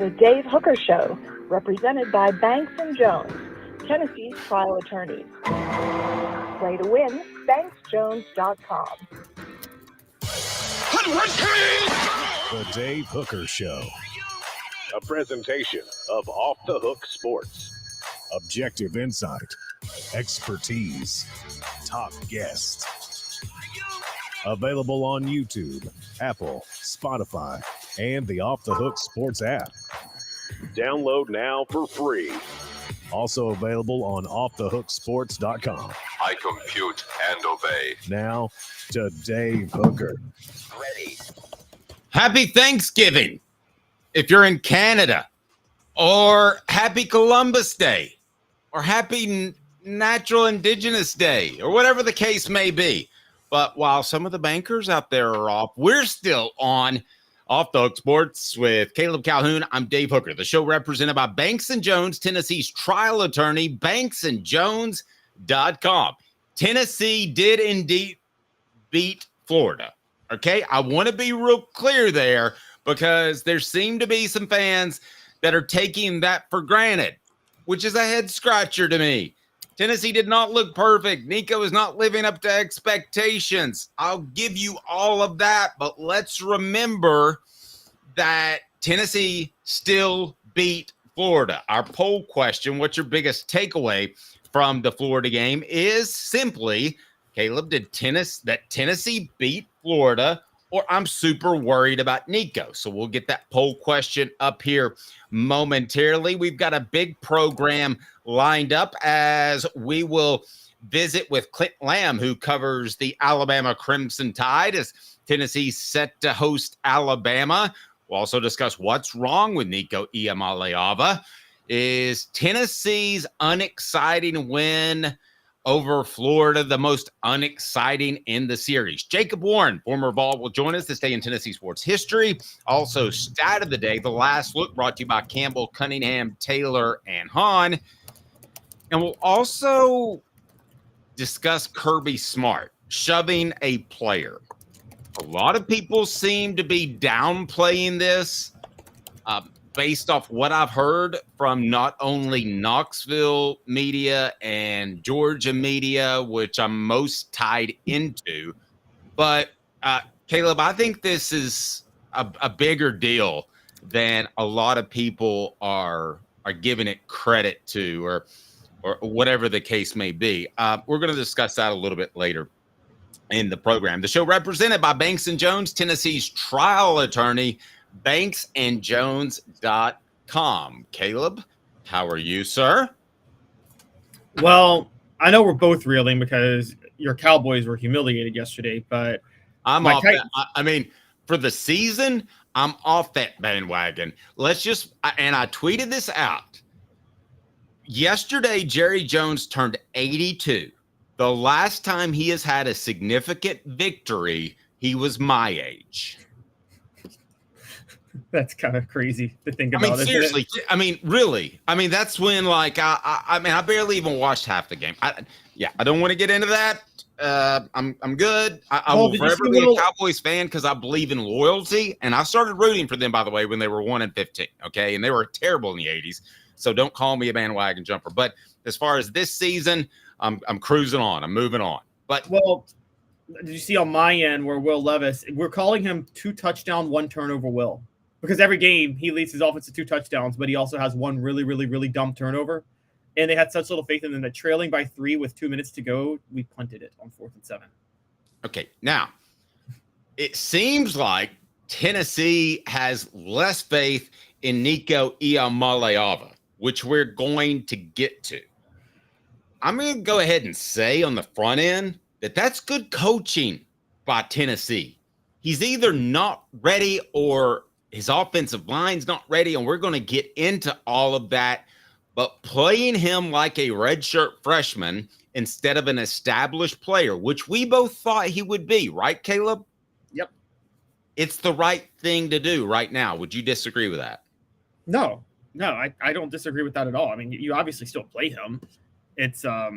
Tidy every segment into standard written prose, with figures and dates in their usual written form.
The Dave Hooker Show, represented by Banks & Jones, Tennessee's trial attorneys. Play to win, banksjones.com. The Dave Hooker Show. A presentation of Off the Hook Sports. Objective insight, expertise, top guests. Available on YouTube, Apple, Spotify, and the Off the Hook Sports app. Download now for free. Also available on offthehooksports.com. I compute and obey. Now to Dave Hooker. Ready. Happy Thanksgiving if you're in Canada, or Happy Columbus Day, or Happy Natural Indigenous Day, or whatever the case may be. But while some of the bankers out there are off, we're still on Off the Hook Sports with Caleb Calhoun. I'm Dave Hooker, the show represented by Banks & Jones, Tennessee's trial attorney, banksandjones.com. Tennessee did indeed beat Florida. Okay, I want to be real clear there because there seem to be some fans that are taking that for granted, which is a head scratcher to me. Tennessee did not look perfect. Nico is not living up to expectations. I'll give you all of that, but let's remember that Tennessee still beat Florida. Our poll question, what's your biggest takeaway from the Florida game, is simply, Caleb, did Tennessee beat Florida, or I'm super worried about Nico? So we'll get that poll question up here momentarily. We've got a big program lined up as we will visit with Clint Lamb, who covers the Alabama Crimson Tide as Tennessee set to host Alabama. We'll also discuss what's wrong with Nico Iamaleava. Is Tennessee's unexciting win over Florida the most unexciting in the series? Jacob Warren, former Vol, will join us this day in Tennessee sports history. Also, stat of the day, the last look, brought to you by Campbell, Cunningham, Taylor, and Hahn. And we'll also discuss Kirby Smart shoving a player. A lot of people seem to be downplaying this based off what I've heard from not only Knoxville media and Georgia media, which I'm most tied into, but Caleb, I think this is a bigger deal than a lot of people are giving it credit to, or whatever the case may be. We're going to discuss that a little bit later in the program. The show represented by Banks & Jones, Tennessee's trial attorney, banksandjones.com. Caleb, how are you, sir? Well, I know we're both reeling because your Cowboys were humiliated yesterday, but I'm off that. I mean, for the season, I'm off that bandwagon. Let's just, and I tweeted this out. Yesterday, Jerry Jones turned 82. The last time he has had a significant victory, he was my age. That's kind of crazy to think about. I mean, seriously. I mean, really. I mean, that's when, like, I mean, I barely even watched half the game. I don't want to get into that. I'm good. I will forever be a Cowboys fan because I believe in loyalty, and I started rooting for them, by the way, when they were 1-15. Okay, and they were terrible in the '80s. So don't call me a bandwagon jumper. But as far as this season, I'm cruising on. I'm moving on. But well, did you see on my end where Will Levis? We're calling him 2 touchdown, 1 turnover Will. Because every game he leads his offense to 2 touchdowns, but he also has 1 really, really, really dumb turnover. And they had such little faith in them that trailing by 3 with 2 minutes to go, we punted it on 4th and 7. Okay, now it seems like Tennessee has less faith in Nico Iamaleava, which we're going to get to. I'm going to go ahead and say on the front end that that's good coaching by Tennessee. He's either not ready or his offensive line's not ready, and we're going to get into all of that. But playing him like a redshirt freshman instead of an established player, which we both thought he would be, right, Caleb? Yep. It's the right thing to do right now. Would you disagree with that? No, I don't disagree with that at all. I mean, you obviously still play him. It's I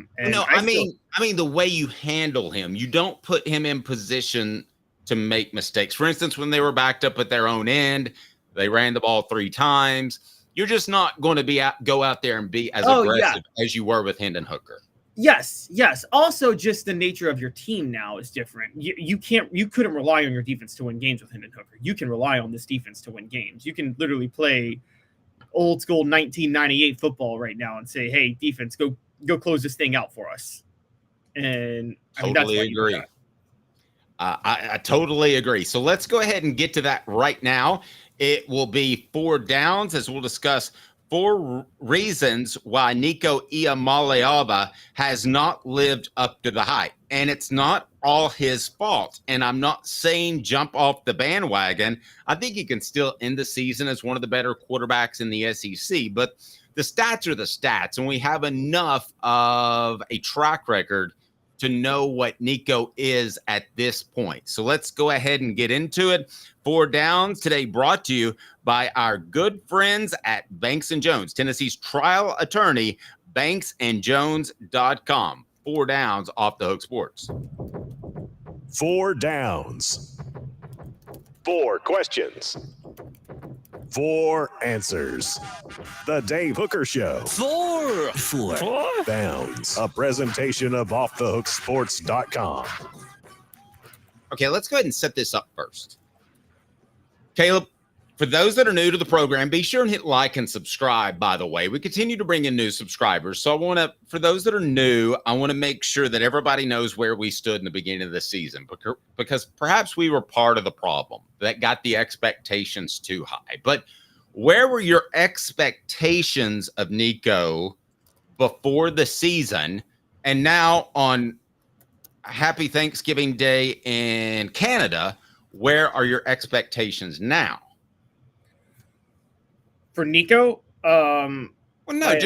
mean the way you handle him, you don't put him in position to make mistakes. For instance, when they were backed up at their own end, They ran the ball 3 times. You're just not going to go out there and be as aggressive as you were with Hendon Hooker. Yes. Also, just the nature of your team now is different. You couldn't rely on your defense to win games with Hendon Hooker. You can rely on this defense to win games. You can literally play old school 1998 football right now and say, "Hey, defense, go close this thing out for us." And totally agree. I totally agree. So let's go ahead and get to that right now. It will be 4 downs as we'll discuss 4 reasons why Nico Iamaleava has not lived up to the hype. And it's not all his fault. And I'm not saying jump off the bandwagon. I think he can still end the season as one of the better quarterbacks in the SEC. But the stats are the stats. And we have enough of a track record to know what Nico is at this point. So let's go ahead and get into it. 4 downs today brought to you by our good friends at Banks & Jones, Tennessee's trial attorney, banksandjones.com. 4 downs off the Hook Sports. 4 downs. 4 questions. 4 answers. The Dave Hooker Show. 4 downs. A presentation of offthehooksports.com. Okay, let's go ahead and set this up first. Caleb, for those that are new to the program, be sure and hit like and subscribe, by the way. We continue to bring in new subscribers. So for those that are new, I want to make sure that everybody knows where we stood in the beginning of the season, because perhaps we were part of the problem that got the expectations too high. But where were your expectations of Nico before the season? And now on Happy Thanksgiving Day in Canada, where are your expectations now? For Nico, well, no,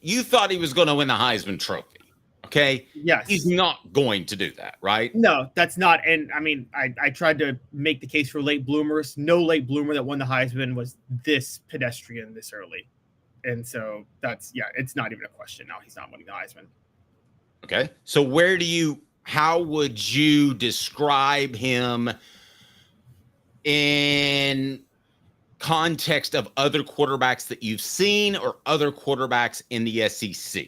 you thought he was going to win the Heisman Trophy. Okay. Yes. He's not going to do that, right? No, that's not. And I tried to make the case for late bloomers. No late bloomer that won the Heisman was this pedestrian this early. And so it's not even a question now. He's not winning the Heisman. Okay. So how would you describe him in context of other quarterbacks that you've seen or other quarterbacks in the SEC?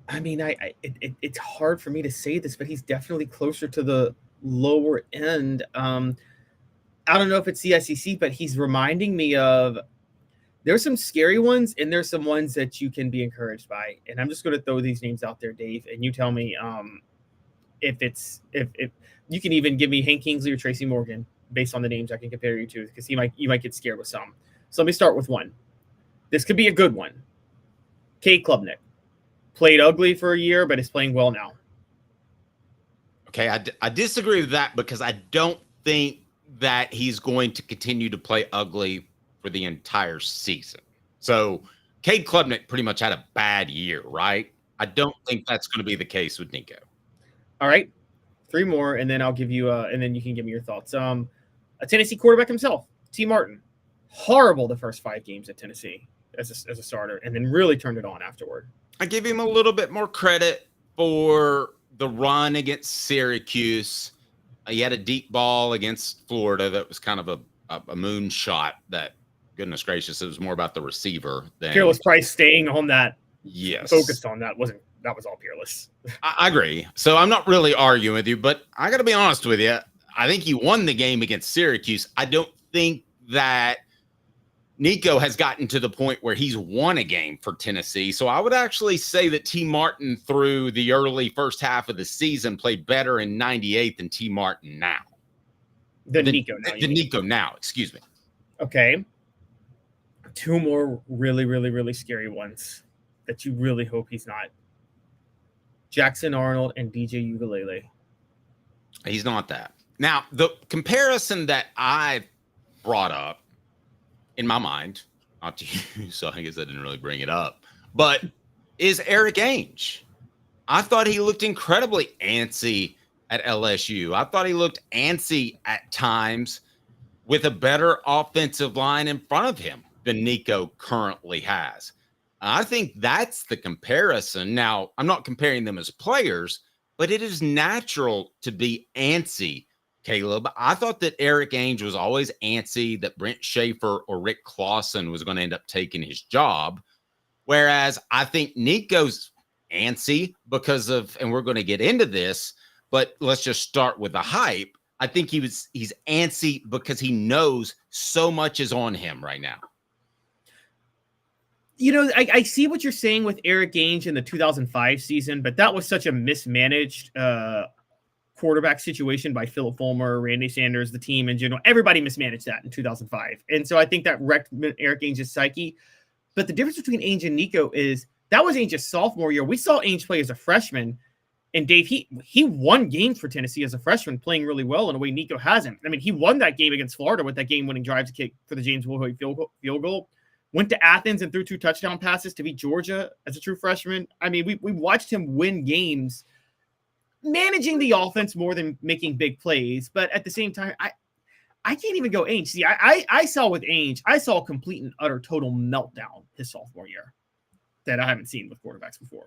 It's hard for me to say this, but he's definitely closer to the lower end. I don't know if it's the SEC, but he's reminding me of, there's some scary ones and there's some ones that you can be encouraged by. And I'm just going to throw these names out there, Dave, and you tell me if you can even give me Hank Kingsley or Tracy Morgan based on the names I can compare you to, because you might get scared with some. So let me start with one. This could be a good one. Cade Klubnik. Played ugly for a year, but is playing well now. Okay, I disagree with that, because I don't think that he's going to continue to play ugly for the entire season. So Cade Klubnik pretty much had a bad year, right? I don't think that's going to be the case with Nico. All right, 3 more, and then I'll give you and then you can give me your thoughts. A Tennessee quarterback himself, T. Martin. Horrible the first 5 games at Tennessee as a starter, and then really turned it on afterward. I give him a little bit more credit for the run against Syracuse. He had a deep ball against Florida that was kind of a moonshot that, goodness gracious, it was more about the receiver than Peerless Price staying on that. Yes. Focused on that. That was all Peerless. I agree. So I'm not really arguing with you, but I got to be honest with you. I think he won the game against Syracuse. I don't think that Nico has gotten to the point where he's won a game for Tennessee. So I would actually say that T. Martin through the early first half of the season played better in 98 than T. Martin now. Nico now, excuse me. Okay. 2 more really, really, really scary ones that you really hope he's not. Jackson Arnold and DJ Ukulele. He's not that. Now, the comparison that I brought up in my mind, not to you, so I guess I didn't really bring it up, but is Eric Ainge. I thought he looked incredibly antsy at LSU. I thought he looked antsy at times with a better offensive line in front of him than Nico currently has. I think that's the comparison. Now, I'm not comparing them as players, but it is natural to be antsy Caleb. I thought that Eric Ainge was always antsy that Brent Schaefer or Rick Clausen was going to end up taking his job. Whereas I think Nico's antsy because of, and we're going to get into this, but let's just start with the hype. I think he's antsy because he knows so much is on him right now. You know, I see what you're saying with Eric Ainge in the 2005 season, but that was such a mismanaged quarterback situation by Philip Fulmer, Randy Sanders, the team in general. Everybody mismanaged that in 2005. And so I think that wrecked Eric Ainge's psyche. But the difference between Ainge and Nico is that was Ainge's sophomore year. We saw Ainge play as a freshman. And Dave, he won games for Tennessee as a freshman, playing really well in a way Nico hasn't. I mean, he won that game against Florida with that game-winning drive to kick for the James Wilhoit field goal. Went to Athens and threw 2 touchdown passes to beat Georgia as a true freshman. I mean, we watched him win games, managing the offense more than making big plays. But at the same time, I can't even go Ainge. See, I saw with Ainge, I saw a complete and utter total meltdown his sophomore year that I haven't seen with quarterbacks before.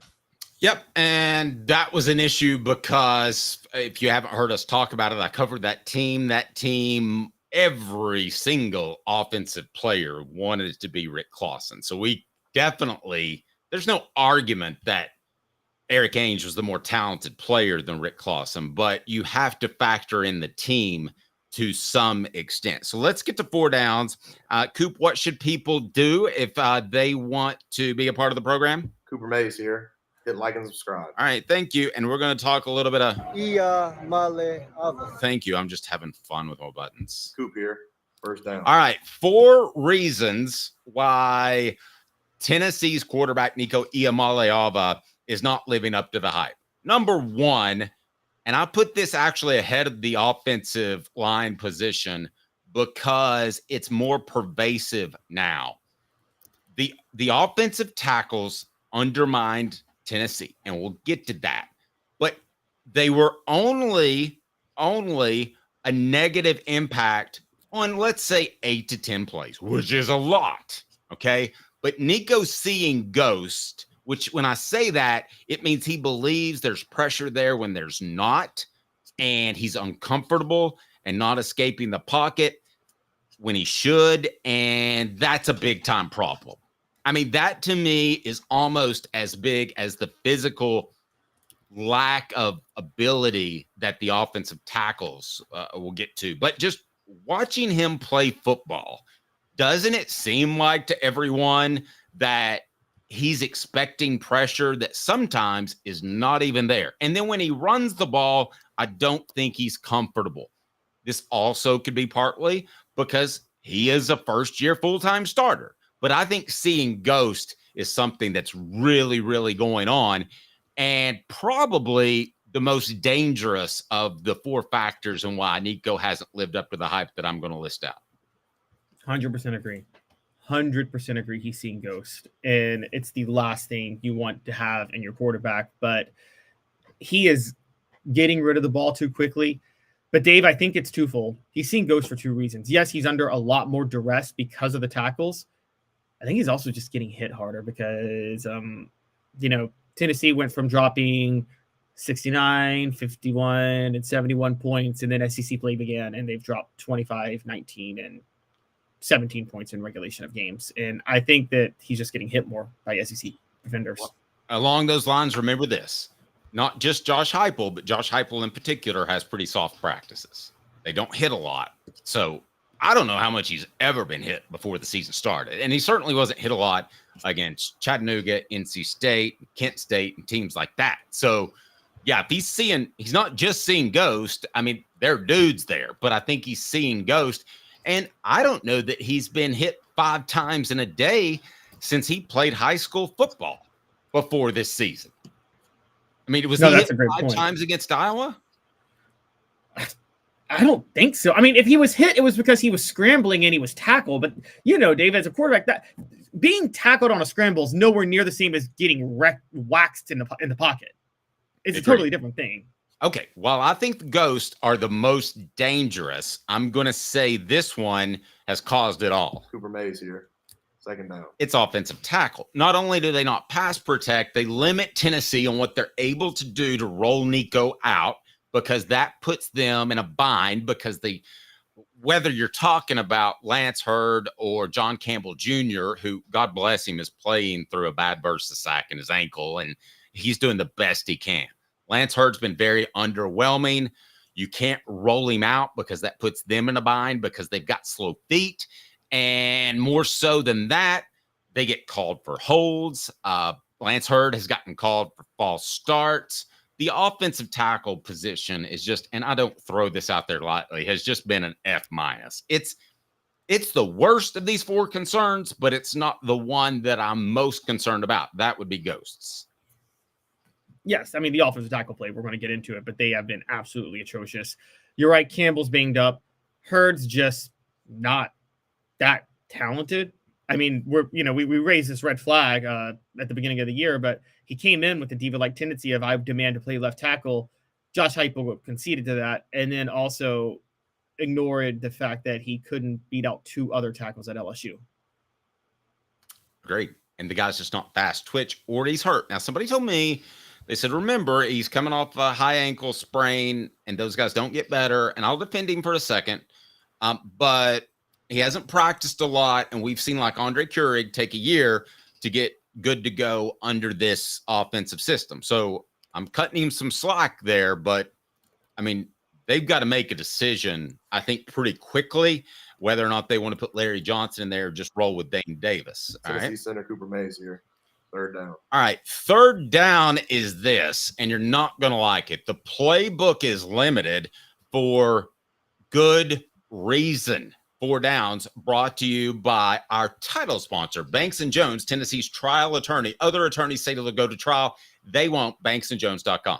Yep, and that was an issue because if you haven't heard us talk about it, I covered that team. Every single offensive player wanted it to be Rick Clausen. So we definitely, there's no argument that Eric Ainge was the more talented player than Rick Clausen, but you have to factor in the team to some extent. So let's get to 4 downs. Coop, what should people do if they want to be a part of the program? Cooper Mays here. Hit like and subscribe. All right, thank you. And we're going to talk a little bit of Iamaleava. Thank you. I'm just having fun with my buttons. Coop here. First down. All right, 4 reasons why Tennessee's quarterback Nico Iamaleava is not living up to the hype. Number 1, and I put this actually ahead of the offensive line position because it's more pervasive now. The offensive tackles undermined Tennessee, and we'll get to that. But they were only a negative impact on, let's say, 8 to 10 plays, which is a lot, okay? But Nico's seeing ghost, which when I say that, it means he believes there's pressure there when there's not, and he's uncomfortable and not escaping the pocket when he should, and that's a big-time problem. I mean, that to me is almost as big as the physical lack of ability that the offensive tackles will get to. But just watching him play football, doesn't it seem like to everyone that he's expecting pressure that sometimes is not even there? And then when he runs the ball, I don't think he's comfortable. This also could be partly because he is a first-year full-time starter. But I think seeing ghost is something that's really, really going on, and probably the most dangerous of the 4 factors and why Nico hasn't lived up to the hype that I'm going to list out. 100% agree. 100% agree. He's seeing ghost, and it's the last thing you want to have in your quarterback. But he is getting rid of the ball too quickly. But Dave, I think it's twofold. He's seeing ghost for 2 reasons. Yes, he's under a lot more duress because of the tackles. I think he's also just getting hit harder because, Tennessee went from dropping 69, 51, and 71 points, and then SEC play began, and they've dropped 25, 19, and 17 points in regulation of games. And I think that he's just getting hit more by SEC defenders. Along those lines, remember this. Not just Josh Heupel, but Josh Heupel in particular has pretty soft practices. They don't hit a lot. So I don't know how much he's ever been hit before the season started. And he certainly wasn't hit a lot against Chattanooga, NC State, Kent State, and teams like that. So, yeah, if he's not just seeing ghost. I mean, there are dudes there, but I think he's seeing ghost. And I don't know that he's been hit 5 times in a day since he played high school football before this season. I mean, was he hit 5 times against Iowa? I don't think so. I mean, if he was hit, it was because he was scrambling and he was tackled. But, Dave, as a quarterback, that being tackled on a scramble is nowhere near the same as getting waxed in the pocket. It's a totally different thing. Okay, well, I think the ghosts are the most dangerous. I'm going to say this one has caused it all. Cooper Mays here. Second down. It's offensive tackle. Not only do they not pass protect, they limit Tennessee on what they're able to do to roll Nico out. because that puts them in a bind because whether you're talking about Lance Hurd or John Campbell Jr., who, God bless him, is playing through a bad bursa sac in his ankle, and he's doing the best he can. Lance Hurd's been very underwhelming. You can't roll him out because that puts them in a bind because they've got slow feet. And more so than that, they get called for holds. Lance Hurd has gotten called for false starts. The offensive tackle position is just, and I don't throw this out there lightly, has just been an F-. It's the worst of these four concerns, but it's not the one that I'm most concerned about. That would be ghosts. Yes, I mean, the offensive tackle play, we're going to get into it, but they have been absolutely atrocious. You're right, Campbell's banged up. Hurd's just not that talented. I mean, we raised this red flag at the beginning of the year, but he came in with the diva-like tendency of I demand to play left tackle. Josh Heupel conceded to that, and then also ignored the fact that he couldn't beat out two other tackles at LSU. Great. And the guy's just not fast twitch or he's hurt. Now, somebody told me, they said, remember, he's coming off a high ankle sprain, and those guys don't get better. And I'll defend him for a second. But he hasn't practiced a lot, and we've seen like Andre Keurig take a year to get good to go under this offensive system. So I'm cutting him some slack there, but I mean, they've got to make a decision, I think, pretty quickly, whether or not they want to put Larry Johnson in there or just roll with Dane Davis. All Tennessee right. center Cooper Mays here. Third down. All right. Third down is this, and you're not going to like it. The playbook is limited for good reason. 4 downs brought to you by our title sponsor, Banks & Jones, Tennessee's trial attorney. Other attorneys say they'll go to trial. They won't. BanksandJones.com.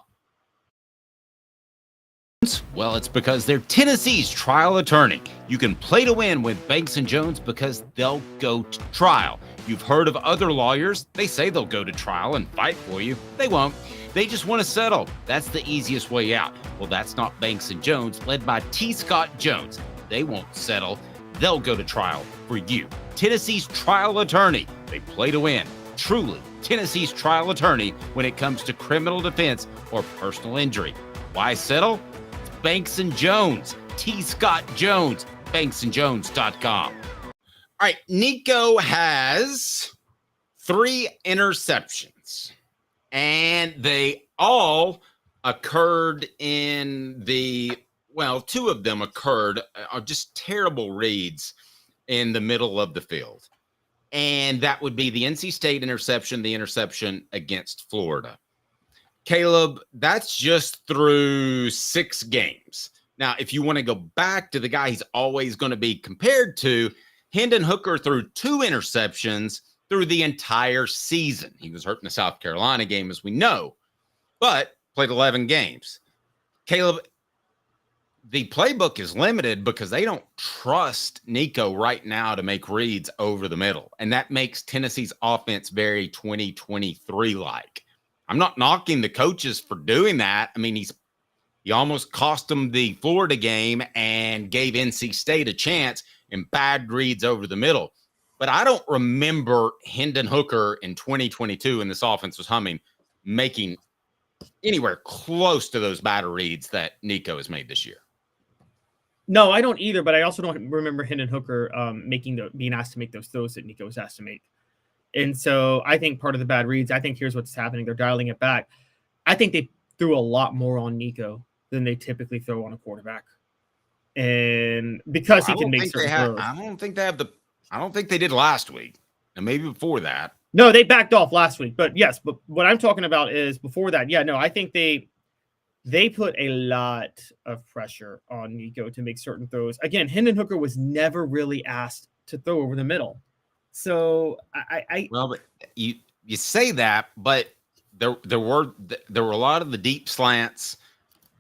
Well, it's because they're Tennessee's trial attorney. You can play to win with Banks & Jones because they'll go to trial. You've heard of other lawyers. They say they'll go to trial and fight for you. They won't. They just want to settle. That's the easiest way out. Well, that's not Banks & Jones, led by T. Scott Jones. They won't settle. They'll go to trial for you. Tennessee's trial attorney. They play to win. Truly, Tennessee's trial attorney when it comes to criminal defense or personal injury. Why settle? It's Banks & Jones. T. Scott Jones. BanksandJones.com. All right, Nico has 3 interceptions, and they all occurred in well, 2 of them occurred are just terrible reads in the middle of the field. And that would be the NC State interception, the interception against Florida. Caleb, that's just through 6 games. Now, if you want to go back to the guy he's always going to be compared to, Hendon Hooker threw 2 interceptions through the entire season. He was hurt in the South Carolina game, as we know, but played 11 games. Caleb, the playbook is limited because they don't trust Nico right now to make reads over the middle. And that makes Tennessee's offense very 2023-like. I'm not knocking the coaches for doing that. I mean, he almost cost them the Florida game and gave NC State a chance in bad reads over the middle. But I don't remember Hendon Hooker in 2022, when this offense was humming, making anywhere close to those bad reads that Nico has made this year. No, I don't either, but I also don't remember Hendon Hooker being asked to make those throws that Nico was asked to make. And so I think part of the bad reads, I think here's what's happening. They're dialing it back. I think they threw a lot more on Nico than they typically throw on a quarterback. And because he can make certain throws. I don't think they did last week, and maybe before that. No, they backed off last week. But yes, but what I'm talking about is before that. Yeah, no, I think they put a lot of pressure on Nico to make certain throws. Again, Hendon Hooker was never really asked to throw over the middle. So well, but you say that, but there were a lot of the deep slants.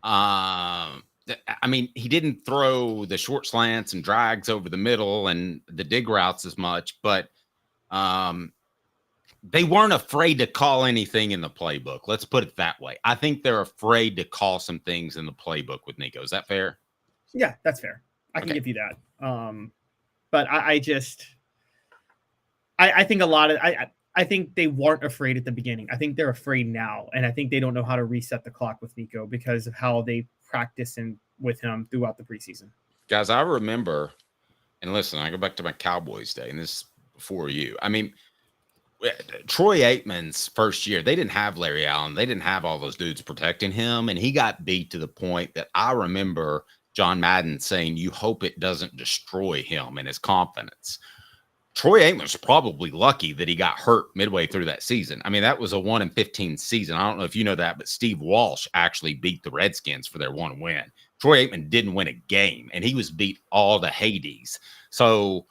I mean, he didn't throw the short slants and drags over the middle and the dig routes as much, but they weren't afraid to call anything in the playbook. Let's put it that way. I think they're afraid to call some things in the playbook with Nico. Is that fair? Yeah, that's fair. I can give you that. But I think a lot of I think they weren't afraid at the beginning. I think they're afraid now, and I think they don't know how to reset the clock with Nico because of how they practicing with him throughout the preseason. Guys, I remember, and listen, I go back to my Cowboys day, and this is before you. I mean, Troy Aikman's first year, they didn't have Larry Allen. They didn't have all those dudes protecting him, and he got beat to the point that I remember John Madden saying, you hope it doesn't destroy him and his confidence. Troy Aikman's probably lucky that he got hurt midway through that season. I mean, that was a 1-15 season. I don't know if you know that, but Steve Walsh actually beat the Redskins for their one win. Troy Aikman didn't win a game, and he was beat all to Hades. So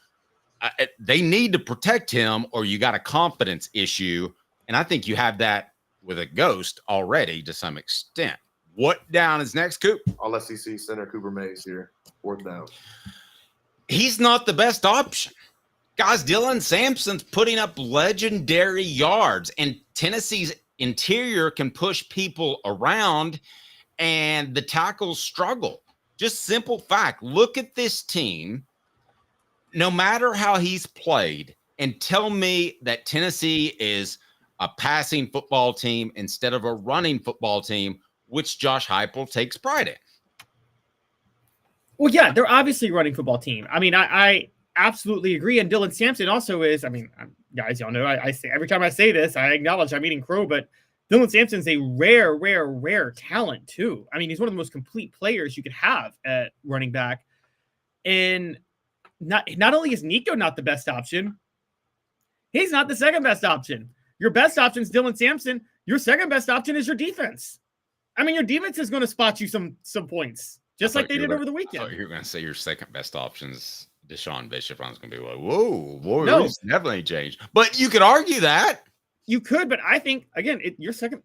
they need to protect him, or you got a confidence issue. And I think you have that with a ghost already to some extent. What down is next, Coop? All SEC center Cooper Mays here. 4th down. He's not the best option. Guys, Dylan Samson's putting up legendary yards, and Tennessee's interior can push people around, and the tackles struggle. Just simple fact. Look at this team. No matter how he's played, and tell me that Tennessee is a passing football team instead of a running football team, which Josh Heupel takes pride in. Well, yeah, they're obviously a running football team. I mean, I absolutely agree. And Dylan Sampson also is, I mean, guys, y'all know, I say every time I say this, I acknowledge I'm eating crow, but Dylan Sampson's a rare talent too. I mean, he's one of the most complete players you could have at running back. And not only is Nico not the best option, he's not the second best option. Your best option is Dylan Sampson. Your second best option is your defense. I mean, your defense is going to spot you some points, just like they did over the weekend. Oh, you're going to say your second best option is Deshaun Bishop. I was going to be like, whoa, boy, no, it's definitely changed. But you could argue that. You could, but I think, again, your second,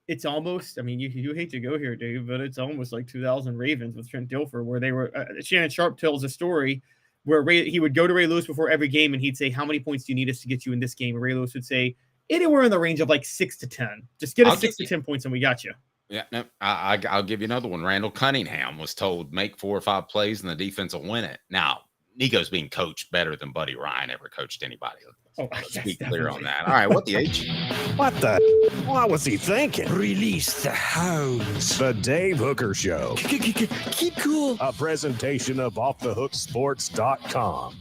it's almost, I mean, you hate to go here, Dave, but it's almost like 2000 Ravens with Trent Dilfer, where they were, Shannon Sharp tells a story where he would go to Ray Lewis before every game, and he'd say, how many points do you need us to get you in this game? And Ray Lewis would say, anywhere in the range of like 6 to 10. Just get us 6 to 10 points and we got you. Yeah, no, I'll give you another one. Randall Cunningham was told, make 4 or 5 plays and the defense will win it. Now, Nico's being coached better than Buddy Ryan ever coached anybody. Let's be clear on that. All right, what the H? What the? What was he thinking? Release the hounds. The Dave Hooker Show. Keep cool. A presentation of offthehooksports.com.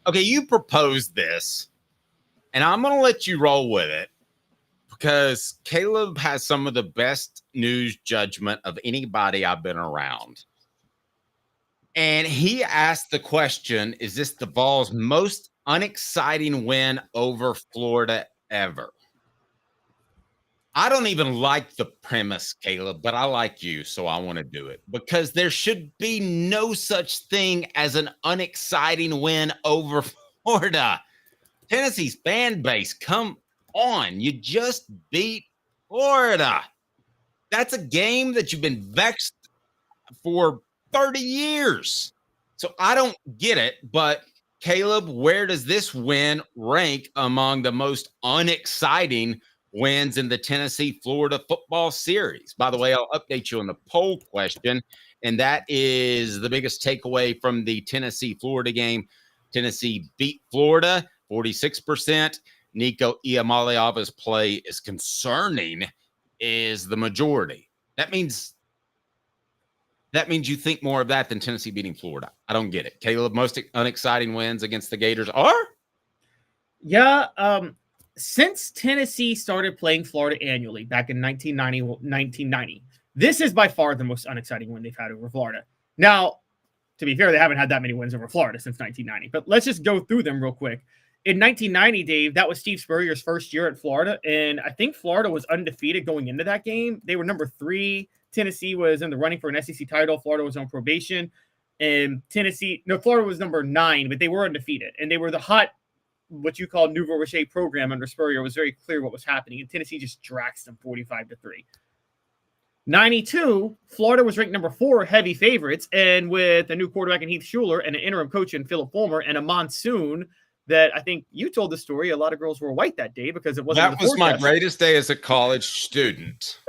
Okay, you proposed this, and I'm going to let you roll with it because Caleb has some of the best news judgment of anybody I've been around. And he asked the question, is this the Vols' most unexciting win over Florida ever? I don't even like the premise, Caleb, but I like you, so I want to do it because there should be no such thing as an unexciting win over Florida. Tennessee's fan base, come on. You just beat Florida. That's a game that you've been vexed for 30 years. So I don't get it, but Caleb, where does this win rank among the most unexciting wins in the Tennessee-Florida football series? By the way, I'll update you on the poll question, and that is the biggest takeaway from the Tennessee-Florida game. Tennessee beat Florida, 46%. Nico Iamaleava's play is concerning, is the majority. That means you think more of that than Tennessee beating Florida. I don't get it. Caleb, most unexciting wins against the Gators are? Yeah, since Tennessee started playing Florida annually back in 1990, this is by far the most unexciting win they've had over Florida. Now, to be fair, they haven't had that many wins over Florida since 1990, but let's just go through them real quick. In 1990, Dave, that was Steve Spurrier's first year at Florida, and I think Florida was undefeated going into that game. They were number 3. Tennessee was in the running for an SEC title. Florida was on probation. And Florida was number 9, but they were undefeated. And they were the hot, what you call nouveau riche program under Spurrier. It was very clear what was happening. And Tennessee just draxed them 45-3. 92, Florida was ranked number 4, heavy favorites. And with a new quarterback in Heath Schuler and an interim coach in Philip Fulmer and a monsoon that I think you told the story, a lot of girls were white that day because it wasn't. That was my greatest day as a college student.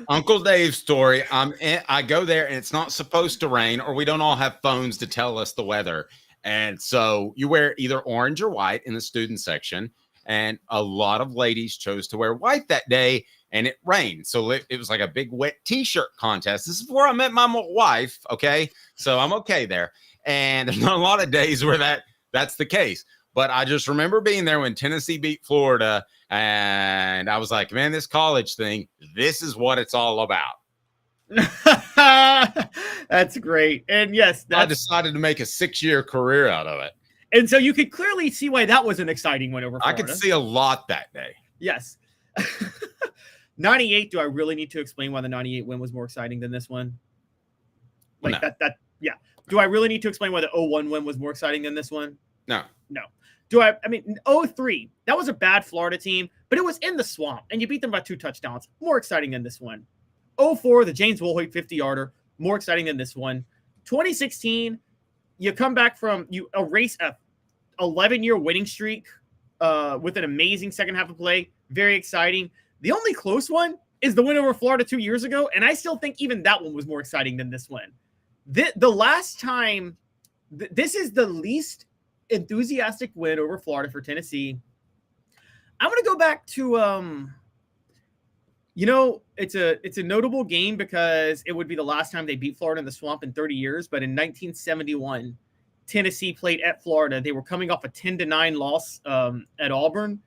Uncle Dave's story. I go there and it's not supposed to rain, or we don't all have phones to tell us the weather. And so you wear either orange or white in the student section. and a lot of ladies chose to wear white that day, and it rained. So it was like a big wet t-shirt contest. This is where I met my wife, okay? So I'm okay there. And there's not a lot of days where that's the case. But I just remember being there when Tennessee beat Florida, and I was like, man, this college thing, this is what it's all about. That's great. And yes, I decided to make a 6-year career out of it. And so you could clearly see why that was an exciting win over Florida. I could see a lot that day. Yes. 98, do I really need to explain why the 98 win was more exciting than this one? Like No. Yeah. Do I really need to explain why the 01 win was more exciting than this one? No. I mean, 03, that was a bad Florida team, but it was in the swamp, and you beat them by 2 touchdowns. More exciting than this one. 04, the James Woolhoit 50-yarder, more exciting than this one. 2016, you come back from, you erase a 11-year winning streak with an amazing second half of play. Very exciting. The only close one is the win over Florida 2 years ago, and I still think even that one was more exciting than this one. The last time, this is the least enthusiastic win over Florida for Tennessee. I'm going to go back to, it's a notable game because it would be the last time they beat Florida in the swamp in 30 years. But in 1971, Tennessee played at Florida. They were coming off a 10-9 loss at Auburn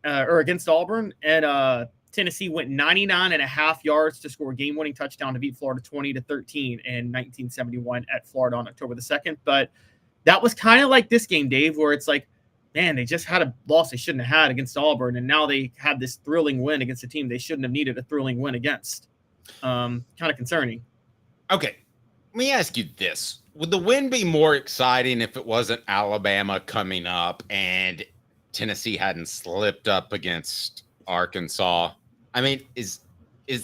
or against Auburn. And Tennessee went 99.5 yards to score a game-winning touchdown to beat Florida 20-13 in 1971 at Florida on October the 2nd. But that was kind of like this game, Dave, where it's like, man, they just had a loss they shouldn't have had against Auburn, and now they had this thrilling win against a team they shouldn't have needed a thrilling win against. Kind of concerning. Okay, let me ask you this. Would the win be more exciting if it wasn't Alabama coming up and Tennessee hadn't slipped up against Arkansas? I mean, is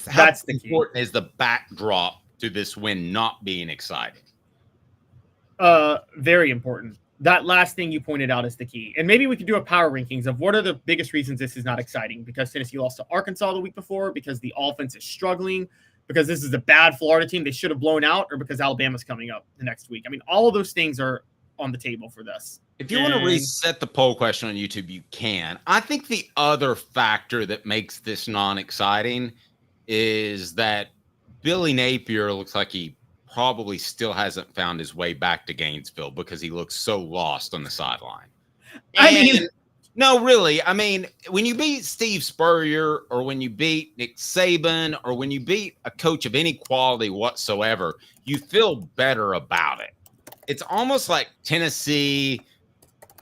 how important is the backdrop to this win not being exciting? Very important. That last thing you pointed out is the key. And maybe we could do a power rankings of what are the biggest reasons this is not exciting. Because Tennessee lost to Arkansas the week before, because the offense is struggling, because this is a bad Florida team they should have blown out, or because Alabama's coming up the next week. I mean, all of those things are on the table for this. If you want to reset the poll question on YouTube, you can. I think the other factor that makes this non-exciting is that Billy Napier looks like he probably still hasn't found his way back to Gainesville because he looks so lost on the sideline. No, really. I mean, when you beat Steve Spurrier, or when you beat Nick Saban, or when you beat a coach of any quality whatsoever, you feel better about it. It's almost like Tennessee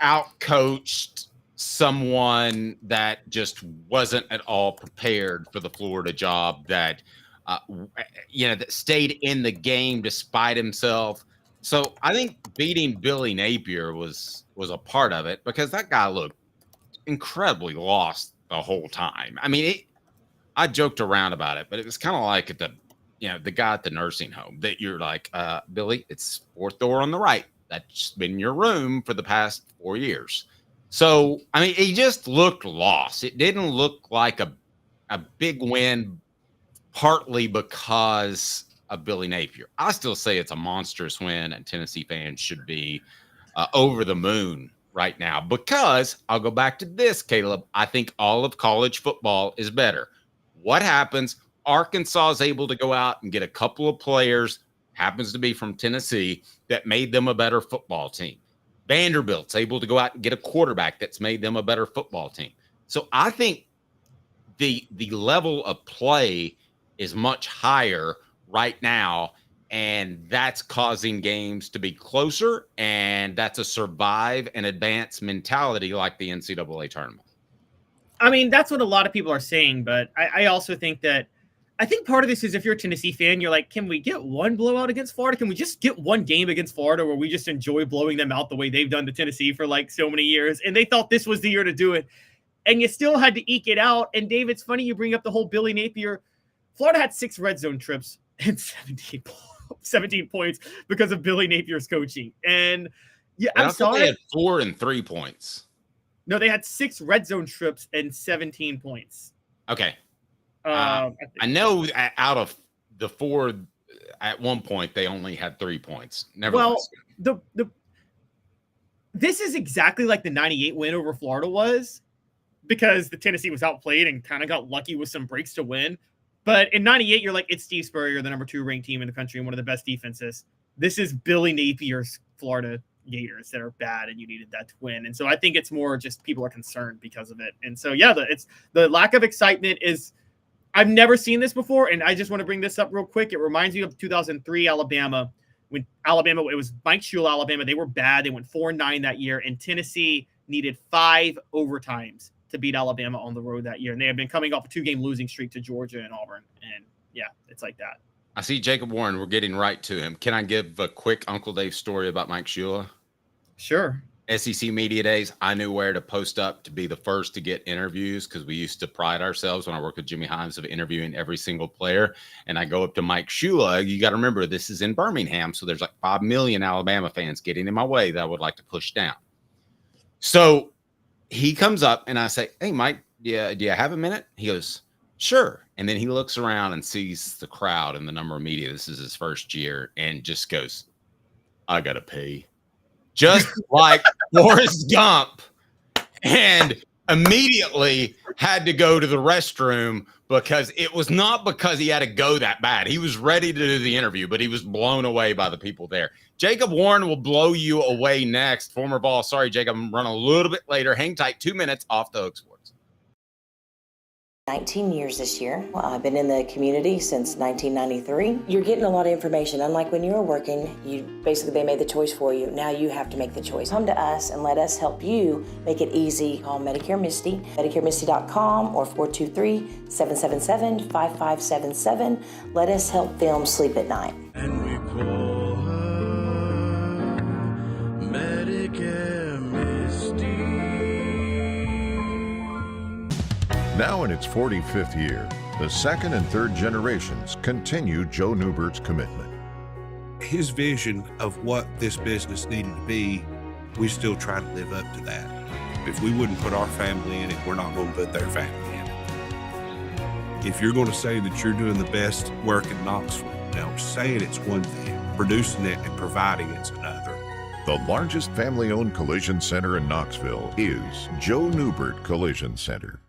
outcoached someone that just wasn't at all prepared for the Florida job, that that stayed in the game despite himself. So I think beating Billy Napier was a part of it, because that guy looked incredibly lost the whole time. I mean, I joked around about it, but it was kind of like at the guy at the nursing home that you're like, Billy, it's 4th door on the right. That's been your room for the past 4 years. So, I mean, he just looked lost. It didn't look like a big win, partly because of Billy Napier. I still say it's a monstrous win, and Tennessee fans should be over the moon right now, because I'll go back to this, Caleb. I think all of college football is better. What happens? Arkansas is able to go out and get a couple of players, happens to be from Tennessee, that made them a better football team. Vanderbilt's able to go out and get a quarterback that's made them a better football team. So I think the level of play is much higher right now, and that's causing games to be closer, and that's a survive and advance mentality like the NCAA tournament. I mean, that's what a lot of people are saying, but I also think that part of this is, if you're a Tennessee fan, you're like, can we get one blowout against Florida? Can we just get one game against Florida where we just enjoy blowing them out the way they've done to Tennessee for like so many years? And they thought this was the year to do it, and you still had to eke it out. And Dave, it's funny you bring up the whole Billy Napier. Florida had 6 red zone trips and 17 points because of Billy Napier's coaching. And yeah, I'm sorry. They had 4 and 3 points. No, they had 6 red zone trips and 17 points. Okay. I know out of the 4, at one point they only had 3 points. This is exactly like the 98 win over Florida was, because the Tennessee was outplayed and kind of got lucky with some breaks to win. But in 98, you're like, it's Steve Spurrier, the number 2 ranked team in the country and one of the best defenses. This is Billy Napier's Florida Gators that are bad, and you needed that to win. And so I think it's more just people are concerned because of it. And so, yeah, it's the lack of excitement is – I've never seen this before, and I just want to bring this up real quick. It reminds me of 2003 Alabama. When Alabama, it was Mike Shula, Alabama. They were bad. They went 4-9 that year, and Tennessee needed 5 overtimes to beat Alabama on the road that year. And they had been coming off a 2-game losing streak to Georgia and Auburn. And, yeah, it's like that. I see Jacob Warren. We're getting right to him. Can I give a quick Uncle Dave story about Mike Shula? Sure. SEC Media Days, I knew where to post up to be the first to get interviews because we used to pride ourselves when I worked with Jimmy Himes of interviewing every single player. And I go up to Mike Shula. You got to remember, this is in Birmingham, so there's like 5 million Alabama fans getting in my way that I would like to push down. So he comes up and I say, hey, Mike, do you have a minute? He goes, sure. And then he looks around and sees the crowd and the number of media. This is his first year and just goes, I got to pee. Just like Forrest Gump, and immediately had to go to the restroom because it was not because he had to go that bad. He was ready to do the interview, but he was blown away by the people there. Jacob Warren will blow you away next. Former Vol. Sorry, Jacob, I'm running a little bit later. Hang tight. 2 minutes off the Hook Sports. 19 years this year. Well, I've been in the community since 1993. You're getting a lot of information. Unlike when you were working, they made the choice for you. Now you have to make the choice. Come to us and let us help you make it easy. Call Medicare Misty, MedicareMisty.com or 423-777-5577. Let us help them sleep at night. And we call her Medicare Misty. Now in its 45th year, the second and third generations continue Joe Neubert's commitment. His vision of what this business needed to be, we still try to live up to that. If we wouldn't put our family in it, we're not going to put their family in it. If you're going to say that you're doing the best work in Knoxville, now saying it's one thing, producing it and providing it's another. The largest family-owned collision center in Knoxville is Joe Neubert Collision Center.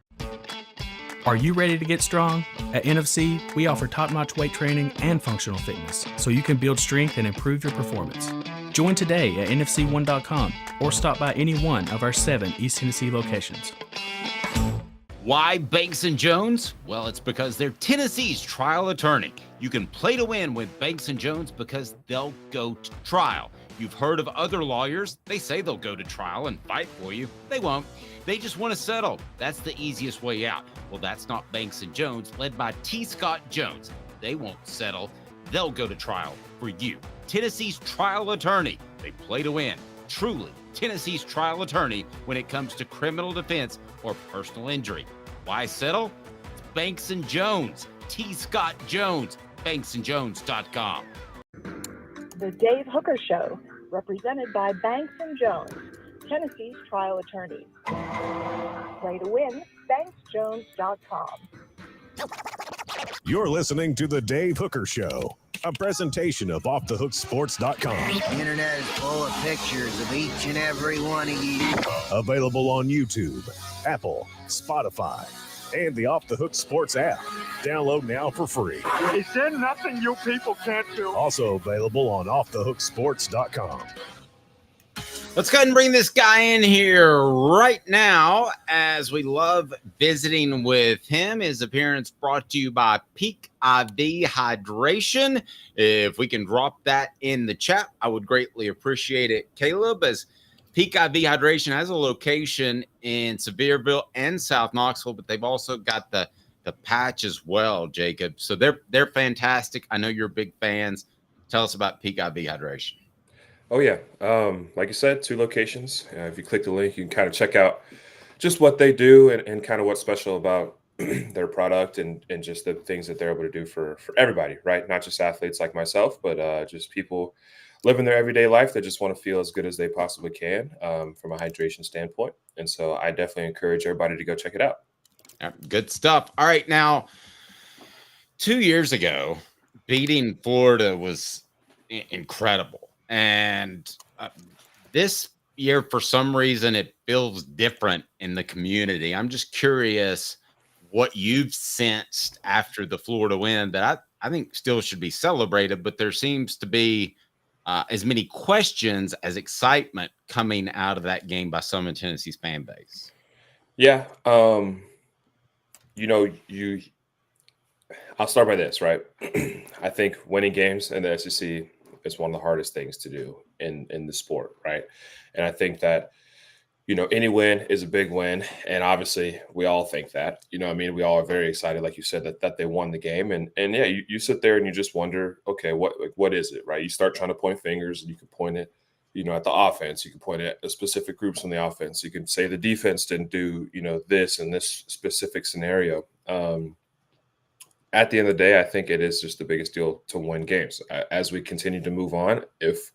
Are you ready to get strong? At NFC, we offer top-notch weight training and functional fitness, so you can build strength and improve your performance. Join today at nfc1.com or stop by any one of our 7 East Tennessee locations. Why Banks & Jones? Well, it's because they're Tennessee's trial attorney. You can play to win with Banks & Jones because they'll go to trial. You've heard of other lawyers. They say they'll go to trial and fight for you. They won't. They just want to settle. That's the easiest way out. Well, that's not Banks & Jones, led by T. Scott Jones. They won't settle. They'll go to trial for you. Tennessee's trial attorney. They play to win. Truly, Tennessee's trial attorney when it comes to criminal defense or personal injury. Why settle? It's Banks & Jones. T. Scott Jones. BanksandJones.com. The Dave Hooker Show, represented by Banks & Jones, Tennessee's trial attorney. Play to win, BanksJones.com. You're listening to The Dave Hooker Show, a presentation of OffTheHookSports.com. The internet is full of pictures of each and every one of you. Available on YouTube, Apple, Spotify, and the Off the Hook Sports app. Download now for free. Is there nothing you people can't do? Also available on OffTheHookSports.com. Let's go ahead and bring this guy in here right now as we love visiting with him. His appearance brought to you by Peak IV Hydration. If we can drop that in the chat, I would greatly appreciate it, Caleb, as Peak IV Hydration has a location in Sevierville and South Knoxville, but they've also got the patch as well, Jacob. So they're fantastic. I know you're big fans. Tell us about Peak IV Hydration. Oh, yeah. Like you said, 2 locations. If you click the link, you can kind of check out just what they do and kind of what's special about their product and just the things that they're able to do for everybody, right? Not just athletes like myself, but just people living their everyday life that just want to feel as good as they possibly can from a hydration standpoint. And so I definitely encourage everybody to go check it out. Good stuff. All right. Now, 2 years ago, beating Florida was incredible. And this, year, for some reason, it feels different in the community. I'm just curious what you've sensed after the Florida win that I think still should be celebrated, but there seems to be as many questions as excitement coming out of that game by some in Tennessee's fan base. Yeah. I'll start by this, right? I think winning games in the SEC is one of the hardest things to do in the sport, right? And I think that, any win is a big win. And obviously we all think that, we all are very excited, like you said, that they won the game. And yeah, you sit there and you just wonder, okay, what is it, right? You start trying to point fingers, and you can point it, at the offense. You can point at the specific groups on the offense. You can say the defense didn't do, this in this specific scenario. At the end of the day, I think it is just the biggest deal to win games. As we continue to move on, if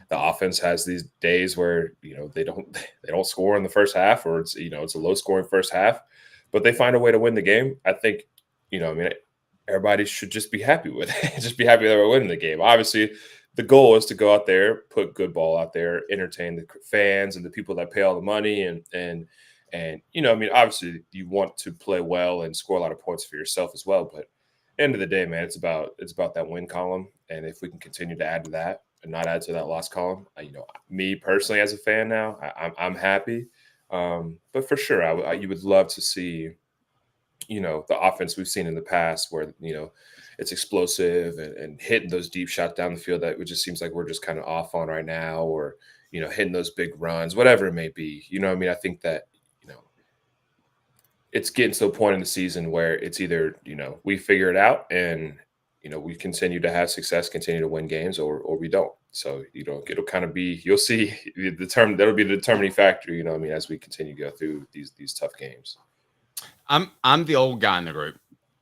the offense has these days where they don't score in the first half, or it's a low scoring first half, but they find a way to win the game, I think everybody should just be happy with it. Just be happy that we're winning the game. Obviously, the goal is to go out there, put good ball out there, entertain the fans and the people that pay all the money, and obviously you want to play well and score a lot of points for yourself as well, but end of the day, man, it's about that win column. And if we can continue to add to that and not add to that loss column, me personally as a fan now, I'm happy. But for sure, you would love to see, the offense we've seen in the past where, it's explosive and hitting those deep shots down the field that it just seems like we're just kind of off on right now, or, hitting those big runs, whatever it may be. I think that, it's getting to a point in the season where it's either, we figure it out and, we continue to have success, continue to win games, or we don't. So, it'll kind of be, you'll see that'll be the determining factor, as we continue to go through these tough games. I'm the old guy in the group.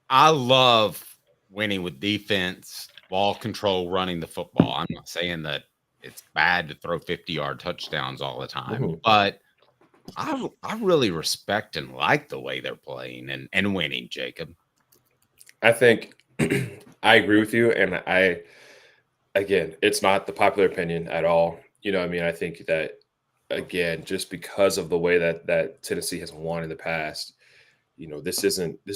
I love winning with defense, ball control, running the football. I'm not saying that it's bad to throw 50-yard touchdowns all the time, but I really respect and like the way they're playing and winning, Jacob. I think I agree with you. And again, it's not the popular opinion at all. I think that, again, just because of the way that Tennessee has won in the past, this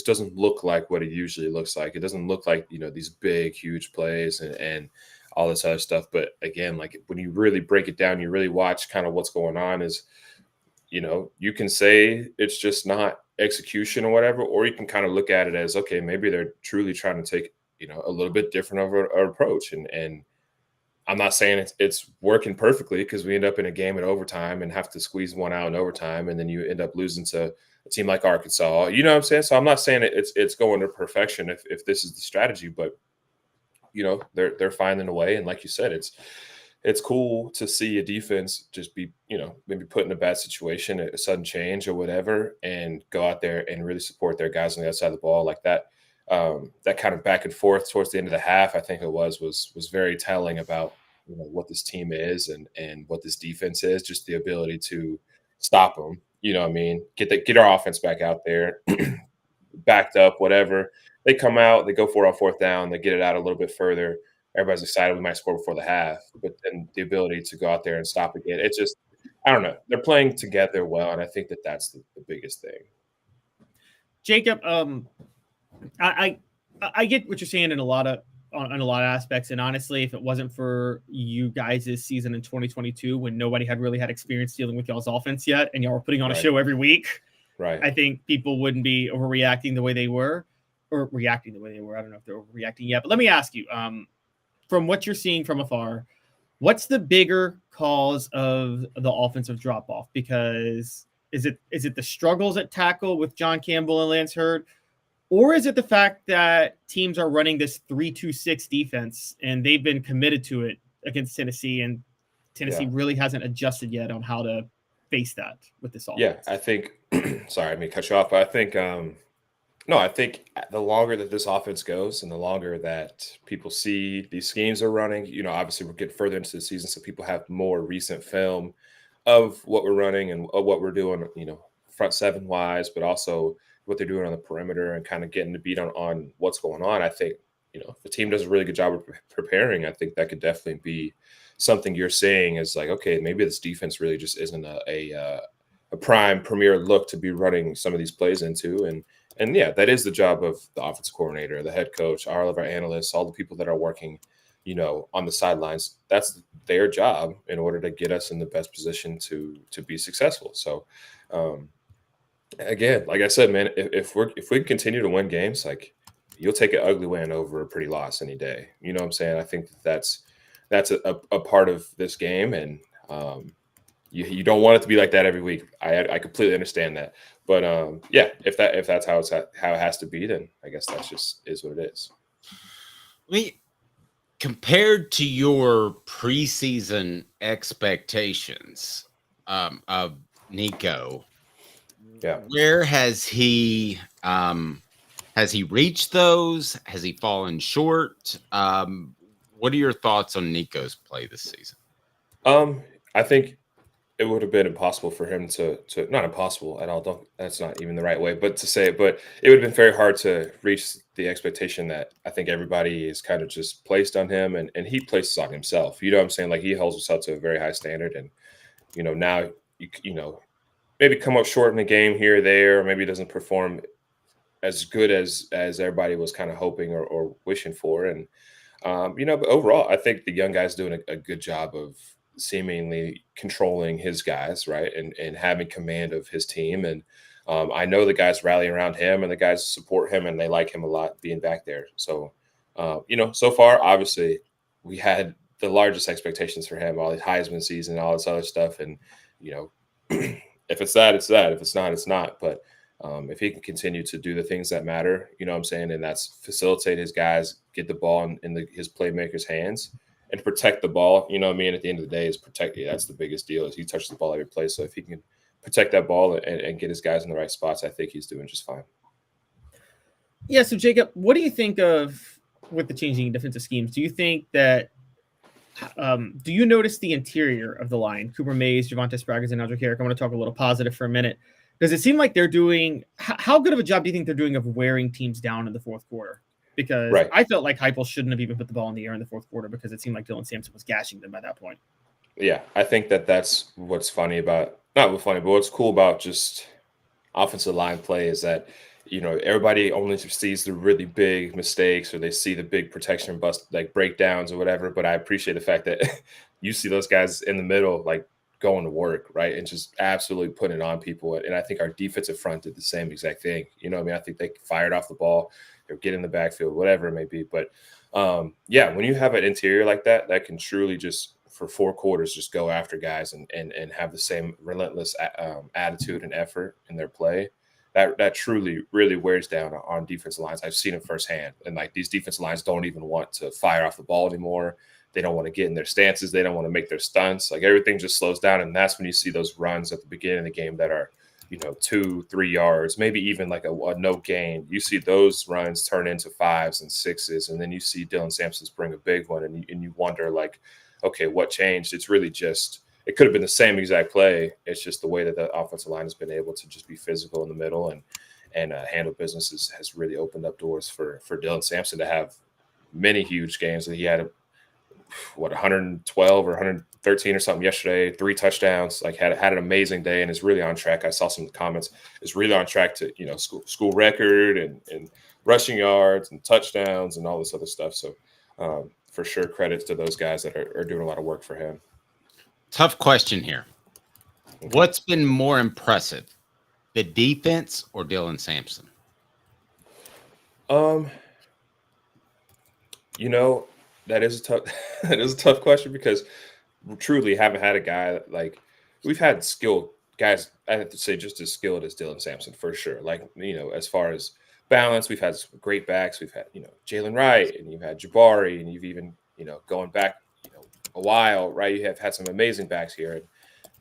doesn't look like what it usually looks like. It doesn't look like, these big, huge plays and all this other stuff. But again, like when you really break it down, you really watch kind of what's going on is, you can say it's just not execution or whatever, or you can kind of look at it as, okay, maybe they're truly trying to take, a little bit different of an approach. And I'm not saying it's working perfectly, because we end up in a game in overtime and have to squeeze one out in overtime. And then you end up losing to a team like Arkansas, you know what I'm saying? So I'm not saying it's going to perfection if this is the strategy, but they're finding a way. And like you said, it's cool to see a defense just be, maybe put in a bad situation, a sudden change or whatever, and go out there and really support their guys on the other side of the ball like that. That kind of back and forth towards the end of the half, I think it was very telling about, what this team is and what this defense is, just the ability to stop them, get our offense back out there, backed up, whatever. They come out, they go for it on fourth down, they get it out a little bit further. Everybody's excited we might score before the half, but then the ability to go out there and stop again, it's just, I don't know. They're playing together well, and I think that's the biggest thing. Jacob, I get what you're saying in a lot of aspects, and honestly, if it wasn't for you guys this season in 2022, when nobody had really had experience dealing with y'all's offense yet, and y'all were putting on a show every week, right? I think people wouldn't be overreacting the way they were, or reacting the way they were. I don't know if they're overreacting yet, but let me ask you, from what you're seeing from afar, what's the bigger cause of the offensive drop off? Because is it the struggles at tackle with John Campbell and Lance Hurd, or is it the fact that teams are running this 3-2-6 defense and they've been committed to it against Tennessee, and Tennessee really hasn't adjusted yet on how to face that with this offense? Yeah, I think. Sorry, I mean cut you off, but I think. No, I think the longer that this offense goes and the longer that people see these schemes are running, obviously we're getting further into the season, so people have more recent film of what we're running and of what we're doing, front seven wise, but also what they're doing on the perimeter and kind of getting the beat on what's going on. I think, if the team does a really good job of preparing, I think that could definitely be something you're saying is like, okay, maybe this defense really just isn't a prime premier look to be running some of these plays into. And yeah, that is the job of the offensive coordinator, the head coach, all of our analysts, all the people that are working, on the sidelines. That's their job in order to get us in the best position to be successful. So again, like I said, man, if we continue to win games, like, you'll take an ugly win over a pretty loss any day. You know what I'm saying? I think that's a part of this game, and you don't want it to be like that every week. I completely understand that, but yeah, if that's how it has to be, then I guess that's just is what it is. Compared to your preseason expectations of Nico, yeah, where has he reached those? Has he fallen short? What are your thoughts on Nico's play this season? I think it would have been impossible for him to not impossible at all. That's not even the right way, but to say it. But it would have been very hard to reach the expectation that I think everybody is kind of just placed on him, and he places on himself. You know what I'm saying? Like, he holds himself to a very high standard, and now maybe come up short in the game here or there, or maybe doesn't perform as good as everybody was kind of hoping or wishing for. And but overall, I think the young guy's doing a good job of seemingly controlling his guys, right, and having command of his team. And I know the guys rally around him, and the guys support him, and they like him a lot being back there. So so far, obviously, we had the largest expectations for him, all the Heisman season, all this other stuff, and if it's that, it's that. If it's not, it's not. But if he can continue to do the things that matter, you know what I'm saying, and that's facilitate his guys, get the ball in his playmakers' hands, and protect the ball. You know what I mean? At the end of the day, is protect it. That's the biggest deal, is he touches the ball every play. So if he can protect that ball and get his guys in the right spots, I think he's doing just fine. Yeah, so Jacob, what do you think of with the changing defensive schemes? Do you think that do you notice the interior of the line? Cooper Mays, Javonte Spraggins, and Aldrich Herrick. I want to talk a little positive for a minute. Does it seem like they're doing – how good of a job do you think they're doing of wearing teams down in the fourth quarter? Because I felt like Heupel shouldn't have even put the ball in the air in the fourth quarter, because it seemed like Dylan Samson was gashing them by that point. Yeah, I think that's what's funny about – not what's funny, but what's cool about just offensive line play is that, everybody only sees the really big mistakes, or they see the big protection bust, like breakdowns or whatever. But I appreciate the fact that you see those guys in the middle, like, going to work, right, and just absolutely putting it on people. And I think our defensive front did the same exact thing. You know what I mean? I think they fired off the ball, or get in the backfield, whatever it may be. But yeah, when you have an interior like that, that can truly just, for 4 quarters, just go after guys and have the same relentless attitude and effort in their play, that truly really wears down on defensive lines. I've seen it firsthand. And like, these defensive lines don't even want to fire off the ball anymore. They don't want to get in their stances. They don't want to make their stunts. Like, everything just slows down. And that's when you see those runs at the beginning of the game that are, 2-3 yards, maybe even like a no gain. You see those runs turn into 5s and 6s. And then you see Dylan Sampson bring a big one. And you wonder, like, okay, what changed? It's really just, it could have been the same exact play. It's just the way that the offensive line has been able to just be physical in the middle and handle business has really opened up doors for Dylan Sampson to have many huge games. That he had 112 or 113 or something yesterday, 3 touchdowns, like had an amazing day, and is really on track. I saw some comments, is really on track to, school record and rushing yards and touchdowns and all this other stuff. So for sure, credits to those guys that are doing a lot of work for him. Tough question here. What's been more impressive, the defense or Dylan Sampson? That is a tough question, because we truly haven't had a guy like, we've had skilled guys, I have to say, just as skilled as Dylan Sampson for sure. Like, as far as balance, we've had some great backs. We've had, Jalen Wright, and you've had Jabari, and you've even, going back, a while, right? You have had some amazing backs here.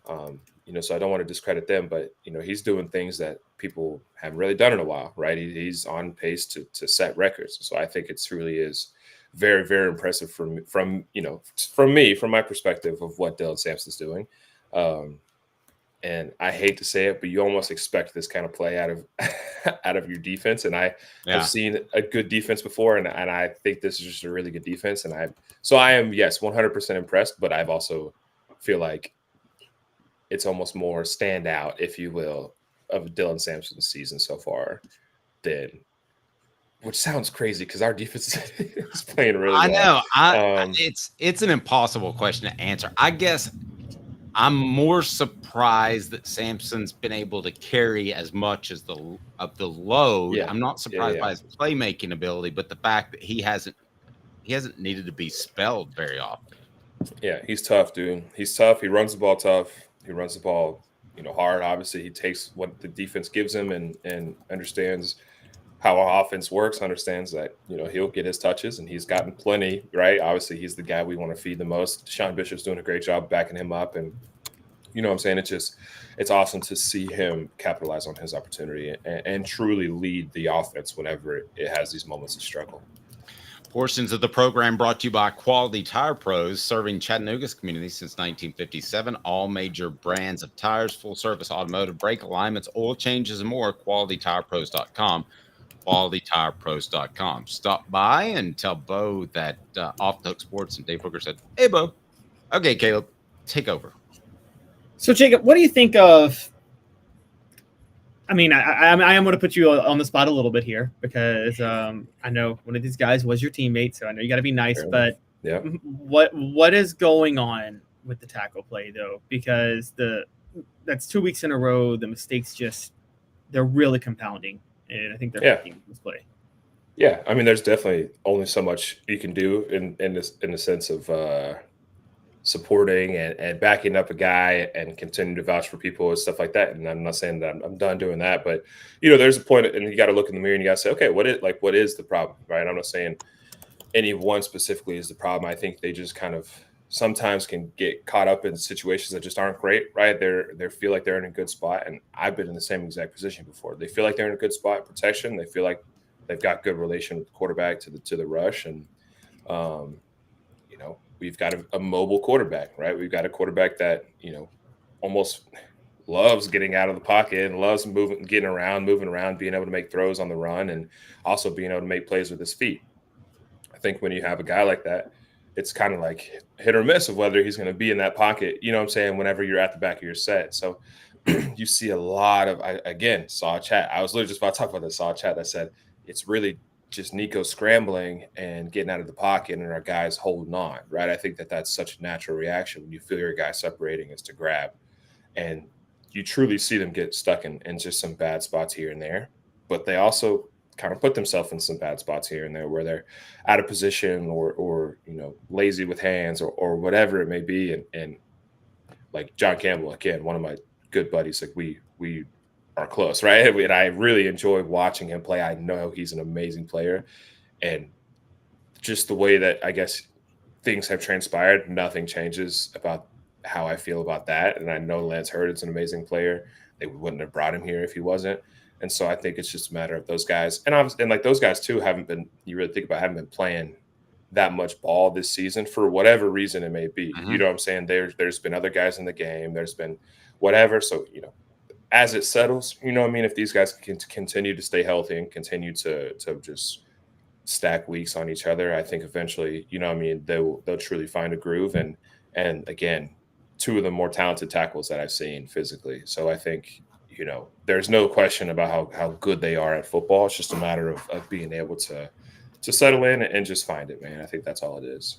And, so I don't want to discredit them, but, he's doing things that people haven't really done in a while, right? He's on pace to set records. So I think it truly is very, very impressive from my perspective of what Dylan Sampson's doing. And I hate to say it, but you almost expect this kind of play out of out of your defense. And I have seen a good defense before, and I think this is just a really good defense. And I am, yes, 100% impressed, but I've also feel like it's almost more standout, if you will, of Dylan Samson's season so far than, which sounds crazy because our defense is playing really well. I know. It's an impossible question to answer. I guess I'm more surprised that Samson's been able to carry as much as the load. Yeah. I'm not surprised by his playmaking ability, but the fact that he hasn't needed to be spelled very often. Yeah, he's tough, dude. He's tough. He runs the ball tough. He runs the ball, hard. Obviously, he takes what the defense gives him and understands how our offense works, understands that, he'll get his touches, and he's gotten plenty, right? Obviously, he's the guy we want to feed the most. Sean Bishop's doing a great job backing him up. And, what I'm saying? It's awesome to see him capitalize on his opportunity and truly lead the offense whenever it has these moments of struggle. Portions of the program brought to you by Quality Tire Pros, serving Chattanooga's community since 1957. All major brands of tires, full service automotive, brake alignments, oil changes, and more. QualityTirePros.com. QualityTirePros.com. Stop by and tell Bo that Off the Hook Sports and Dave Hooker said, "Hey, Bo." Okay, Caleb, take over. So, Jacob, what do you think of? I mean, I am going to put you on the spot a little bit here because I know one of these guys was your teammate, so I know you got to be nice. Fair but yeah, what is going on with the tackle play though? Because that's 2 weeks in a row. The mistakes they're really compounding, and I think they're affecting this play. Yeah, I mean, there's definitely only so much you can do in the sense of supporting and backing up a guy and continue to vouch for people and stuff like that. And I'm not saying that I'm done doing that, but there's a point, and you got to look in the mirror and you got to say, okay, what is the problem, right? I'm not saying any one specifically is the problem. I think they just kind of sometimes can get caught up in situations that just aren't great, right? They feel like they're in a good spot, and I've been in the same exact position before. They feel like they're in a good spot, protection. They feel like they've got good relation with the quarterback to the rush, and we've got a mobile quarterback, right? We've got a quarterback that, almost loves getting out of the pocket and loves moving around, being able to make throws on the run, and also being able to make plays with his feet. I think when you have a guy like that, it's kind of like hit or miss of whether he's going to be in that pocket, whenever you're at the back of your set. So you see a lot of, I saw a chat. I was literally just about to talk about this, saw a chat that said it's really just Nico scrambling and getting out of the pocket and our guys holding on, right? I think that's such a natural reaction when you feel your guy separating is to grab. And you truly see them get stuck in just some bad spots here and there. But they also kind of put themselves in some bad spots here and there where they're out of position or lazy with hands or whatever it may be. And like John Campbell, again, one of my good buddies, like we are close, right? And I really enjoy watching him play. I know he's an amazing player, and just the way that I guess things have transpired, nothing changes about how I feel about that. And I know Lance Hurden's an amazing player. They wouldn't have brought him here if he wasn't. And so I think it's just a matter of those guys, and like those guys too haven't been playing that much ball this season for whatever reason it may be. Mm-hmm. You know what I'm saying? There's been other guys in the game. There's been whatever. So as it settles, if these guys can continue to stay healthy and continue to just stack weeks on each other, I think eventually, they'll truly find a groove. And again, two of the more talented tackles that I've seen physically. So I think, there's no question about how good they are at football. It's just a matter of being able to settle in and just find it, man. I think that's all it is.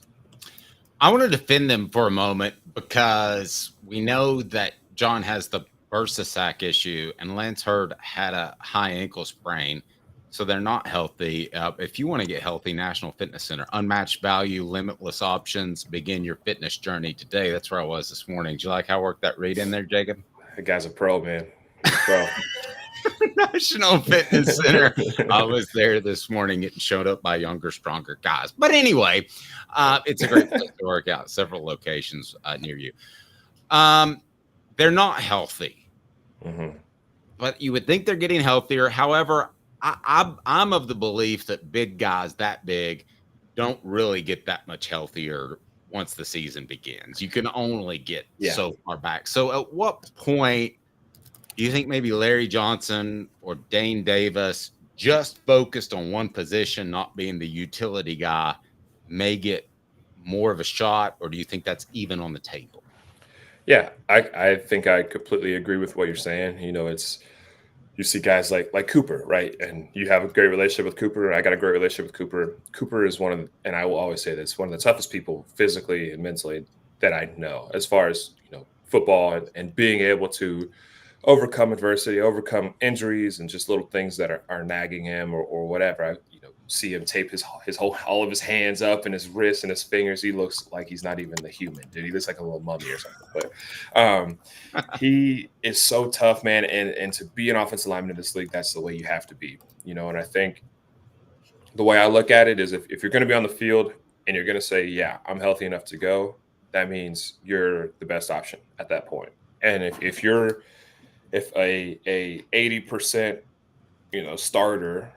I want to defend them for a moment because we know that John has the bursa sack issue, and Lance Hurd had a high ankle sprain, so they're not healthy. If you want to get healthy, National Fitness Center, unmatched value, limitless options. Begin your fitness journey today. That's where I was this morning. Did you like how I worked that read in there, Jacob? The guy's a pro, man. Pro. National Fitness Center. I was there this morning getting showed up by younger, stronger guys. But anyway, it's a great place to work out. Several locations near you. They're not healthy. Mm-hmm. But you would think they're getting healthier. However, I'm of the belief that big guys that big don't really get that much healthier once the season begins. You can only get Yeah. so far back. So at what point do you think maybe Larry Johnson or Dane Davis, just focused on one position, not being the utility guy, may get more of a shot, or do you think that's even on the table? Yeah, I think I completely agree with what you're saying. You know, you see guys like Cooper, right? And you have a great relationship with Cooper. I got a great relationship with Cooper. Cooper is and I will always say this, one of the toughest people physically and mentally that I know, as far as, football and being able to overcome adversity, overcome injuries, and just little things that are nagging him or whatever. I see him tape all of his hands up and his wrists and his fingers. He looks like he's not even the human, dude. He looks like a little mummy or something. But he is so tough, man. And to be an offensive lineman in this league, that's the way you have to be. And I think the way I look at it is if you're going to be on the field and you're going to say, yeah, I'm healthy enough to go, that means you're the best option at that point. And if a 80% starter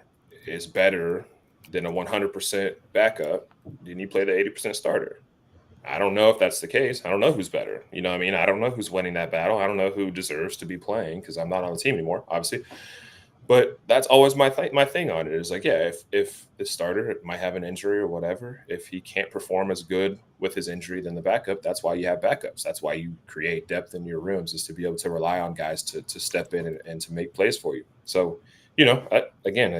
is better than a 100% backup, then you play the 80% starter. I don't know if that's the case. I don't know who's better. I don't know who's winning that battle. I don't know who deserves to be playing because I'm not on the team anymore, obviously. But that's always my thing on it is like, yeah, if the starter might have an injury or whatever, if he can't perform as good with his injury than the backup, that's why you have backups. That's why you create depth in your rooms, is to be able to rely on guys to step in and to make plays for you. So, again,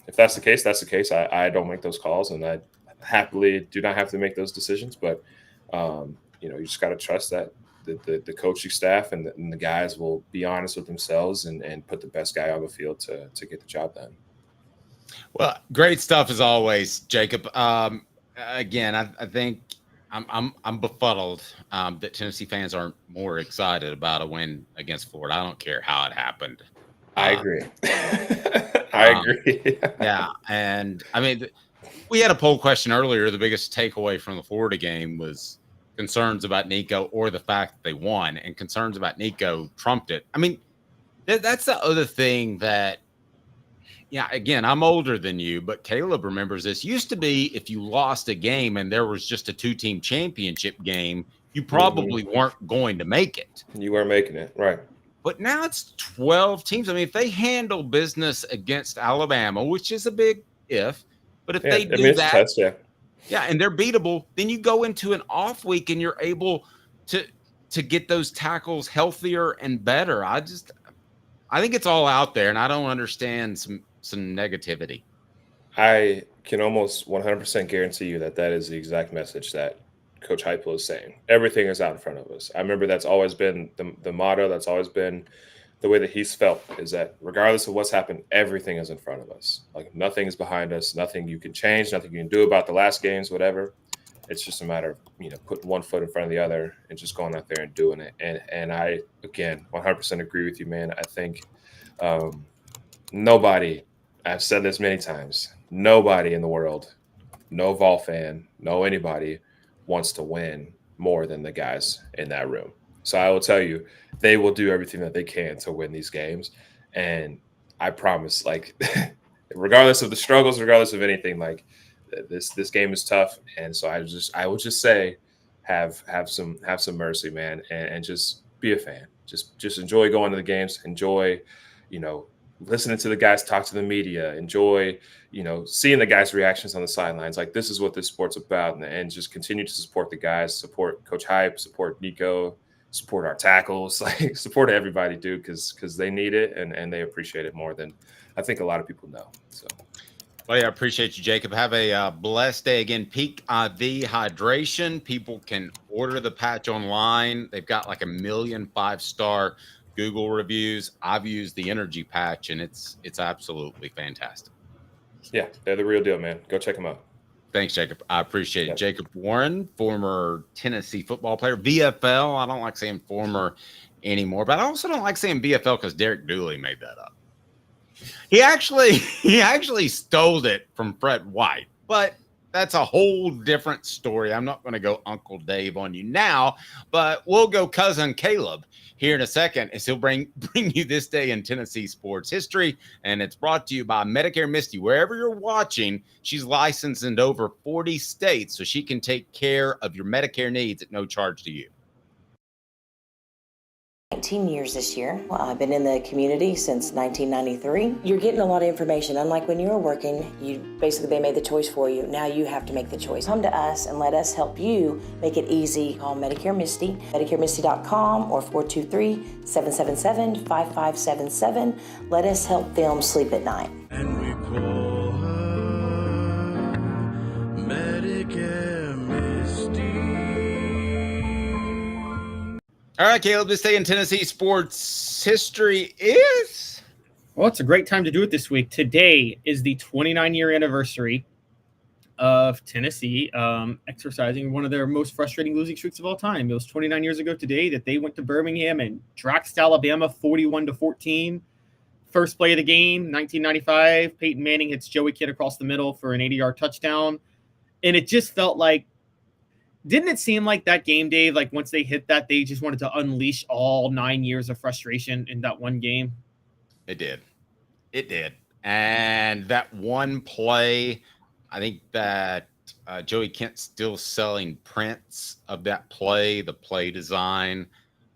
if that's the case, that's the case. I don't make those calls, and I happily do not have to make those decisions. But, you just got to trust that the coaching staff and the guys will be honest with themselves and put the best guy on the field to get the job done. Well, great stuff as always, Jacob. Again, I think I'm befuddled that Tennessee fans aren't more excited about a win against Florida. I don't care how it happened. I agree. I agree. Yeah, and I mean, we had a poll question earlier. The biggest takeaway from the Florida game was concerns about Nico or the fact that they won, and concerns about Nico trumped it. I mean, that's the other thing that, again, I'm older than you, but Caleb remembers this. Used to be if you lost a game and there was just a 2-team championship game, you probably weren't going to make it. You weren't making it, right. But now it's 12 teams. I mean, if they handle business against Alabama, which is a big if, but if they do that, and they're beatable, then you go into an off week and you're able to get those tackles healthier and better. I think it's all out there, and I don't understand some negativity. I can almost 100% guarantee you that is the exact message that Coach Heupel is saying. Everything is out in front of us. I remember that's always been the motto. That's always been the way that he's felt, is that regardless of what's happened, everything is in front of us. Like, nothing is behind us. Nothing you can change. Nothing you can do about the last games, whatever. It's just a matter of, putting one foot in front of the other and just going out there and doing it. And I, again, 100% agree with you, man. I think nobody, I've said this many times, nobody in the world, no Vol fan, no anybody wants to win more than the guys in that room. So I will tell you, they will do everything that they can to win these games. And I promise, like, regardless of the struggles, regardless of anything, like, this game is tough. And so I would just say, have some mercy, man, and just be a fan. Just enjoy going to the games. Enjoy, listening to the guys talk to the media. Enjoy, seeing the guys' reactions on the sidelines. Like, this is what this sport's about, and just continue to support the guys, support Coach Hype, support Nico, support our tackles, like, support everybody, dude, because they need it and they appreciate it more than I think a lot of people know. So, well, yeah, I appreciate you, Jacob. Have a blessed day. Again, Peak IV Hydration. People can order the patch online. They've got like 1 million 5-star Google reviews. I've used the energy patch, and it's absolutely fantastic. Yeah, they're the real deal, man. Go check them out. Thanks, Jacob. I appreciate it. Jacob Warren, former Tennessee football player, VFL. I don't like saying former anymore, but I also don't like saying VFL because Derek Dooley made that up. He actually stole it from Fred White, but that's a whole different story. I'm not going to go Uncle Dave on you now, but we'll go Cousin Caleb here in a second as he'll bring you this day in Tennessee sports history. And it's brought to you by Medicare Misty. Wherever you're watching, she's licensed in over 40 states, so she can take care of your Medicare needs at no charge to you. 19 years this year. Well, I've been in the community since 1993. You're getting a lot of information. Unlike when you were working, they made the choice for you. Now you have to make the choice. Come to us and let us help you make it easy. Call Medicare Misty, MedicareMisty.com or 423-777-5577. Let us help them sleep at night. And we call her Medicare Misty. All right, Caleb, this day in Tennessee sports history is? Well, it's a great time to do it this week. Today is the 29-year anniversary of Tennessee exercising one of their most frustrating losing streaks of all time. It was 29 years ago today that they went to Birmingham and draxed Alabama 41-14. First play of the game, 1995. Peyton Manning hits Joey Kidd across the middle for an 80-yard touchdown. And it just felt like, didn't it seem like that game, Dave, like once they hit that, they just wanted to unleash all 9 years of frustration in that one game? It did. It did. And that one play, I think that Joey Kent's still selling prints of that play, the play design.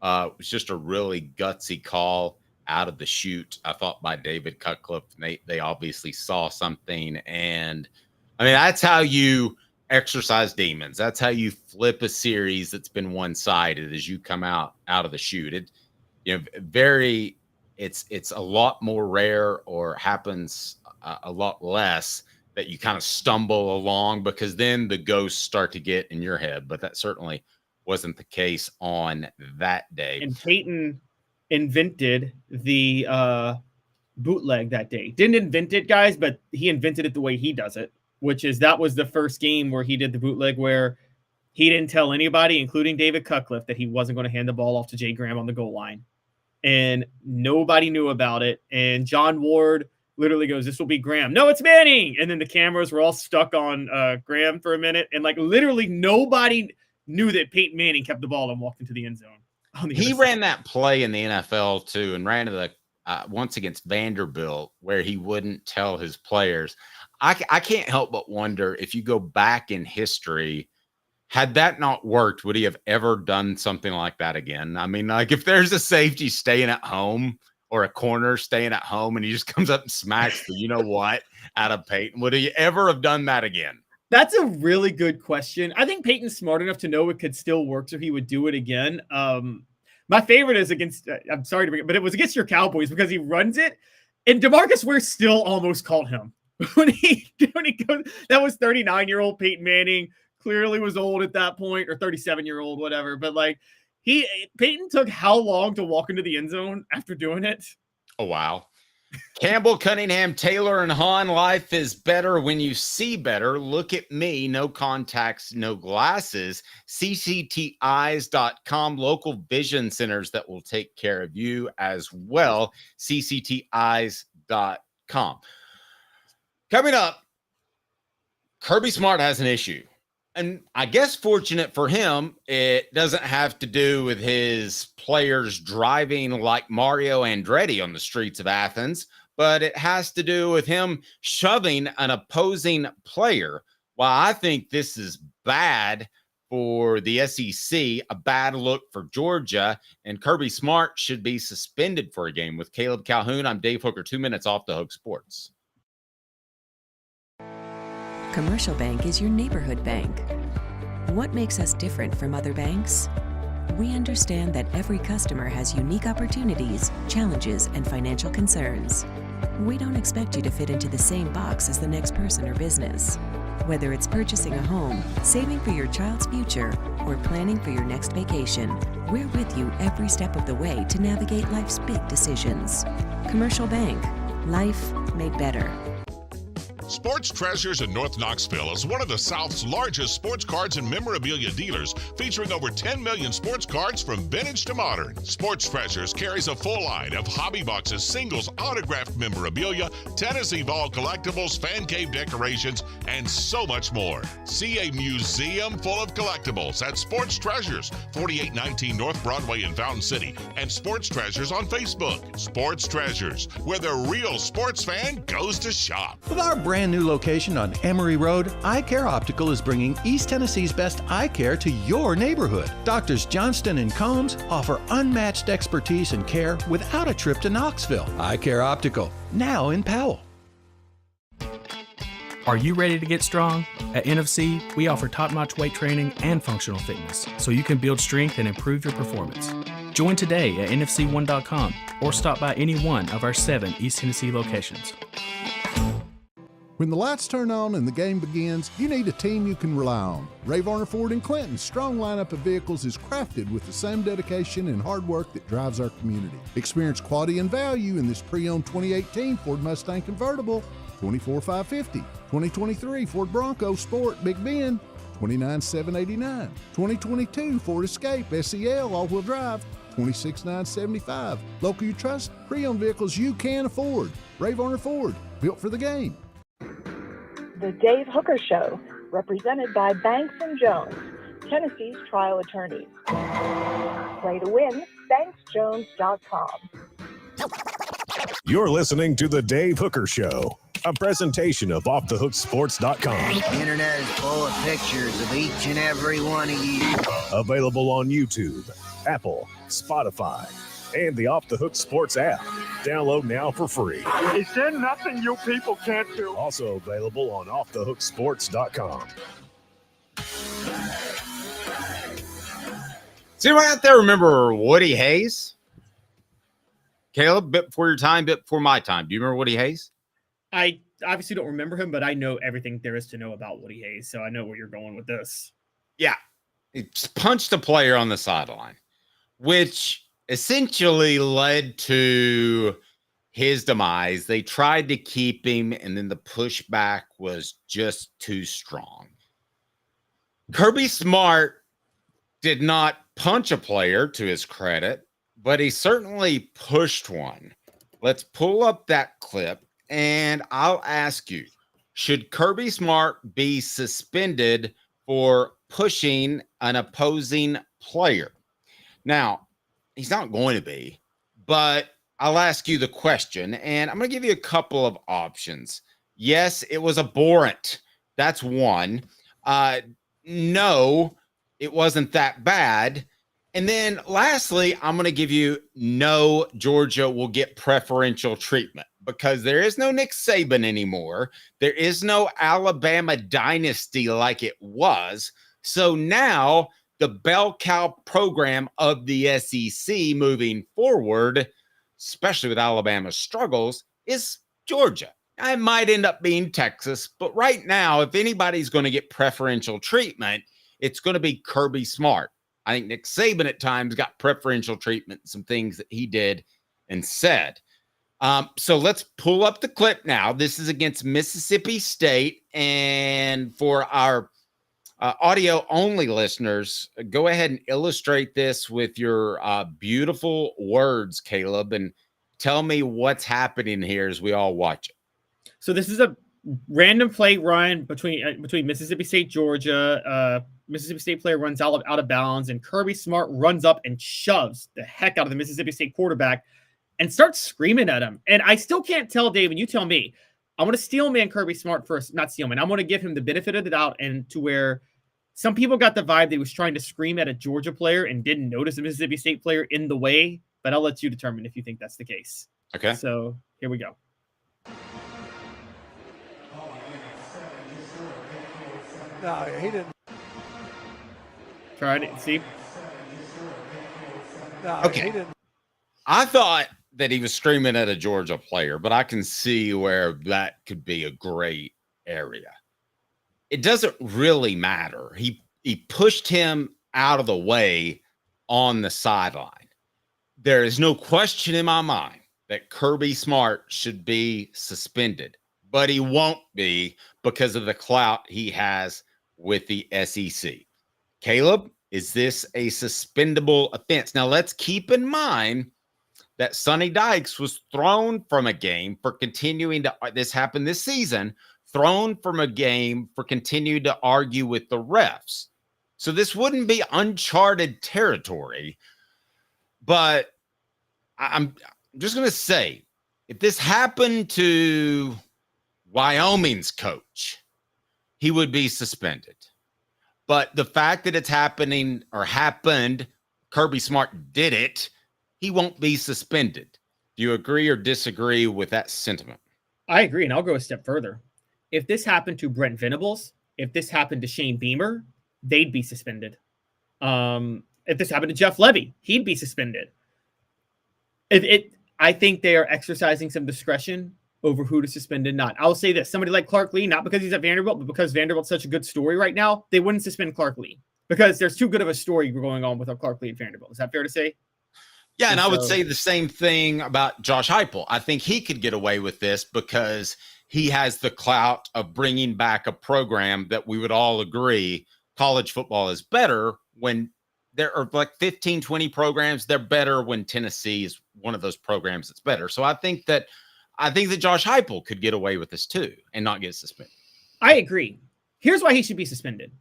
It was just a really gutsy call out of the chute, I thought, by David Cutcliffe. They obviously saw something. And, I mean, that's how you exercise demons. That's how you flip a series that's been one-sided as you come out of the chute. It's a lot more rare, or happens a lot less, that you kind of stumble along, because then the ghosts start to get in your head. But that certainly wasn't the case on that day. And Peyton invented the bootleg that day. Didn't invent it, guys, but he invented it the way he does it, which is that was the first game where he did the bootleg, where he didn't tell anybody, including David Cutcliffe, that he wasn't going to hand the ball off to Jay Graham on the goal line. And nobody knew about it. And John Ward literally goes, "This will be Graham." "No, it's Manning." And then the cameras were all stuck on Graham for a minute. And like literally nobody knew that Peyton Manning kept the ball and walked into the end zone. He ran that play in the NFL too, and ran to the once against Vanderbilt, where he wouldn't tell his players. I can't help but wonder, if you go back in history, had that not worked, would he have ever done something like that again? I mean, like, if there's a safety staying at home or a corner staying at home and he just comes up and smacks the you-know-what out of Peyton, would he ever have done that again? That's a really good question. I think Peyton's smart enough to know it could still work, so he would do it again. My favorite is against, I'm sorry to bring it, but it was against your Cowboys, because he runs it, and DeMarcus Ware still almost called him. When he goes, that was 39-year-old Peyton Manning, clearly was old at that point, or 37-year-old, whatever. But like, Peyton took how long to walk into the end zone after doing it? Oh, wow. Campbell, Cunningham, Taylor, and Hahn. Life is better when you see better. Look at me. No contacts, no glasses. CCTeyes.com. Local vision centers that will take care of you as well. CCTeyes.com. Coming up, Kirby Smart has an issue. And I guess fortunate for him, it doesn't have to do with his players driving like Mario Andretti on the streets of Athens, but it has to do with him shoving an opposing player. While I think this is bad for the SEC, a bad look for Georgia, and Kirby Smart should be suspended for a game. With Caleb Calhoun, I'm Dave Hooker, 2 minutes off the Hook Sports. Commercial Bank is your neighborhood bank. What makes us different from other banks? We understand that every customer has unique opportunities, challenges, and financial concerns. We don't expect you to fit into the same box as the next person or business. Whether it's purchasing a home, saving for your child's future, or planning for your next vacation, we're with you every step of the way to navigate life's big decisions. Commercial Bank. Life made better. Sports Treasures in North Knoxville is one of the South's largest sports cards and memorabilia dealers, featuring over 10 million sports cards from vintage to modern. Sports Treasures carries a full line of hobby boxes, singles, autographed memorabilia, Tennessee Vol collectibles, fan cave decorations, and so much more. See a museum full of collectibles at Sports Treasures, 4819 North Broadway in Fountain City, and Sports Treasures on Facebook. Sports Treasures, where the real sports fan goes to shop. With our brand new location on Emory Road, Eye Care Optical is bringing East Tennessee's best eye care to your neighborhood. Doctors Johnston and Combs offer unmatched expertise and care without a trip to Knoxville. Eye Care Optical, now in Powell. Are you ready to get strong? At NFC, we offer top-notch weight training and functional fitness, so you can build strength and improve your performance. Join today at nfc1.com or stop by any one of our 7 East Tennessee locations. When the lights turn on and the game begins, you need a team you can rely on. Ray Varner Ford in Clinton's strong lineup of vehicles is crafted with the same dedication and hard work that drives our community. Experience quality and value in this pre-owned 2018 Ford Mustang convertible, 24,550, 2023 Ford Bronco Sport Big Bend, 29,789, 2022 Ford Escape SEL all-wheel drive, 26,975. Local you trust, pre-owned vehicles you can afford. Ray Varner Ford, built for the game. The Dave Hooker Show, represented by Banks & Jones, Tennessee's trial attorneys. Play to win, banksjones.com. You're listening to The Dave Hooker Show, a presentation of offthehooksports.com. The internet is full of pictures of each and every one of you. Available on YouTube, Apple, Spotify, and the Off the Hook Sports app. Download now for free. Is there nothing you people can't do? Also available on offthehooksports.com. Does anyone out there remember Woody Hayes? Caleb, bit before your time, bit before my time. Do you remember Woody Hayes? I obviously don't remember him, but I know everything there is to know about Woody Hayes, so I know where you're going with this. Yeah. He punched a player on the sideline, which essentially led to his demise. They tried to keep him, and then the pushback was just too strong. Kirby Smart did not punch a player, to his credit, but he certainly pushed one. Let's pull up that clip, and I'll ask you, should Kirby Smart be suspended for pushing an opposing player? Now, he's not going to be, but I'll ask you the question, and I'm going to give you a couple of options. Yes, it was abhorrent. That's one. No, it wasn't that bad. And then lastly, I'm going to give you no, Georgia will get preferential treatment, because there is no Nick Saban anymore. There is no Alabama dynasty like it was. So now the bell cow program of the SEC moving forward, especially with Alabama's struggles, is Georgia. It might end up being Texas, but right now, if anybody's going to get preferential treatment, it's going to be Kirby Smart. I think Nick Saban at times got preferential treatment, some things that he did and said. So let's pull up the clip now. This is against Mississippi State. And for our audio-only listeners, go ahead and illustrate this with your beautiful words, Caleb, and tell me what's happening here as we all watch it. So this is a random play run between Mississippi State, Georgia. Mississippi State player runs out of bounds, and Kirby Smart runs up and shoves the heck out of the Mississippi State quarterback and starts screaming at him. And I still can't tell, Dave, and you tell me, I'm going to steelman Kirby Smart first, not steelman. I'm going to give him the benefit of the doubt, and to where some people got the vibe that he was trying to scream at a Georgia player and didn't notice a Mississippi State player in the way, but I'll let you determine if you think that's the case. Okay. So here we go. No, he didn't. Try it. See? No, Okay. he didn't. I thought that he was screaming at a Georgia player, but I can see where that could be a great area. It doesn't really matter. He pushed him out of the way on the sideline. There is no question in my mind that Kirby Smart should be suspended. but he won't be because of the clout he has with the SEC. Caleb, is this a suspendable offense? Now, let's keep in mind that Sonny Dykes was thrown from a game for continuing to, this happened this season, thrown from a game for continuing to argue with the refs. So this wouldn't be uncharted territory, but I'm just going to say, if this happened to Wyoming's coach, he would be suspended. But the fact that it's happening or happened, Kirby Smart did it, he won't be suspended. Do you agree or disagree with that sentiment? I agree, and I'll go a step further. If this happened to Brent Venables, if this happened to Shane Beamer, they'd be suspended. If this happened to Jeff Levy, he'd be suspended. I think they are exercising some discretion over who to suspend and not. I'll say this. Somebody like Clark Lee, not because he's at Vanderbilt, but because Vanderbilt's such a good story right now, they wouldn't suspend Clark Lee because there's too good of a story going on with Clark Lee at Vanderbilt. Is that fair to say? Yeah, and I would say the same thing about Josh Heupel. I think he could get away with this because he has the clout of bringing back a program that we would all agree college football is better when there are like 15, 20 programs. They're better when Tennessee is one of those programs that's better. So I think that Josh Heupel could get away with this too and not get suspended. I agree. Here's why he should be suspended.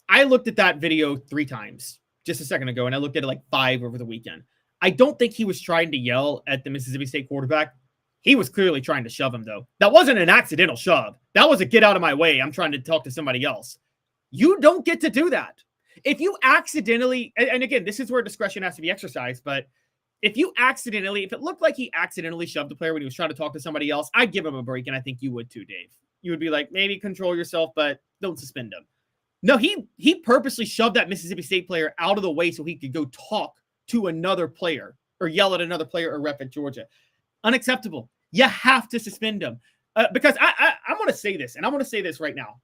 I looked at that video 3 times just a second ago, and I looked at it like 5 over the weekend. I don't think he was trying to yell at the Mississippi State quarterback. He was clearly trying to shove him, though. That wasn't an accidental shove. That was a get out of my way. I'm trying to talk to somebody else. You don't get to do that. If you accidentally, and again, this is where discretion has to be exercised, but if it looked like he accidentally shoved the player when he was trying to talk to somebody else, I'd give him a break, and I think you would too, Dave. You would be like, maybe control yourself, but don't suspend him. No, he purposely shoved that Mississippi State player out of the way so he could go talk to another player or yell at another player or ref at Georgia. Unacceptable. You have to suspend him. Because I want to say this, and I want to say this right now.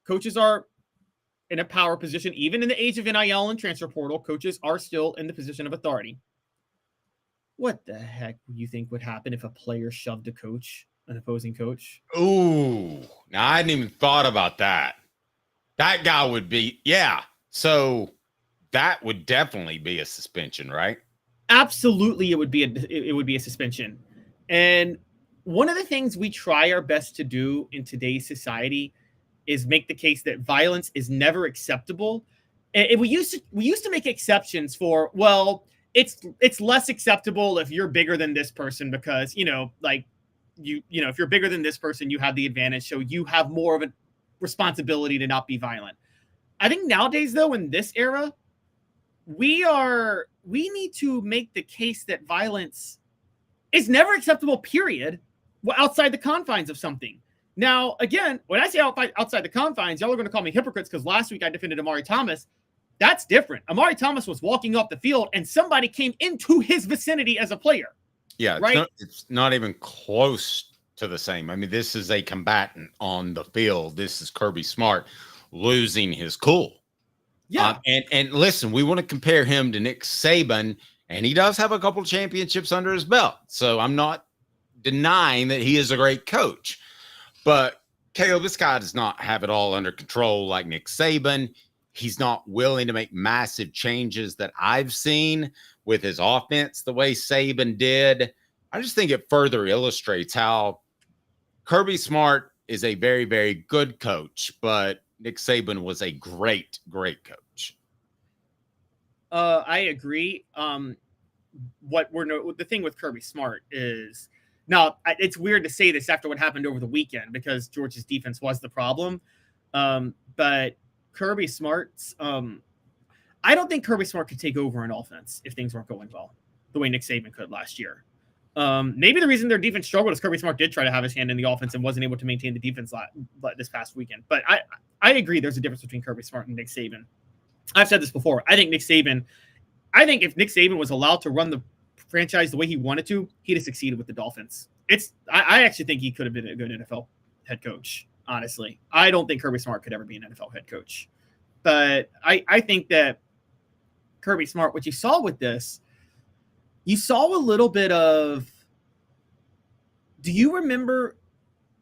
Coaches are in a power position. Even in the age of NIL and transfer portal, coaches are still in the position of authority. What the heck do you think would happen if a player shoved an opposing coach? Ooh, now I hadn't even thought about that. That guy would be, yeah. So that would definitely be a suspension, right? Absolutely, it would be a suspension. And one of the things we try our best to do in today's society is make the case that violence is never acceptable. And we used to make exceptions for, well, it's less acceptable if you're bigger than this person because, if you're bigger than this person, you have the advantage. So you have more of a responsibility to not be violent. I think nowadays, though, in this era, we need to make the case that violence is never acceptable, period, outside the confines of something. Now, again, when I say outside the confines, y'all are going to call me hypocrites because last week I defended Amari Thomas. That's different. Amari Thomas was walking off the field and somebody came into his vicinity as a player. Yeah, right? It's not even close to the same. I mean, this is a combatant on the field. This is Kirby Smart losing his cool. Yeah. And listen, we want to compare him to Nick Saban, and he does have a couple championships under his belt. So I'm not denying that he is a great coach. But Caleb, this guy does not have it all under control like Nick Saban. He's not willing to make massive changes that I've seen with his offense the way Saban did. I just think it further illustrates how Kirby Smart is a very, very good coach, but Nick Saban was a great, great coach. I agree. The thing with Kirby Smart is, now it's weird to say this after what happened over the weekend because Georgia's defense was the problem. But Kirby Smart's, I don't think Kirby Smart could take over an offense if things weren't going well, the way Nick Saban could last year. Maybe the reason their defense struggled is Kirby Smart did try to have his hand in the offense and wasn't able to maintain the defense this past weekend. But I agree there's a difference between Kirby Smart and Nick Saban. I've said this before. I think if Nick Saban was allowed to run the franchise the way he wanted to, he'd have succeeded with the Dolphins. I actually think he could have been a good NFL head coach, honestly. I don't think Kirby Smart could ever be an NFL head coach. But I think that Kirby Smart, what you saw with this, you saw a little bit of, do you remember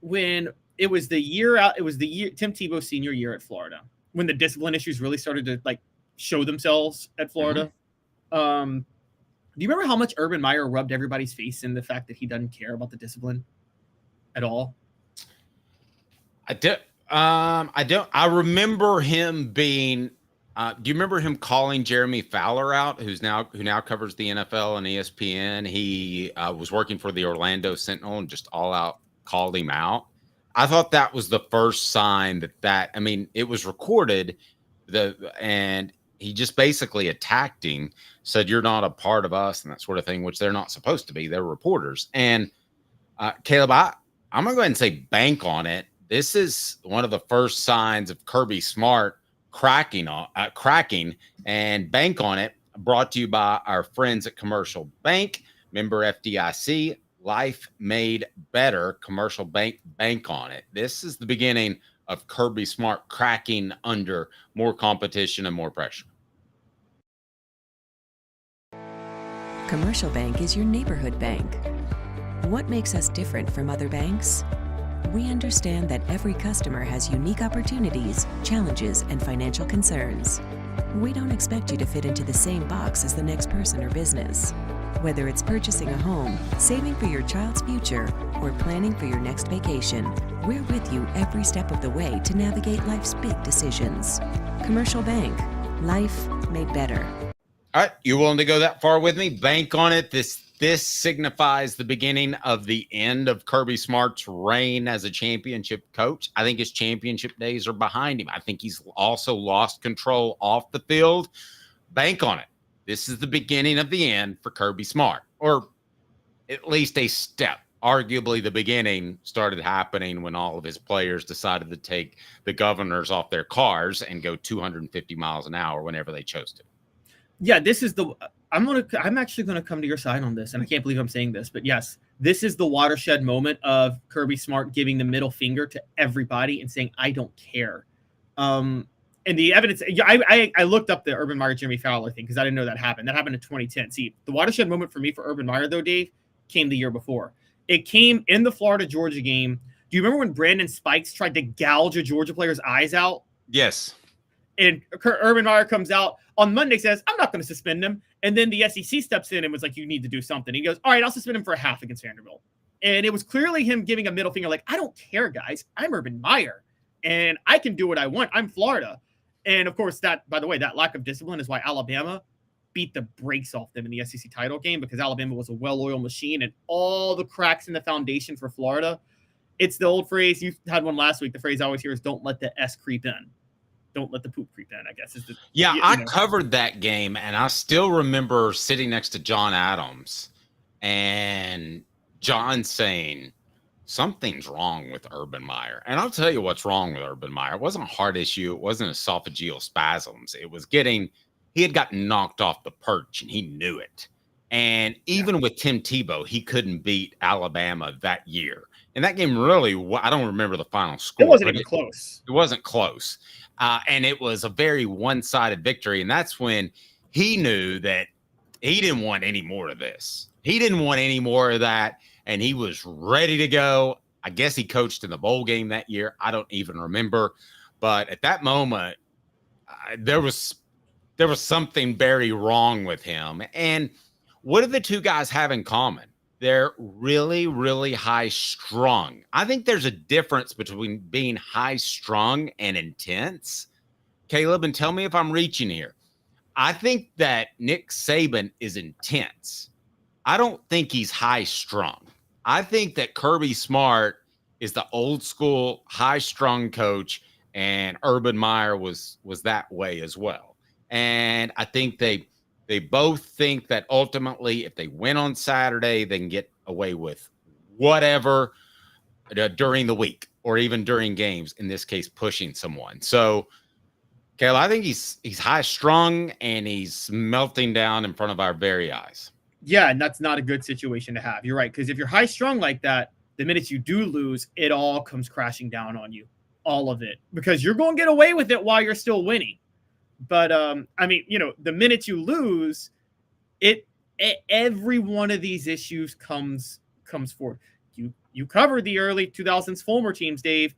when it was the year out, it was the year Tim Tebow's senior year at Florida, when the discipline issues really started to like show themselves at Florida. Do you remember how much Urban Meyer rubbed everybody's face in the fact that he doesn't care about the discipline at all? I don't. I remember him being. Do you remember him calling Jeremy Fowler out, who now covers the NFL and ESPN? He was working for the Orlando Sentinel and just all out called him out. I thought that was the first sign that I mean, it was recorded, and he just basically attacked him, said, "You're not a part of us," and that sort of thing, which they're not supposed to be. They're reporters. And Caleb, I'm gonna go ahead and say bank on it. This is one of the first signs of Kirby Smart cracking and bank on it. Brought to you by our friends at Commercial Bank, member FDIC, life made better. Commercial Bank, bank on it. This is the beginning of Kirby Smart cracking under more competition and more pressure. Commercial Bank is your neighborhood bank. What makes us different from other banks? We understand that every customer has unique opportunities, challenges, and financial concerns. We don't expect you to fit into the same box as the next person or business. Whether it's purchasing a home, saving for your child's future, or planning for your next vacation, we're with you every step of the way to navigate life's big decisions. Commercial Bank, life made better. All right, you willing to go that far with me? Bank on it. This signifies the beginning of the end of Kirby Smart's reign as a championship coach. I think his championship days are behind him. I think he's also lost control off the field. Bank on it. This is the beginning of the end for Kirby Smart, or at least a step. Arguably, the beginning started happening when all of his players decided to take the governors off their cars and go 250 miles an hour whenever they chose to. Yeah, this is the I'm actually gonna come to your side on this, and I can't believe I'm saying this, but yes, this is the watershed moment of Kirby Smart giving the middle finger to everybody and saying, "I don't care." And the evidence, I looked up the Urban Meyer Jeremy Fowler thing because I didn't know that happened. That happened in 2010. See, the watershed moment for me for Urban Meyer, though, Dave, came the year before. It came in the Florida-Georgia game. Do you remember when Brandon Spikes tried to gouge a Georgia player's eyes out? Yes. And Urban Meyer comes out on Monday, says, "I'm not going to suspend him." And then the SEC steps in and was like, "You need to do something." He goes, "All right, I'll suspend him for a half against Vanderbilt." And it was clearly him giving a middle finger, like, "I don't care, guys. I'm Urban Meyer, and I can do what I want. I'm Florida." And of course, that, by the way, that lack of discipline is why Alabama beat the brakes off them in the SEC title game, because Alabama was a well-oiled machine, and all the cracks in the foundation for Florida. It's the old phrase, you had one last week. The phrase I always hear is, "Don't let the S creep in." Don't let the poop creep in, I guess. I covered that game, and I still remember sitting next to John Adams and John saying, "Something's wrong with Urban Meyer." And I'll tell you what's wrong with Urban Meyer. It wasn't a heart issue. It wasn't esophageal spasms. It was he had gotten knocked off the perch, and he knew it. And even with Tim Tebow, he couldn't beat Alabama that year. And that game really, I don't remember the final score. It wasn't even close. It wasn't close. And it was a very one-sided victory. And that's when he knew that he didn't want any more of this. He didn't want any more of that. And he was ready to go. I guess he coached in the bowl game that year. I don't even remember. But at that moment, there was something very wrong with him. And what do the two guys have in common? They're really, really high strung. I think there's a difference between being high strung and intense. Caleb, and tell me if I'm reaching here. I think that Nick Saban is intense. I don't think he's high strung. I think that Kirby Smart is the old school high strung coach, and Urban Meyer was that way as well. And I think they both think that ultimately, if they win on Saturday, they can get away with whatever during the week or even during games, in this case, pushing someone. So, Kale, I think he's high strung and he's melting down in front of our very eyes. Yeah, and that's not a good situation to have. You're right, because if you're high strung like that, the minute you do lose, it all comes crashing down on you, all of it, because you're going to get away with it while you're still winning. But I mean, the minute you lose, every one of these issues comes forward. You covered the early 2000s Fulmer teams, Dave,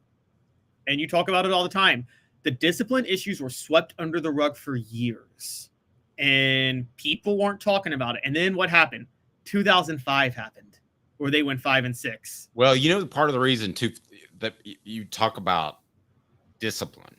and you talk about it all the time. The discipline issues were swept under the rug for years, and people weren't talking about it. And then what happened? 2005 happened, where they went 5-6. Well, you know, part of the reason too that you talk about discipline.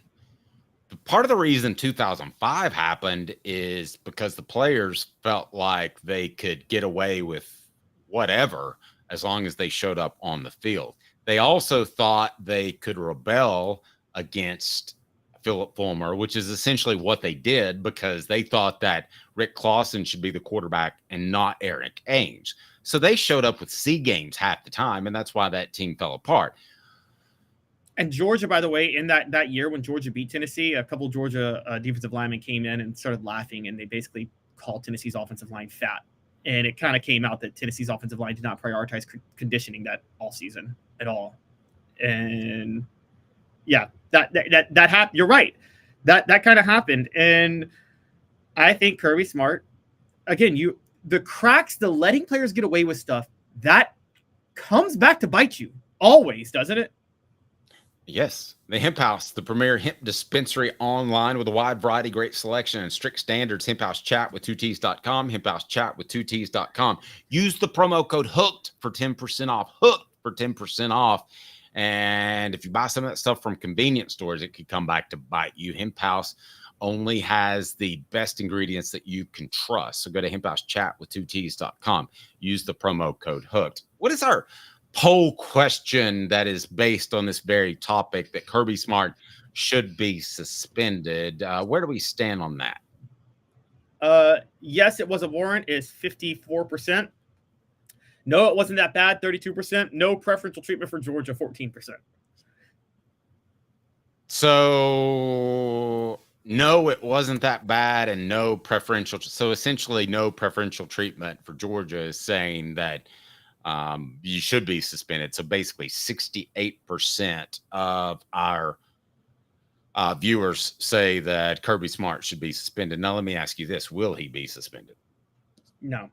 Part of the reason 2005 happened is because the players felt like they could get away with whatever as long as they showed up on the field. They also thought they could rebel against Philip Fulmer, which is essentially what they did, because they thought that Rick Clausen should be the quarterback and not Eric Ainge. So they showed up with C games half the time, and that's why that team fell apart. And Georgia, by the way, in that year when Georgia beat Tennessee, a couple Georgia defensive linemen came in and started laughing, and they basically called Tennessee's offensive line fat. And it kind of came out that Tennessee's offensive line did not prioritize conditioning that all season at all. And yeah, that happened. You're right. That kind of happened. And I think Kirby Smart, again, the cracks, the letting players get away with stuff, that comes back to bite you always, doesn't it? Yes. The Hemp House, the premier hemp dispensary online with a wide variety, great selection, and strict standards. Hemp House Chat with 2Ts.com. Hemp House Chat with 2Ts.com. Use the promo code HOOKED for 10% off. HOOKED for 10% off. And if you buy some of that stuff from convenience stores, it could come back to bite you. Hemp House only has the best ingredients that you can trust. So go to Hemp House Chat with 2Ts.com. Use the promo code HOOKED. What is our poll question that is based on this very topic, that Kirby Smart should be suspended? Where do we stand on that? Yes, it was a warrant is 54%. No, it wasn't that bad, 32%. No preferential treatment for Georgia, 14%. So no, it wasn't that bad, and no preferential. So essentially no preferential treatment for Georgia is saying that you should be suspended. So basically 68% of our viewers say that Kirby Smart should be suspended. Now, let me ask you this. Will he be suspended? No.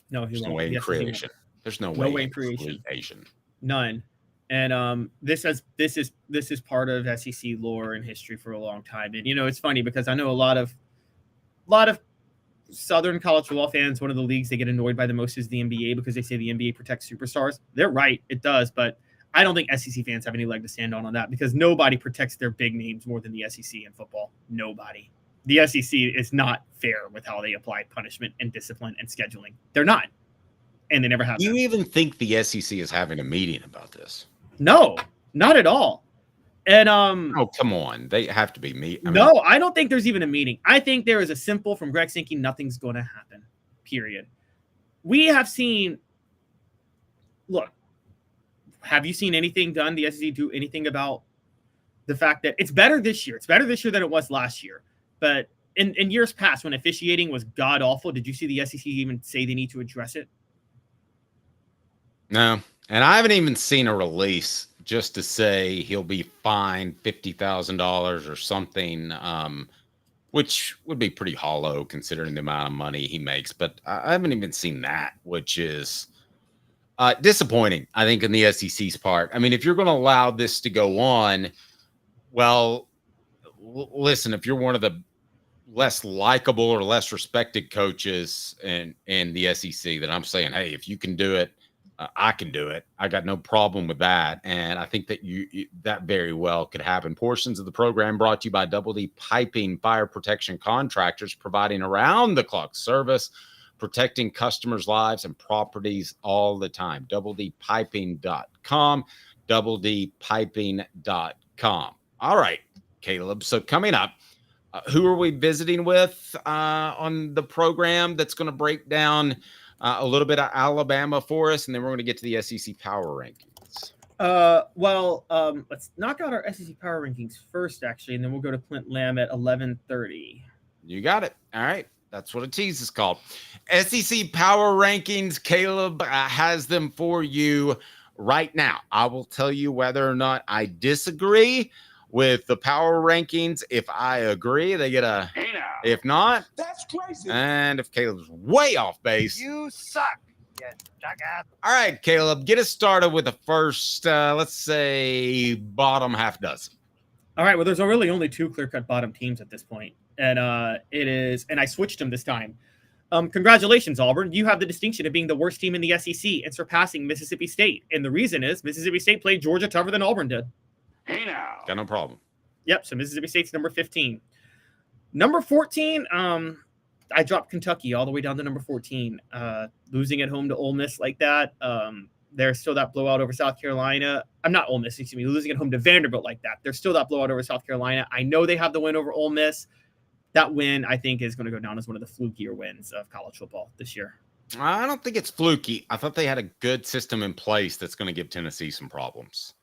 No, There's no way in creation. There's no way in creation. None. And this is part of SEC lore and history for a long time. And, you know, it's funny because I know a lot of Southern college football fans, one of the leagues they get annoyed by the most is the NBA, because they say the NBA protects superstars. They're right. It does. But I don't think SEC fans have any leg to stand on that, because nobody protects their big names more than the SEC in football. Nobody. The SEC is not fair with how they apply punishment and discipline and scheduling. They're not. And they never have. Do you even think the SEC is having a meeting about this? No, not at all. And oh, come on. They have to be No, I don't think there's even a meeting. I think there is a simple from Greg Sankey, nothing's going to happen, period. We have seen, look, have you seen anything done, the SEC do anything about the fact that it's better this year? It's better this year than it was last year. But in years past, when officiating was god-awful, did you see the SEC even say they need to address it? No. And I haven't even seen a release just to say he'll be fined $50,000 or something, which would be pretty hollow considering the amount of money he makes. But I haven't even seen that, which is disappointing, I think, in the SEC's part. I mean, if you're going to allow this to go on, well, listen, if you're one of the less likable or less respected coaches in the SEC, then I'm saying, hey, if you can do it, I can do it. I got no problem with that. And I think that that very well could happen. Portions of the program brought to you by Double D Piping, fire protection contractors, providing around-the-clock service, protecting customers' lives and properties all the time. DoubleDPiping.com, DoubleDPiping.com. All right, Caleb. So coming up, who are we visiting with on the program that's going to break down a little bit of Alabama for us, and then we're going to get to the SEC Power Rankings. Let's knock out our SEC Power Rankings first, actually, and then we'll go to Clint Lamb at 11:30. You got it. All right. That's what a tease is called. SEC Power Rankings. Caleb has them for you right now. I will tell you whether or not I disagree with the Power Rankings. If I agree, they get a hey. If not, that's crazy. And if Caleb's way off base, You suck. All right, Caleb, get us started with the first, let's say, bottom half dozen. All right. Well, there's really only two clear-cut bottom teams at this point, and it is. And I switched them this time. Congratulations, Auburn. You have the distinction of being the worst team in the SEC and surpassing Mississippi State. And the reason is Mississippi State played Georgia tougher than Auburn did. Hey now. Got no problem. Yep. So Mississippi State's number 15. Number 14. I dropped Kentucky all the way down to number 14. Losing at home to Ole Miss like that. There's still that blowout over South Carolina. I'm not Ole Miss, excuse me. Losing at home to Vanderbilt like that. There's still that blowout over South Carolina. I know they have the win over Ole Miss. That win, I think, is going to go down as one of the flukier wins of college football this year. I don't think it's fluky. I thought they had a good system in place that's going to give Tennessee some problems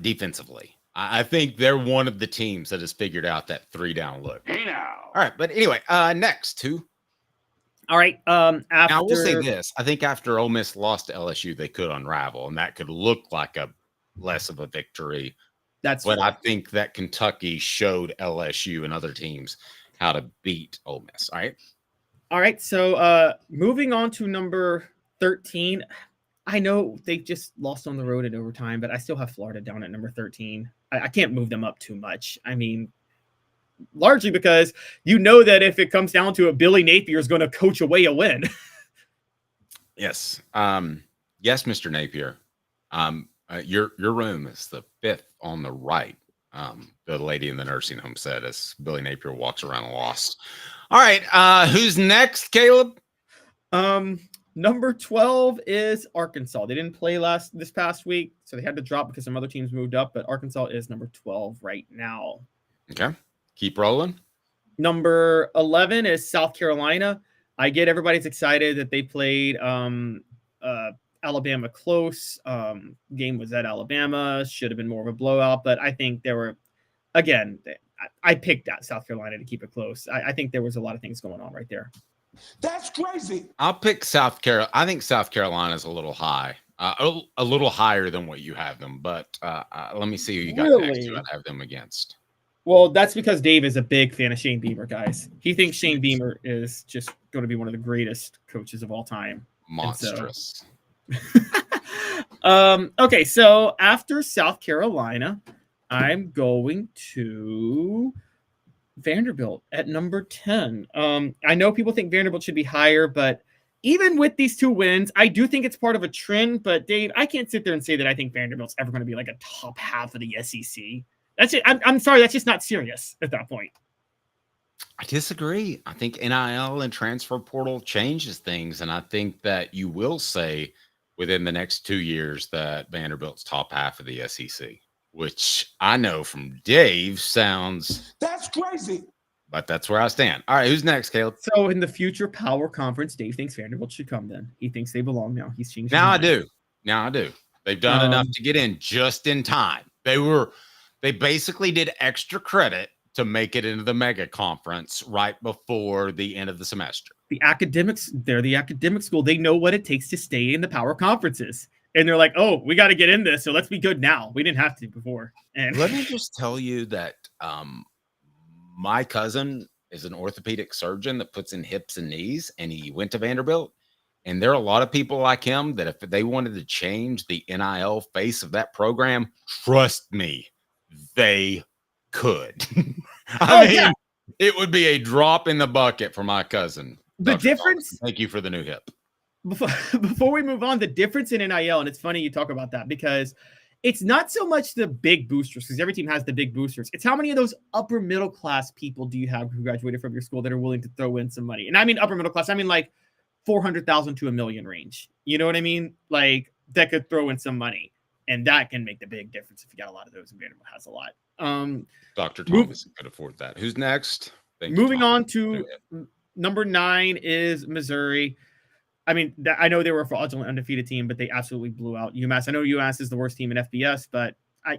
defensively. I think they're one of the teams that has figured out that 3-down look. Hey now. All right, but anyway, next two. All right. Now, I will say this. I think after Ole Miss lost to LSU, they could unravel, and that could look like a less of a victory. But I think that Kentucky showed LSU and other teams how to beat Ole Miss. All right. So moving on to number 13. I know they just lost on the road in overtime, but I still have Florida down at number 13. I can't move them up too much. I mean, largely because you know that if it comes down to it, Billy Napier is going to coach away a win. Yes. Yes, Mr. Napier. Your room is the 5th on the right. The lady in the nursing home said as Billy Napier walks around lost. All right. Who's next, Caleb? Number 12 is Arkansas. They didn't play this past week, so they had to drop because some other teams moved up, but Arkansas is number 12 right now. Okay. Keep rolling. Number 11 is South Carolina. I get everybody's excited that they played Alabama close. Game was at Alabama. Should have been more of a blowout, but I think there were, again, I picked that South Carolina to keep it close. I think there was a lot of things going on right there. That's crazy. I'll pick South Carolina. I think South Carolina is a little high, a little higher than what you have them. But let me see who you got next. Who I have them against. Well, that's because Dave is a big fan of Shane Beamer, guys. He thinks Shane Beamer is just going to be one of the greatest coaches of all time. Monstrous. Okay, so after South Carolina, I'm going to Vanderbilt at number 10. I know people think Vanderbilt should be higher, but even with these two wins, I do think it's part of a trend. But Dave, I can't sit there and say that I think Vanderbilt's ever going to be like a top half of the SEC. That's it. I'm sorry. That's just not serious at that point. I disagree. I think NIL and transfer portal changes things. And I think that you will say within the next 2 years that Vanderbilt's top half of the SEC, which I know from Dave sounds... That's crazy. But that's where I stand. All right, who's next, Caleb? So in the future power conference, Dave thinks Vanderbilt should come then. He thinks they belong now. He's changed. Now I do. They've done enough to get in just in time. They basically did extra credit to make it into the mega conference right before the end of the semester. The academics, they're the academic school. They know what it takes to stay in the power conferences. And they're like, oh, we got to get in this. So let's be good now. We didn't have to before. And let me just tell you that my cousin is an orthopedic surgeon that puts in hips and knees, and he went to Vanderbilt. And there are a lot of people like him that if they wanted to change the NIL face of that program, trust me, they could. I mean, it would be a drop in the bucket for my cousin. The Dr. difference. Thomas. Thank you for the new hip. Before we move on, the difference in NIL, and it's funny you talk about that because it's not so much the big boosters, because every team has the big boosters. It's how many of those upper middle class people do you have who graduated from your school that are willing to throw in some money? And I mean upper middle class, I mean like 400,000 to $1 million range. You know what I mean? Like that could throw in some money, and that can make the big difference if you got a lot of those. And Vanderbilt has a lot. Dr. Thomas could afford that. Who's next? Moving on to number 9 is Missouri. I mean, I know they were a fraudulent undefeated team, but they absolutely blew out UMass. I know UMass is the worst team in FBS, but I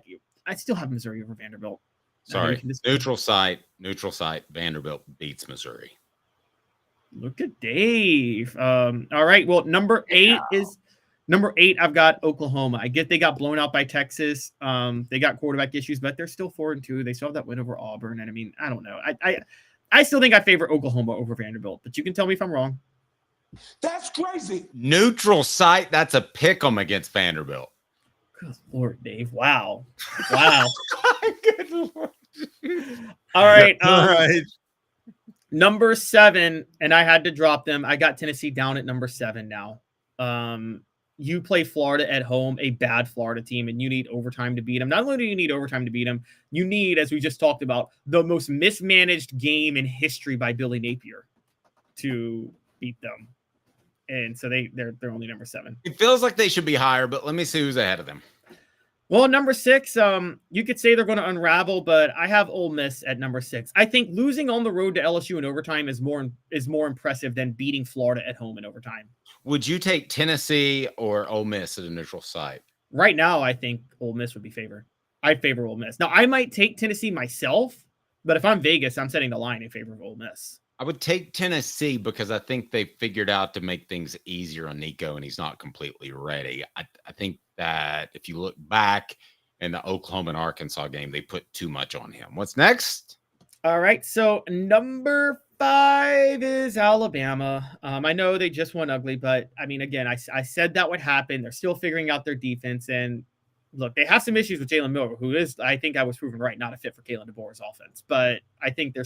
still have Missouri over Vanderbilt. Sorry, neutral site. Vanderbilt beats Missouri. Look at Dave. All right. Well, number 8. I've got Oklahoma. I get they got blown out by Texas. They got quarterback issues, but they're still 4-2. They still have that win over Auburn. And I mean, I don't know. I still think I favor Oklahoma over Vanderbilt, but you can tell me if I'm wrong. That's crazy. Neutral site. That's a pick 'em against Vanderbilt. Good Lord, Dave. Wow. Wow. Good Lord. All right. All right. Number 7, and I had to drop them. I got Tennessee down at number 7 now. You play Florida at home, a bad Florida team, and you need overtime to beat them. Not only do you need overtime to beat them, you need, as we just talked about, the most mismanaged game in history by Billy Napier to beat them. And so they're only number 7. It feels like they should be higher, but let me see who's ahead of them. Well, number 6, you could say they're going to unravel, but I have Ole Miss at number 6. I think losing on the road to LSU in overtime is more impressive than beating Florida at home in overtime. Would you take Tennessee or Ole Miss at a neutral site? Right now, I think Ole Miss would be favored. I favor Ole Miss. Now, I might take Tennessee myself, but if I'm Vegas, I'm setting the line in favor of Ole Miss. I would take Tennessee because I think they figured out to make things easier on Nico, and he's not completely ready. I think that if you look back in the Oklahoma and Arkansas game, they put too much on him. What's next? All right, so number 5 is Alabama. I know they just won ugly, but I mean, again, I said that would happen. They're still figuring out their defense, and look, they have some issues with Jalen Milroe, who is, I think I was proven right, not a fit for Kalen DeBoer's offense, but I think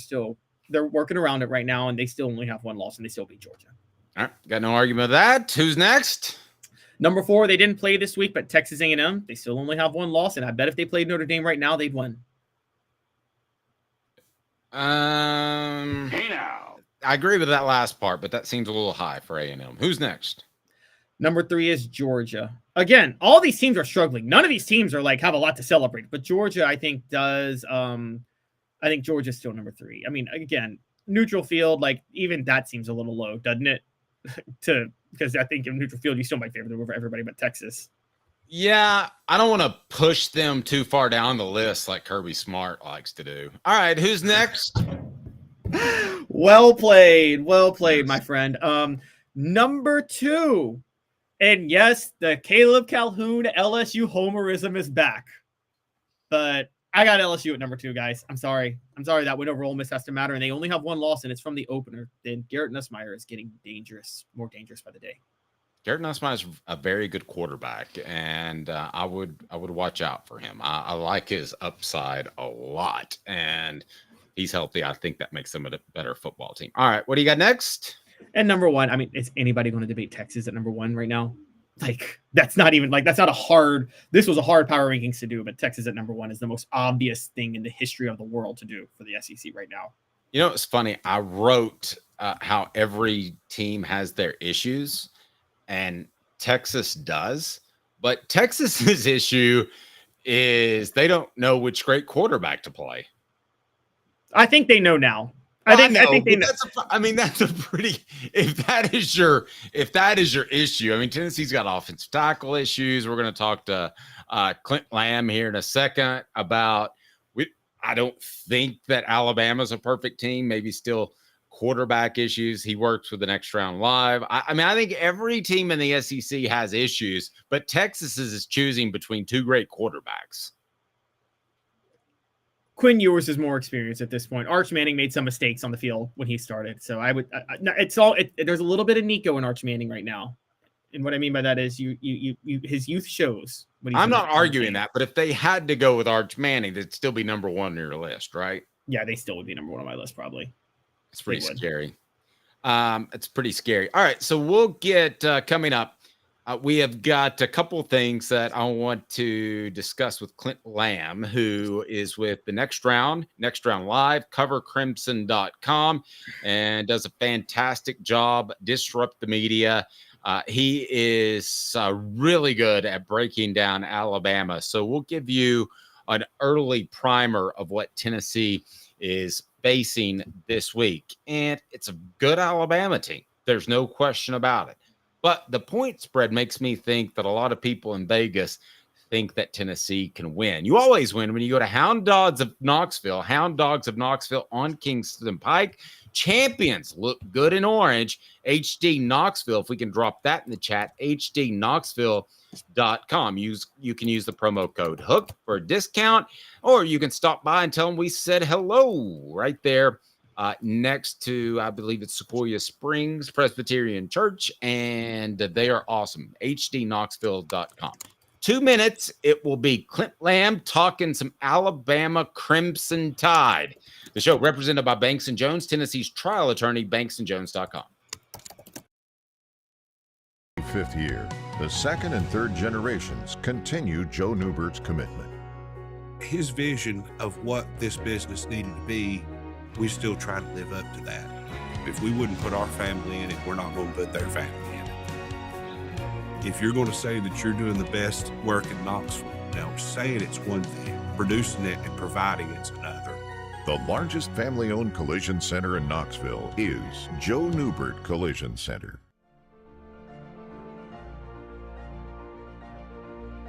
they're working around it right now, and they still only have one loss, and they still beat Georgia. All right, got no argument with that. Who's next? Number 4, they didn't play this week, but Texas A&M, they still only have one loss, and I bet if they played Notre Dame right now, they'd win. Hey now. I agree with that last part, but that seems a little high for A&M. Who's next? Number 3 is Georgia. Again, all these teams are struggling. None of these teams are have a lot to celebrate, but Georgia, I think, does. I think Georgia's still number 3. I mean, again, neutral field, even that seems a little low, doesn't it? Because I think in neutral field, you still might favor them over everybody but Texas. Yeah, I don't want to push them too far down the list like Kirby Smart likes to do. All right, who's next? Well played, my friend. Number 2, and yes, the Caleb Calhoun LSU homerism is back, but I got LSU at number 2, guys. I'm sorry. That win over Ole Miss has to matter, and they only have one loss, and it's from the opener. Then Garrett Nussmeier is getting more dangerous by the day. Garrett Nussmeier is a very good quarterback, and I would watch out for him. I like his upside a lot, and he's healthy. I think that makes them a better football team. All right, what do you got next? And number 1, I mean, is anybody going to debate Texas at number 1 right now? That's not even that's not a hard. This was a hard power rankings to do, but Texas at number 1 is the most obvious thing in the history of the world to do for the SEC right now. You know, it's funny. I wrote how every team has their issues, and Texas does. But Texas's issue is they don't know which great quarterback to play. I think they know now. I think they know. That's a pretty. If that is your issue, I mean, Tennessee's got offensive tackle issues. We're going to talk to Clint Lamb here in a second about. I don't think that Alabama's a perfect team. Maybe still quarterback issues. He works with the Next Round Live. I think every team in the SEC has issues, but Texas is choosing between 2 great quarterbacks. Quinn Ewers is more experienced at this point. Arch Manning made some mistakes on the field when he started. So there's a little bit of Nico in Arch Manning right now. And what I mean by that is his youth shows. I'm not arguing that, but if they had to go with Arch Manning, they'd still be number 1 on your list, right? Yeah, they still would be number 1 on my list, probably. It's pretty scary. It's pretty scary. All right, so we'll get coming up. We have got a couple things that I want to discuss with Clint Lamb, who is with the Next Round Live, covercrimson.com, and does a fantastic job, disrupt the media. He is really good at breaking down Alabama. So we'll give you an early primer of what Tennessee is facing this week. And it's a good Alabama team. There's no question about it. But the point spread makes me think that a lot of people in Vegas think that Tennessee can win. You always win when you go to Hound Dogs of Knoxville on Kingston Pike. Champions look good in orange. HD Knoxville, if we can drop that in the chat, hdknoxville.com. You can use the promo code HOOK for a discount, or you can stop by and tell them we said hello right there next to, I believe it's Sequoia Springs Presbyterian Church, and they are awesome. hdknoxville.com. 2 minutes, it will be Clint Lamb talking some Alabama Crimson Tide. The show represented by Banks & Jones, Tennessee's trial attorney, banksandjones.com. 5th year, the second and third generations continue Joe Neubert's commitment. His vision of what this business needed to be, we still try to live up to that. If we wouldn't put our family in it, we're not going to put their family in it. If you're going to say that you're doing the best work in Knoxville, now saying it's one thing, producing it and providing it's another. The largest family-owned collision center in Knoxville is Joe Neubert Collision Center.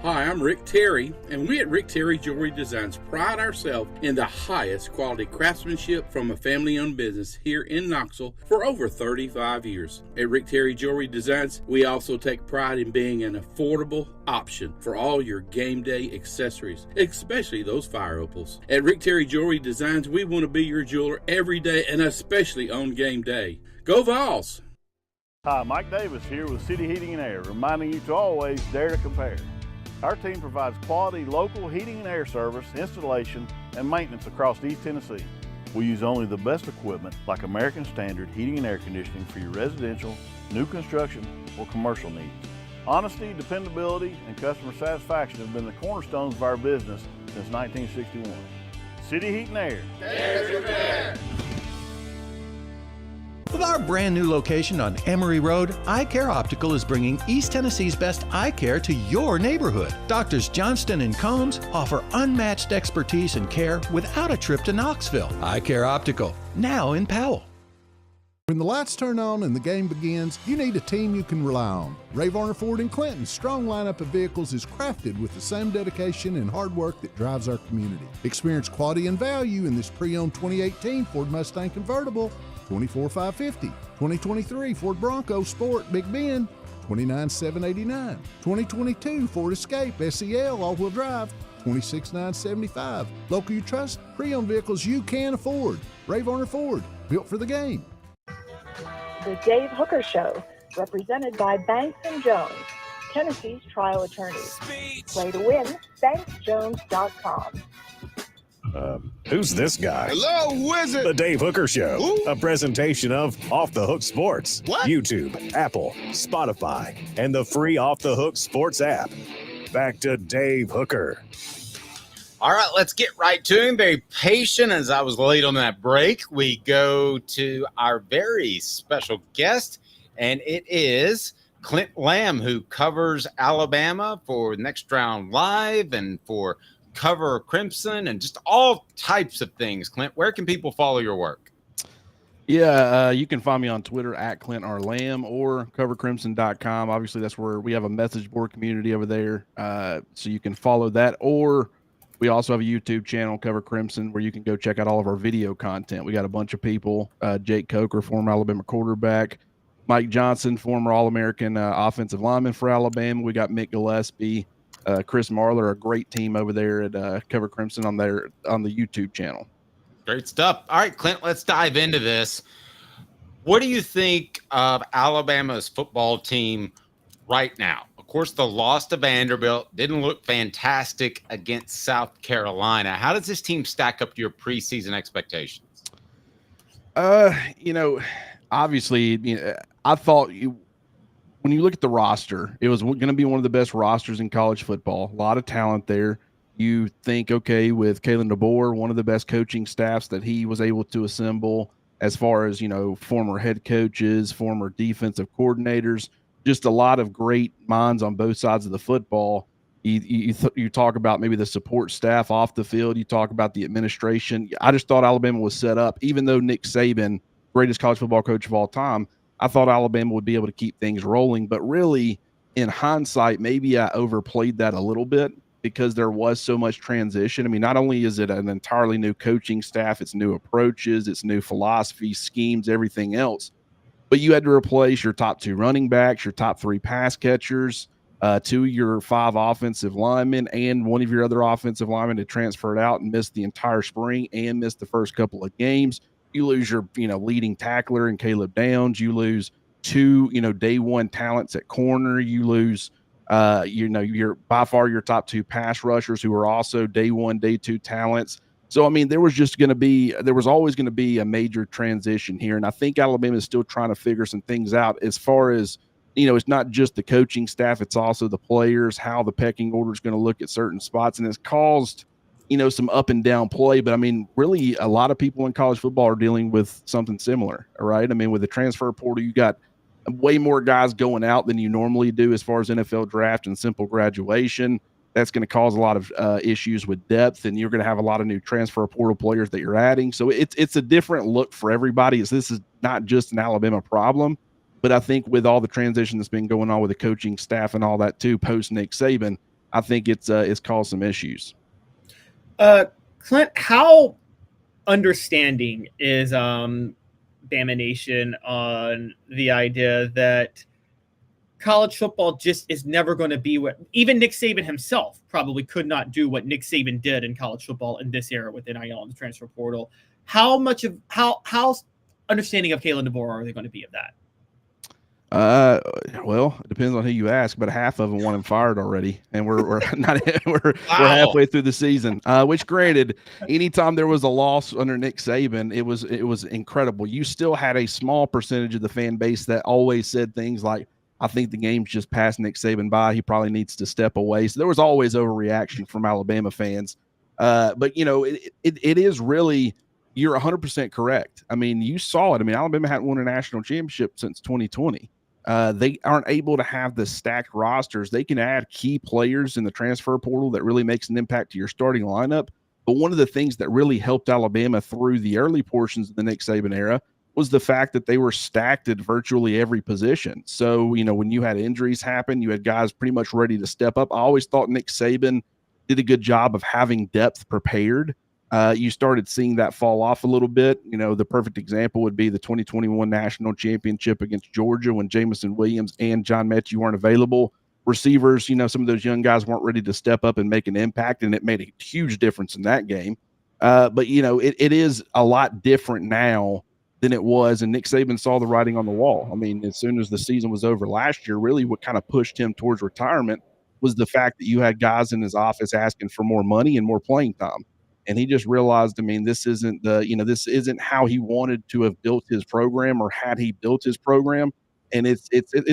Hi, I'm Rick Terry, and we at Rick Terry Jewelry Designs pride ourselves in the highest quality craftsmanship from a family-owned business here in Knoxville for over 35 years. At Rick Terry Jewelry Designs, we also take pride in being an affordable option for all your game day accessories, especially those fire opals. At Rick Terry Jewelry Designs, we want to be your jeweler every day and especially on game day. Go Vols! Hi, Mike Davis here with City Heating and Air, reminding you to always dare to compare. Our team provides quality local heating and air service, installation, and maintenance across East Tennessee. We use only the best equipment like American Standard heating and air conditioning for your residential, new construction, or commercial needs. Honesty, dependability, and customer satisfaction have been the cornerstones of our business since 1961. City Heat and Air. Dare to compare. With our brand new location on Emory Road, Eye Care Optical is bringing East Tennessee's best eye care to your neighborhood. Doctors Johnston and Combs offer unmatched expertise and care without a trip to Knoxville. Eye Care Optical, now in Powell. When the lights turn on and the game begins, you need a team you can rely on. Ray Varner Ford in Clinton's strong lineup of vehicles is crafted with the same dedication and hard work that drives our community. Experience quality and value in this pre-owned 2018 Ford Mustang convertible, 24,550, 2023 Ford Bronco Sport Big Bend, 29,789, 2022 Ford Escape SEL all-wheel drive, 26,975. Local you trust, pre-owned vehicles you can afford. Ray Varner Ford, built for the game. The Dave Hooker Show, represented by Banks & Jones, Tennessee's trial attorneys. Play to win, banksjones.com. Who's this guy? Hello, wizard. The Dave Hooker Show, a presentation of Off the Hook Sports, YouTube, Apple, Spotify, and the free Off the Hook Sports app. Back to Dave Hooker. All right, let's get right to him. Very patient as I was late on that break. We go to our very special guest, and it is Clint Lamb, who covers Alabama for Next Round Live and for Cover Crimson and just all types of things. Clint, where can people follow your work? Yeah, you can find me on Twitter at Clint R. Lamb or covercrimson.com. Obviously, that's where we have a message board community over there. So you can follow that, or we also have a YouTube channel, Cover Crimson, where you can go check out all of our video content. We got a bunch of people, Jake Coker, former Alabama quarterback, Mike Johnson, former All-American offensive lineman for Alabama. We got Mick Gillespie, Chris Marler, a great team over there at Cover Crimson on the YouTube channel. Great stuff. All right, Clint, let's dive into this. What do you think of Alabama's football team right now? Of course, the loss to Vanderbilt didn't look fantastic against South Carolina. How does this team stack up to your preseason expectations? Obviously, I thought when you look at the roster, it was going to be one of the best rosters in college football. A lot of talent there. You think, okay, with Kalen DeBoer, one of the best coaching staffs that he was able to assemble as far as, former head coaches, former defensive coordinators, just a lot of great minds on both sides of the football. You talk about maybe the support staff off the field. You talk about the administration. I just thought Alabama was set up, even though Nick Saban, greatest college football coach of all time, I thought Alabama would be able to keep things rolling. But really, in hindsight, maybe I overplayed that a little bit because there was so much transition. I mean, not only is it an entirely new coaching staff, it's new approaches, it's new philosophy, schemes, everything else. But you had to replace your top 2 running backs, your top 3 pass catchers, 2 of your 5 offensive linemen, and one of your other offensive linemen had transferred out and missed the entire spring and missed the first couple of games. You lose your, leading tackler in Caleb Downs. You lose two, day one talents at corner. You lose, you're by far your top two pass rushers who are also day one, day two talents. So, I mean, there was always going to be a major transition here. And I think Alabama is still trying to figure some things out as far as, it's not just the coaching staff, it's also the players, how the pecking order is going to look at certain spots. And it's caused, some up and down play. But I mean, really a lot of people in college football are dealing with something similar. All right. I mean, with the transfer portal, you got way more guys going out than you normally do as far as NFL draft and simple graduation. That's going to cause a lot of issues with depth, and you're going to have a lot of new transfer portal players that you're adding. So it's a different look for everybody. This is not just an Alabama problem, but I think with all the transition that's been going on with the coaching staff and all that too, post Nick Saban, I think it's caused some issues. Clint, how understanding is Bama Nation on the idea that college football just is never going to be what even Nick Saban himself probably could not do what Nick Saban did in college football in this era with NIL and the transfer portal? How understanding of Kalen DeBoer are they going to be of that? Well, it depends on who you ask, but half of them want him fired already, and we're not we're halfway through the season. Which, granted, anytime there was a loss under Nick Saban, it was incredible. You still had a small percentage of the fan base that always said things like, "I think the game's just passed Nick Saban by. He probably needs to step away." So there was always overreaction from Alabama fans. But it is really, you're 100% correct. I mean, you saw it. I mean, Alabama hadn't won a national championship since 2020. They aren't able to have the stacked rosters. They can add key players in the transfer portal that really makes an impact to your starting lineup. But one of the things that really helped Alabama through the early portions of the Nick Saban era was the fact that they were stacked at virtually every position. So, when you had injuries happen, you had guys pretty much ready to step up. I always thought Nick Saban did a good job of having depth prepared. You started seeing that fall off a little bit. The perfect example would be the 2021 national championship against Georgia when Jamison Williams and John Mechie weren't available. Receivers, some of those young guys weren't ready to step up and make an impact, and it made a huge difference in that game. But it is a lot different now than it was, and Nick Saban saw the writing on the wall. I mean, as soon as the season was over last year, really what kind of pushed him towards retirement was the fact that you had guys in his office asking for more money and more playing time. And he just realized, I mean, this isn't how he wanted to have built his program, or had he built his program. And it's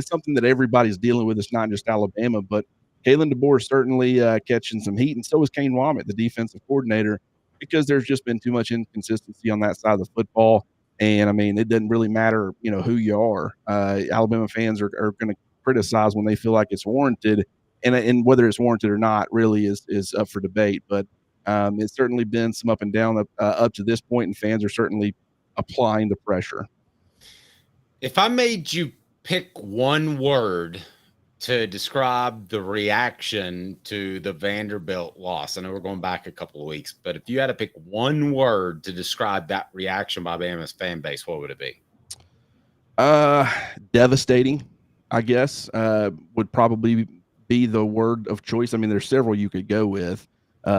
something that everybody's dealing with. It's not just Alabama, but Kalen DeBoer is certainly catching some heat, and so is Kane Wommack, the defensive coordinator, because there's just been too much inconsistency on that side of the football. And I mean, it doesn't really matter, who you are. Alabama fans are going to criticize when they feel like it's warranted, and whether it's warranted or not really is up for debate. But it's certainly been some up and down up to this point, and fans are certainly applying the pressure. If I made you pick one word to describe the reaction to the Vanderbilt loss, I know we're going back a couple of weeks, but if you had to pick one word to describe that reaction by Bama's fan base, what would it be? Devastating, I guess, would probably be the word of choice. I mean, there's several you could go with.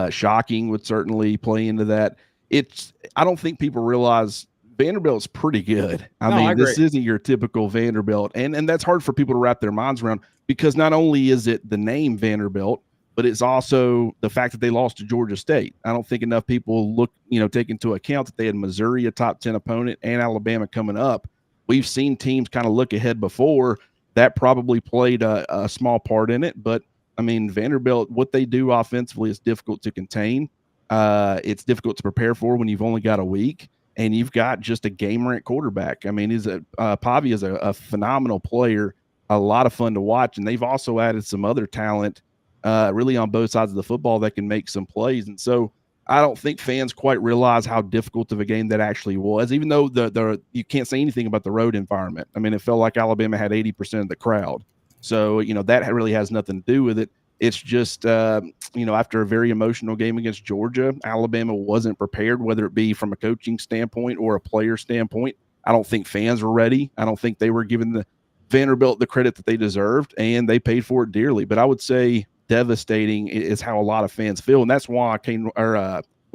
Shocking would certainly play into that. I don't think people realize Vanderbilt's pretty good. I mean, this isn't your typical Vanderbilt. And that's hard for people to wrap their minds around, because not only is it the name Vanderbilt, but it's also the fact that they lost to Georgia State. I don't think enough people take into account that they had Missouri, a top 10 opponent, and Alabama coming up. We've seen teams kind of look ahead before. That probably played a small part in it, but I mean, Vanderbilt, what they do offensively is difficult to contain. It's difficult to prepare for when you've only got a week and you've got just a game-rent quarterback. I mean, Pavi is a phenomenal player, a lot of fun to watch, and they've also added some other talent really on both sides of the football that can make some plays. And so I don't think fans quite realize how difficult of a game that actually was, even though you can't say anything about the road environment. I mean, it felt like Alabama had 80% of the crowd. So, that really has nothing to do with it. It's just, after a very emotional game against Georgia, Alabama wasn't prepared, whether it be from a coaching standpoint or a player standpoint. I don't think fans were ready. I don't think they were giving the Vanderbilt the credit that they deserved, and they paid for it dearly. But I would say devastating is how a lot of fans feel, and that's why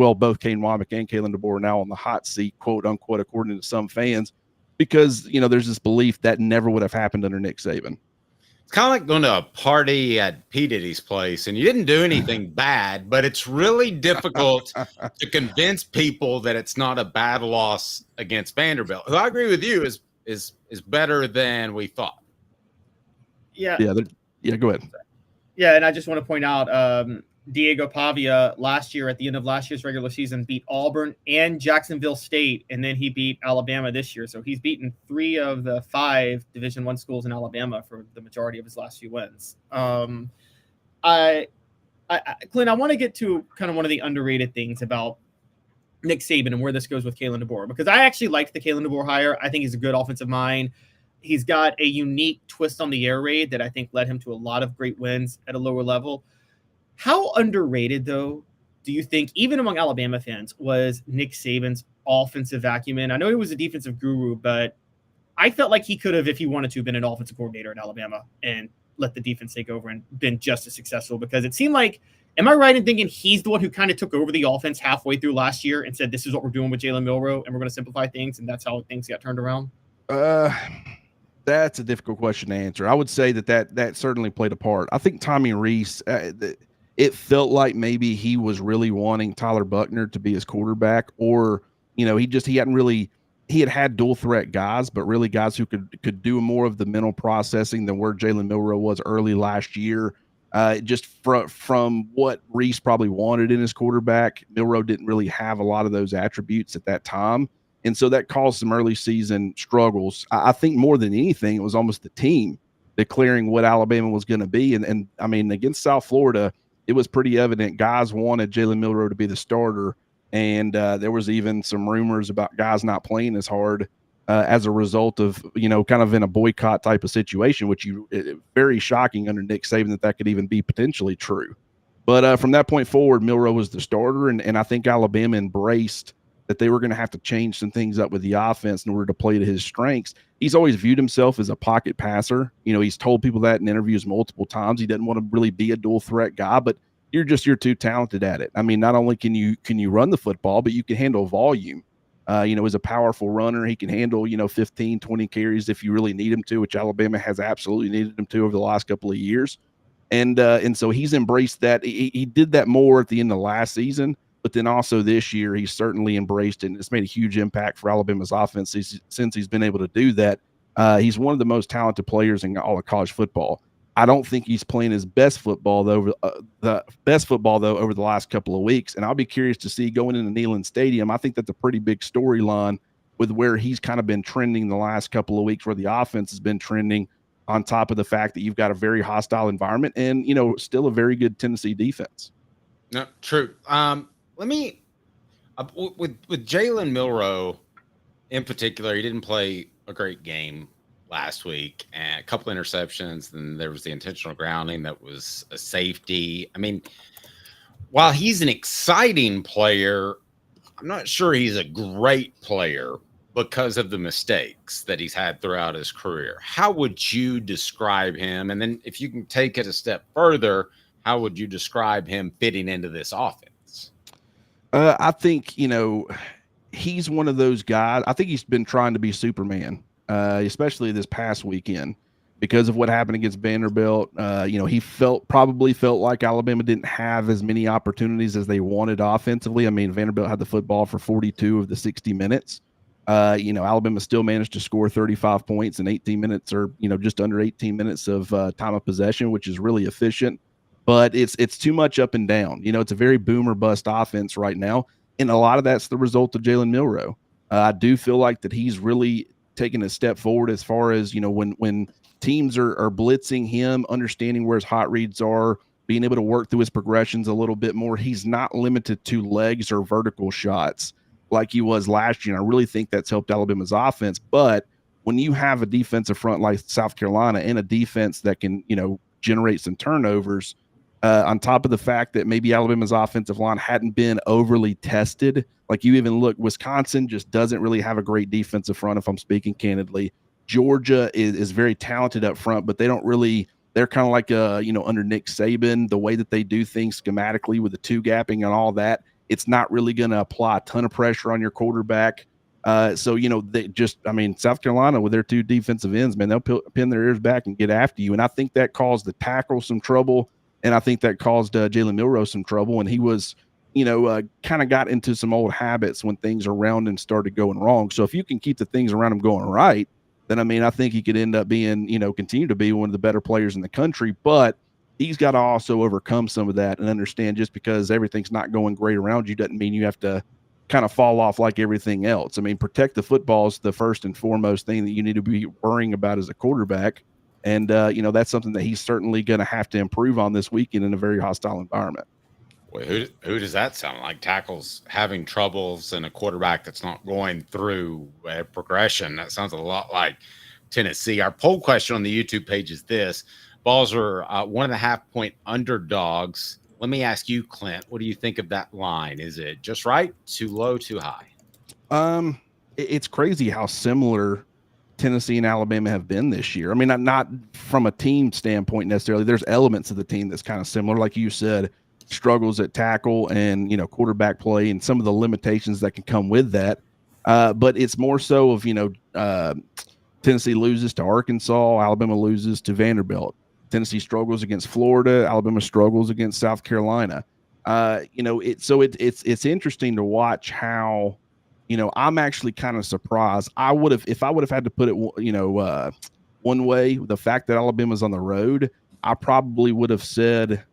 well, both Kane Womack and Kalen DeBoer are now on the hot seat, quote unquote, according to some fans, because, there's this belief that never would have happened under Nick Saban. It's kind of like going to a party at P. Diddy's place, and you didn't do anything bad, but it's really difficult to convince people that it's not a bad loss against Vanderbilt, who I agree with you is better than we thought. Yeah. Yeah, go ahead. Yeah, and I just want to point out Diego Pavia last year, at the end of last year's regular season, beat Auburn and Jacksonville State, and then he beat Alabama this year. So he's beaten 3 of the 5 Division I schools in Alabama for the majority of his last few wins. Clint, I want to get to kind of one of the underrated things about Nick Saban and where this goes with Kalen DeBoer, because I actually liked the Kalen DeBoer hire. I think he's a good offensive mind. He's got a unique twist on the air raid that I think led him to a lot of great wins at a lower level. How underrated, though, do you think, even among Alabama fans, was Nick Saban's offensive acumen? I know he was a defensive guru, but I felt like he could have, if he wanted to, been an offensive coordinator at Alabama and let the defense take over and been just as successful, because it seemed like, am I right in thinking he's the one who kind of took over the offense halfway through last year and said, this is what we're doing with Jalen Milroe, and we're going to simplify things, and that's how things got turned around? That's a difficult question to answer. I would say that certainly played a part. I think Tommy Rees, it felt like maybe he was really wanting Tyler Buckner to be his quarterback, or, he had dual threat guys, but really guys who could do more of the mental processing than where Jalen Milroe was early last year. Just from what Rees probably wanted in his quarterback, Milroe didn't really have a lot of those attributes at that time. And so that caused some early season struggles. I think more than anything, it was almost the team declaring what Alabama was going to be. And I mean, against South Florida, it was pretty evident guys wanted Jalen Milroe to be the starter. And there was even some rumors about guys not playing as hard as a result of, kind of in a boycott type of situation, which very shocking under Nick Saban that could even be potentially true. But from that point forward, Milroe was the starter. And I think Alabama embraced that they were going to have to change some things up with the offense in order to play to his strengths. He's always viewed himself as a pocket passer. He's told people that in interviews multiple times. He doesn't want to really be a dual threat guy, but you're too talented at it. I mean, not only can you run the football, but you can handle volume. As a powerful runner, he can handle, 15, 20 carries if you really need him to, which Alabama has absolutely needed him to over the last couple of years. And so he's embraced that. He did that more at the end of last season, but then also this year, he's certainly embraced it, and it's made a huge impact for Alabama's offense since he's been able to do that. He's one of the most talented players in all of college football. I don't think he's playing his best football though over the last couple of weeks, and I'll be curious to see going into Neyland Stadium. I think that's a pretty big storyline with where he's kind of been trending the last couple of weeks, where the offense has been trending, on top of the fact that you've got a very hostile environment and still a very good Tennessee defense. No, true. Let me with Jalen Milroe in particular. He didn't play a great game last week, and a couple interceptions. Then there was the intentional grounding that was a safety. I mean, while he's an exciting player, I'm not sure he's a great player because of the mistakes that he's had throughout his career. How would you describe him? And then if you can take it a step further, how would you describe him fitting into this offense? I think, he's one of those guys. I think he's been trying to be Superman, especially this past weekend because of what happened against Vanderbilt. He probably felt like Alabama didn't have as many opportunities as they wanted offensively. I mean, Vanderbilt had the football for 42 of the 60 minutes. Alabama still managed to score 35 points in 18 minutes, or, just under 18 minutes of time of possession, which is really efficient. But it's too much up and down. It's a very boom or bust offense right now, and a lot of that's the result of Jalen Milroe. I do feel like that he's really taken a step forward as far as, when teams are blitzing him, understanding where his hot reads are, being able to work through his progressions a little bit more. He's not limited to legs or vertical shots like he was last year. And I really think that's helped Alabama's offense. But when you have a defensive front like South Carolina and a defense that can, generate some turnovers, on top of the fact that maybe Alabama's offensive line hadn't been overly tested. Like you even look, Wisconsin just doesn't really have a great defensive front, if I'm speaking candidly. Georgia is very talented up front, but they're kind of like, under Nick Saban, the way that they do things schematically with the two gapping and all that, It's not really going to apply a ton of pressure on your quarterback. So, South Carolina with their two defensive ends, man, they'll pin their ears back and get after you. And I think that caused the tackle some trouble. And I think that caused Jalen Milroe some trouble. And he was, kind of got into some old habits when things around him started going wrong. So if you can keep the things around him going right, then, I think he could end up being, continue to be one of the better players in the country. But he's got to also overcome some of that and understand just because everything's not going great around you doesn't mean you have to kind of fall off like everything else. Protect the football is the first and foremost thing that you need to be worrying about as a quarterback. And, that's something that he's certainly going to have to improve on this weekend in a very hostile environment. Wait, who does that sound like? Tackles having troubles and a quarterback that's not going through a progression. That sounds a lot like Tennessee. Our poll question on the YouTube page is this. Vols are 1.5-point underdogs. Let me ask you, Clint, what do you think of that line? Is it just right, too low, too high? It's crazy how similar Tennessee and Alabama have been this year. Not from a team standpoint necessarily. There's elements of the team that's kind of similar. Like you said, struggles at tackle and, quarterback play and some of the limitations that can come with that. But it's more so of, Tennessee loses to Arkansas, Alabama loses to Vanderbilt. Tennessee struggles against Florida. Alabama struggles against South Carolina. It's interesting to watch how, I'm actually kind of surprised. If I would have had to put it, one way, the fact that Alabama's on the road, I probably would have said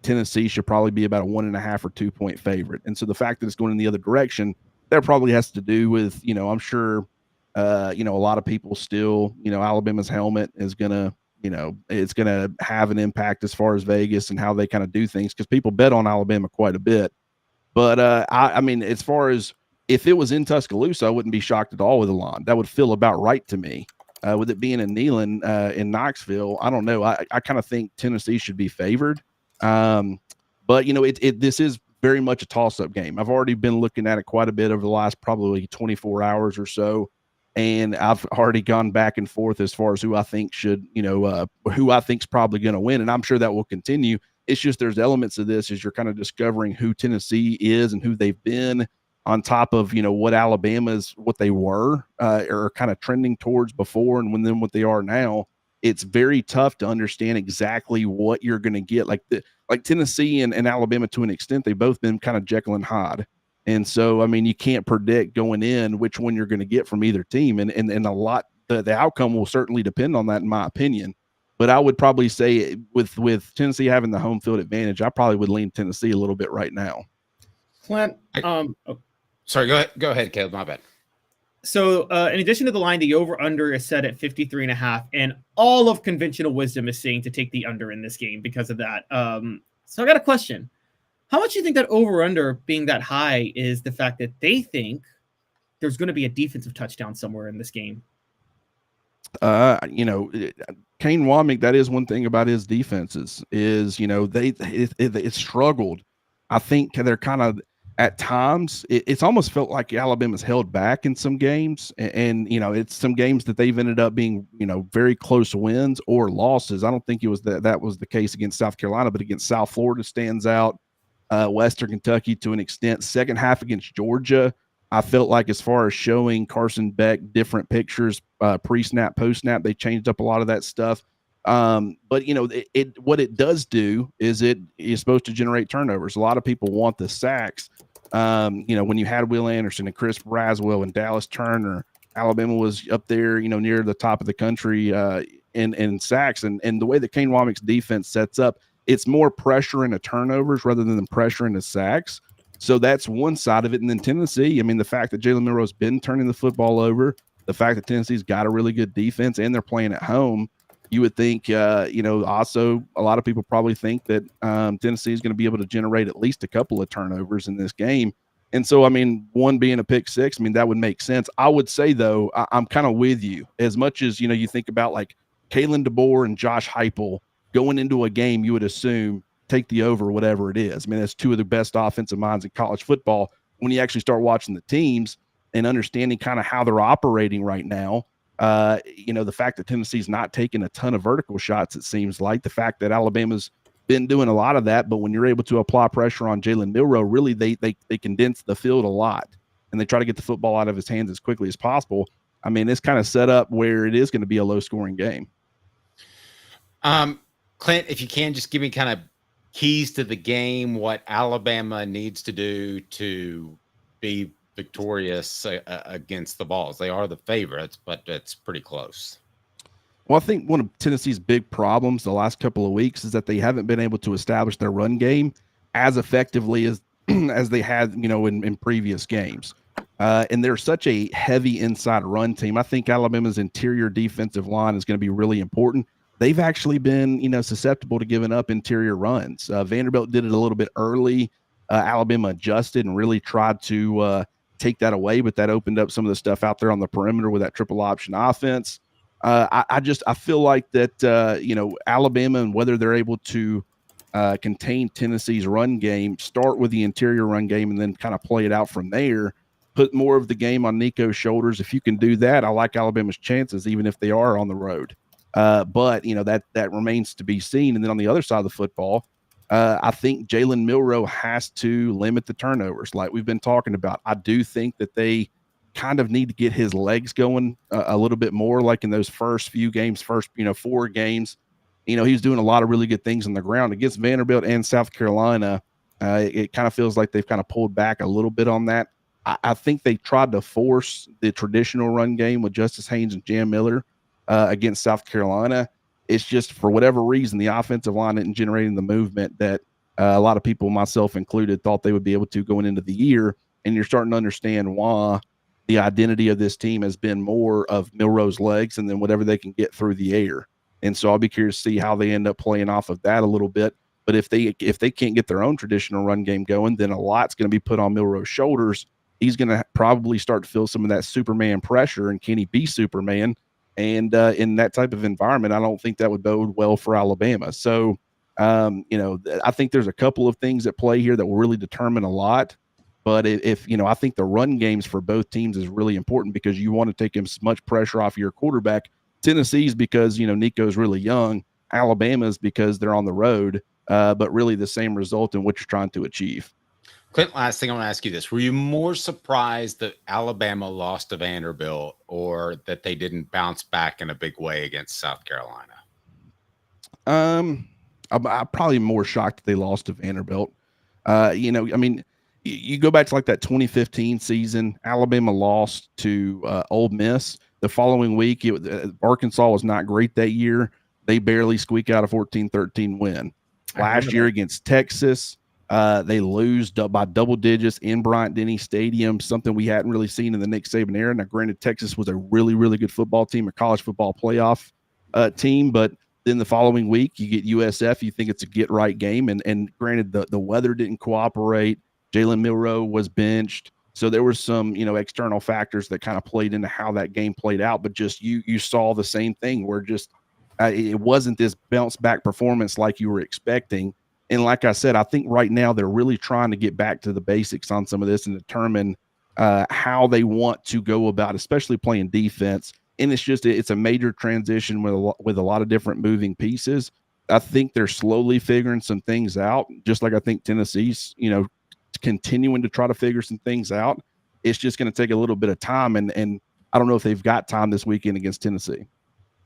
Tennessee should probably be about a 1.5 or 2 point favorite. And so the fact that it's going in the other direction, that probably has to do with, I'm sure, a lot of people still, Alabama's helmet is going to, it's going to have an impact as far as Vegas and how they kind of do things because people bet on Alabama quite a bit. But as far as if it was in Tuscaloosa, I wouldn't be shocked at all with Elon. That would feel about right to me. With it being in Neyland, in Knoxville, I don't know. I kind of think Tennessee should be favored. But this is very much a toss-up game. I've already been looking at it quite a bit over the last probably 24 hours or so. And I've already gone back and forth as far as who I think should, who I think's probably going to win. And I'm sure that will continue. It's just there's elements of this as you're kind of discovering who Tennessee is and who they've been on top of, what they were or kind of trending towards before and then what they are now. It's very tough to understand exactly what you're going to get. Like Tennessee and Alabama, to an extent, they've both been kind of Jekyll and Hyde. And so, you can't predict going in which one you're going to get from either team. And a lot, the outcome will certainly depend on that, in my opinion. But I would probably say with Tennessee having the home field advantage, I probably would lean Tennessee a little bit right now. Clint, sorry, go ahead, Caleb. My bad. So in addition to the line, the over-under is set at 53.5, and all of conventional wisdom is saying to take the under in this game because of that. So I got a question. How much do you think that over-under being that high is the fact that they think there's going to be a defensive touchdown somewhere in this game? Kane Womack, that is one thing about his defenses is, it struggled. I think they're kind of, at times, it's almost felt like Alabama's held back in some games. And it's some games that they've ended up being, very close wins or losses. I don't think it was that was the case against South Carolina, but against South Florida stands out. Western Kentucky to an extent. Second half against Georgia, I felt like as far as showing Carson Beck different pictures, pre-snap, post-snap, they changed up a lot of that stuff. But what it does do is it is supposed to generate turnovers. A lot of people want the sacks. When you had Will Anderson and Chris Braswell and Dallas Turner, Alabama was up there, near the top of the country in sacks. And the way that Kane Womack's defense sets up, it's more pressure into turnovers rather than pressure into sacks. So that's one side of it. And then Tennessee, the fact that Jalen Milroe's been turning the football over, the fact that Tennessee's got a really good defense and they're playing at home, you would think, also a lot of people probably think that Tennessee is going to be able to generate at least a couple of turnovers in this game. And so, one being a pick six, that would make sense. I would say, though, I'm kind of with you. As much as, you think about like Kalen DeBoer and Josh Heupel going into a game, you would assume take the over, whatever it is. That's two of the best offensive minds in college football. When you actually start watching the teams and understanding kind of how they're operating right now, the fact that Tennessee's not taking a ton of vertical shots, it seems like the fact that Alabama's, been doing a lot of that, but when you're able to apply pressure on Jalen Milroe, really they condense the field a lot, and they try to get the football out of his hands as quickly as possible. I mean, it's kind of set up where it is going to be a low-scoring game. Clint, if you can, just give me kind of keys to the game, what Alabama needs to do to be victorious against the Vols. They are the favorites, but it's pretty close. Well, I think one of Tennessee's big problems the last couple of weeks is that they haven't been able to establish their run game as effectively as as they had, in previous games. And they're such a heavy inside run team. I think Alabama's interior defensive line is going to be really important. They've actually been, susceptible to giving up interior runs. Vanderbilt did it a little bit early. Alabama adjusted and really tried to take that away, but that opened up some of the stuff out there on the perimeter with that triple option offense. I feel like that, Alabama, and whether they're able to contain Tennessee's run game, start with the interior run game and then kind of play it out from there, put more of the game on Nico's shoulders. If you can do that, I like Alabama's chances, even if they are on the road. But that remains to be seen. And then on the other side of the football, I think Jalen Milroe has to limit the turnovers like we've been talking about. I do think that they kind of need to get his legs going a little bit more, like in those first few games, 4 games. He was doing a lot of really good things on the ground against Vanderbilt and South Carolina. It kind of feels like they've kind of pulled back a little bit on that. I think they tried to force the traditional run game with Justice Haynes and Jam Miller against South Carolina. It's just, for whatever reason, the offensive line isn't generating the movement that a lot of people, myself included, thought they would be able to going into the year. And you're starting to understand why the identity of this team has been more of Milroe's legs and then whatever they can get through the air. And so I'll be curious to see how they end up playing off of that a little bit. But if they can't get their own traditional run game going, then a lot's going to be put on Milroe's shoulders. He's going to probably start to feel some of that Superman pressure, and can he be Superman? And in that type of environment, I don't think that would bode well for Alabama. So, I think there's a couple of things at play here that will really determine a lot. But if I think the run games for both teams is really important, because you want to take as much pressure off your quarterback. Tennessee's because, Nico's really young. Alabama's because they're on the road, but really the same result in what you're trying to achieve. Clint, last thing I want to ask you this. Were you more surprised that Alabama lost to Vanderbilt, or that they didn't bounce back in a big way against South Carolina? I'm probably more shocked that they lost to Vanderbilt. You go back to like that 2015 season, Alabama lost to Ole Miss. The following week, Arkansas was not great that year. They barely squeak out a 14-13 win. Last year against Texas, they lose by double digits in Bryant-Denny Stadium, something we hadn't really seen in the Nick Saban era. Now, granted, Texas was a really, really good football team, a college football playoff team, but then the following week, you get USF. You think it's a get-right game, and granted, the weather didn't cooperate. Jalen Milroe was benched. So there were some, external factors that kind of played into how that game played out. But just you saw the same thing where just it wasn't this bounce back performance like you were expecting. And like I said, I think right now they're really trying to get back to the basics on some of this and determine how they want to go about, especially playing defense. And it's a major transition with a lot of different moving pieces. I think they're slowly figuring some things out, just like I think Tennessee's, continuing to try to figure some things out. It's just going to take a little bit of time, and I don't know if they've got time this weekend against Tennessee.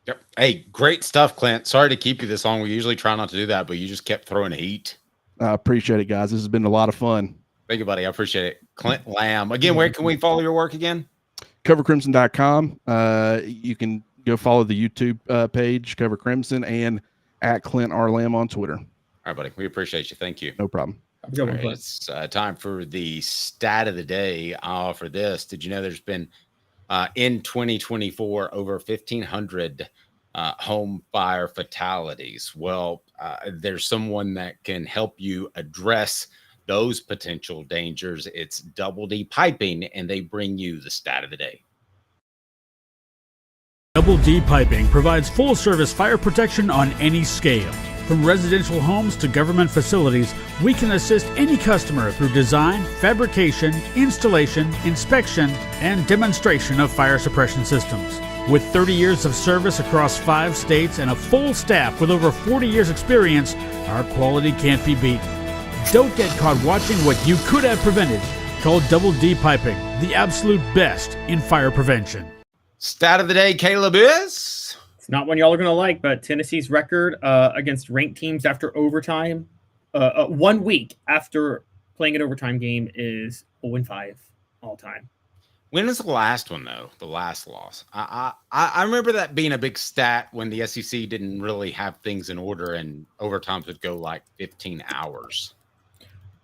Yep. Hey, great stuff, Clint. Sorry to keep you this long. We usually try not to do that, but you just kept throwing heat. I appreciate it, guys. This has been a lot of fun. Thank you, buddy. I appreciate it. Clint Lamb. Again, where can we follow your work again? CoverCrimson.com. You can go follow the YouTube page, Cover Crimson, and at Clint R. Lamb on Twitter. All right, buddy. We appreciate you. Thank you. No problem. Right, it's time for the stat of the day. For this, did you know there's been in 2024 over 1,500 home fire fatalities? Well, there's someone that can help you address those potential dangers. It's Double D Piping, and they bring you the stat of the day. Double D Piping provides full service fire protection on any scale. From residential homes to government facilities, we can assist any customer through design, fabrication, installation, inspection, and demonstration of fire suppression systems. With 30 years of service across 5 states and a full staff with over 40 years experience, our quality can't be beaten. Don't get caught watching what you could have prevented. Call Double D Piping, the absolute best in fire prevention. Stat of the day, Caleb, is? It's not one y'all are going to like, but Tennessee's record against ranked teams after overtime, 1 week after playing an overtime game, is 0-5 all time. When is the last one, though? The last loss? I remember that being a big stat when the SEC didn't really have things in order and overtimes would go like 15 hours.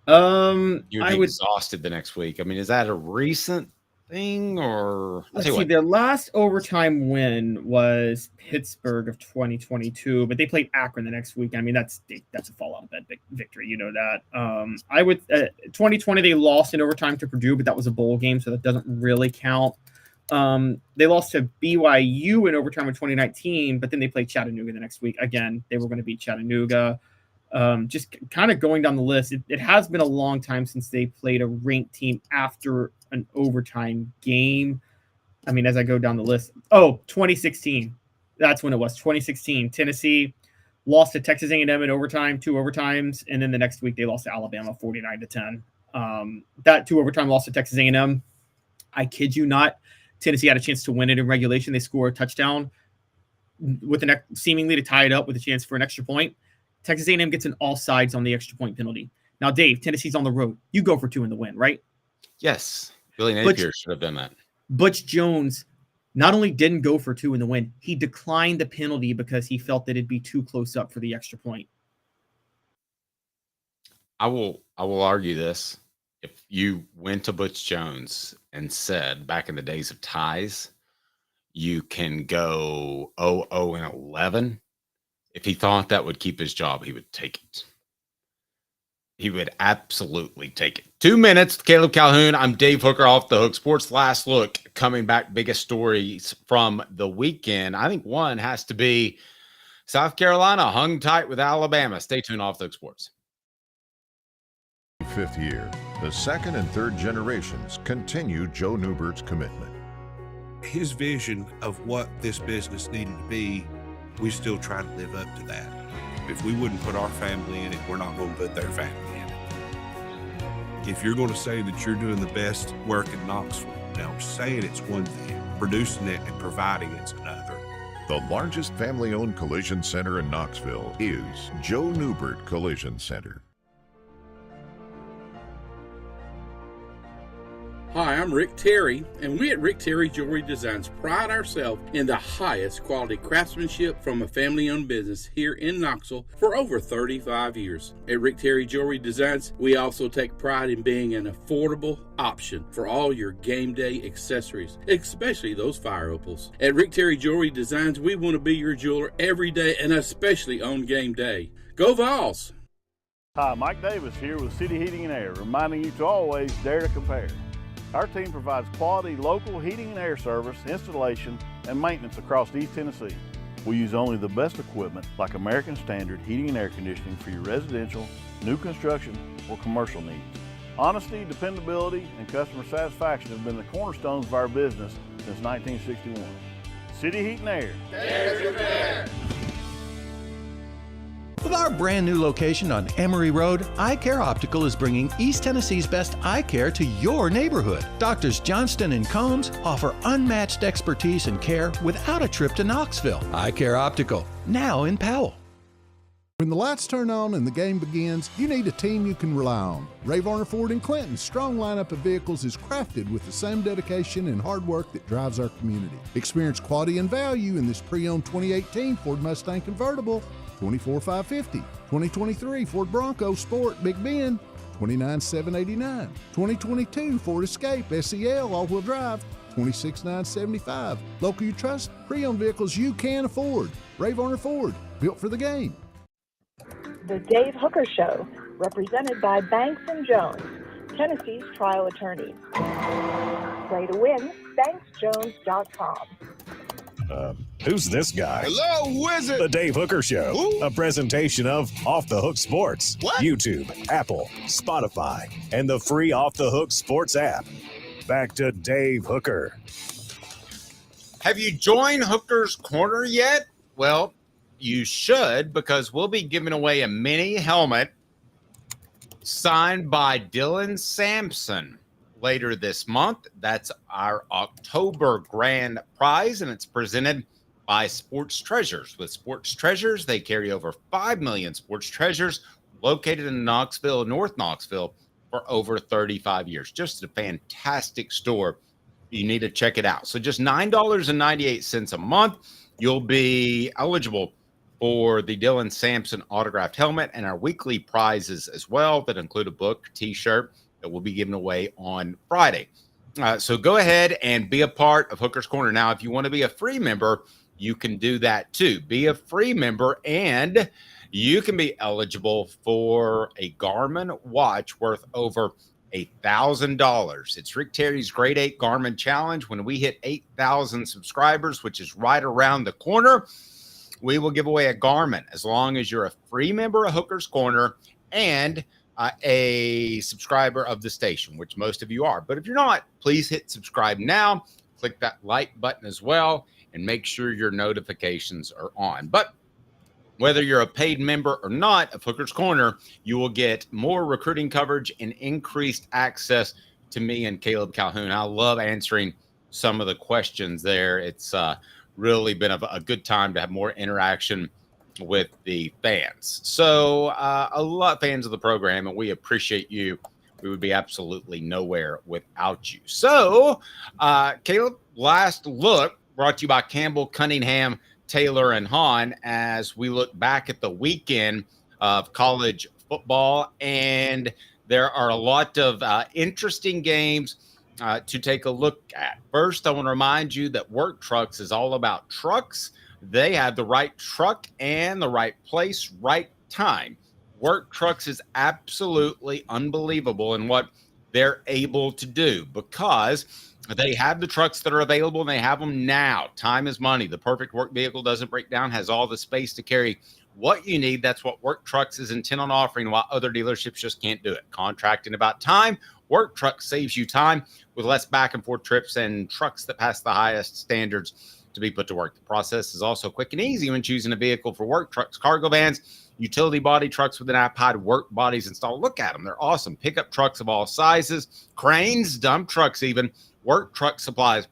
You'd be exhausted the next week. I mean, is that a recent thing or? Let's see. Their last overtime win was Pittsburgh of 2022, but they played Akron the next week. I mean, that's a fallout bed victory. You know that. 2020 they lost in overtime to Purdue, but that was a bowl game, so that doesn't really count. They lost to BYU in overtime in 2019, but then they played Chattanooga the next week. Again, they were going to beat Chattanooga. Just kind of going down the list, it has been a long time since they played a ranked team after an overtime game. I mean, as I go down the list, 2016. That's when it was. 2016, Tennessee lost to Texas A&M in overtime, 2 overtimes, and then the next week they lost to Alabama 49-10. That 2 overtime loss to Texas A&M, I kid you not, Tennessee had a chance to win it in regulation. They score a touchdown with seemingly to tie it up with a chance for an extra point. Texas A&M gets an all sides on the extra point penalty. Now, Dave, Tennessee's on the road. You go for 2 in the win, right? Yes. Billy Napier should have done that. Butch Jones not only didn't go for 2 in the win, he declined the penalty because he felt that it'd be too close up for the extra point. I will argue this. If you went to Butch Jones and said back in the days of ties, you can go 0-11. If he thought that would keep his job, he would take it. He would absolutely take it. 2 minutes, Caleb Calhoun. I'm Dave Hooker, Off the Hook Sports. Last look, coming back, biggest stories from the weekend. I think one has to be South Carolina hung tight with Alabama. Stay tuned, Off the Hook Sports. 5th year, the second and third generations continue Joe Neubert's commitment. His vision of what this business needed to be, we still try to live up to that. If we wouldn't put our family in it, we're not going to put their family in it. If you're going to say that you're doing the best work in Knoxville, now saying it's one thing, producing it and providing it's another. The largest family-owned collision center in Knoxville is Joe Neubert Collision Center. Hi, I'm Rick Terry, and we at Rick Terry Jewelry Designs pride ourselves in the highest quality craftsmanship from a family-owned business here in Knoxville for over 35 years. At Rick Terry Jewelry Designs, we also take pride in being an affordable option for all your game day accessories, especially those fire opals. At Rick Terry Jewelry Designs, we want to be your jeweler every day and especially on game day. Go Vols! Hi, Mike Davis here with City Heating and Air, reminding you to always dare to compare. Our team provides quality local heating and air service, installation, and maintenance across East Tennessee. We use only the best equipment like American Standard heating and air conditioning for your residential, new construction, or commercial needs. Honesty, dependability, and customer satisfaction have been the cornerstones of our business since 1961. City Heat and Air. Dare to compare. With our brand new location on Emory Road, Eye Care Optical is bringing East Tennessee's best eye care to your neighborhood. Doctors Johnston and Combs offer unmatched expertise and care without a trip to Knoxville. Eye Care Optical, now in Powell. When the lights turn on and the game begins, you need a team you can rely on. Ray Varner Ford in Clinton's strong lineup of vehicles is crafted with the same dedication and hard work that drives our community. Experience quality and value in this pre-owned 2018 Ford Mustang convertible, 24,550, 2023 Ford Bronco Sport Big Bend, 29,789, 2022 Ford Escape SEL all-wheel drive, 26,975. Local you trust, pre-owned vehicles you can afford. Ray Varner Ford, built for the game. The Dave Hooker Show, represented by Banks & Jones, Tennessee's trial attorney. Play to win, banksjones.com. Who's this guy? Hello, who is it? The Dave Hooker Show, Who? a presentation of Off the Hook Sports. What? YouTube, Apple, Spotify, and the free Off the Hook Sports app. Back to Dave Hooker. Have you joined Hooker's Corner yet? Well, you should, because we'll be giving away a mini helmet signed by Dylan Samson later this month. That's our October grand prize, and it's presented by Sports Treasures. With Sports Treasures, they carry over 5 million sports treasures located in Knoxville, North Knoxville, for over 35 years. Just a fantastic store. You need to check it out. So just $9.98 a month, you'll be eligible for the Dylan Samson autographed helmet and our weekly prizes as well that include a book, t-shirt that will be given away on Friday. So go ahead and be a part of Hooker's Corner. Now, if you want to be a free member, you can do that too. Be a free member and you can be eligible for a Garmin watch worth over $1,000. It's Rick Terry's Grade 8 Garmin Challenge. When we hit 8,000 subscribers, which is right around the corner, we will give away a Garmin as long as you're a free member of Hooker's Corner and a subscriber of the station, which most of you are. But if you're not, please hit subscribe now. Click that like button as well and make sure your notifications are on. But whether you're a paid member or not of Hooker's Corner, you will get more recruiting coverage and increased access to me and Caleb Calhoun. I love answering some of the questions there. It's really been a good time to have more interaction with the fans. So a lot of fans of the program, and we appreciate you. We would be absolutely nowhere without you. So, Caleb, last look brought to you by Campbell, Cunningham, Taylor, and Hahn as we look back at the weekend of college football. And there are a lot of interesting games to take a look at. First, I want to remind you that Work Trucks is all about trucks. They have the right truck and the right place, right time. Work Trucks is absolutely unbelievable in what they're able to do because they have the trucks that are available and they have them now. Time is money. The perfect work vehicle doesn't break down, has all the space to carry what you need. That's what Work Trucks is intent on offering, while other dealerships just can't do it. Contracting about time, Work Trucks saves you time with less back and forth trips and trucks that pass the highest standards to be put to work. The process is also quick and easy when choosing a vehicle for Work Trucks. Cargo vans, utility body trucks with an iPod, work bodies installed. Look at them. They're awesome. Pickup trucks of all sizes, cranes, dump trucks even. Work Truck supplies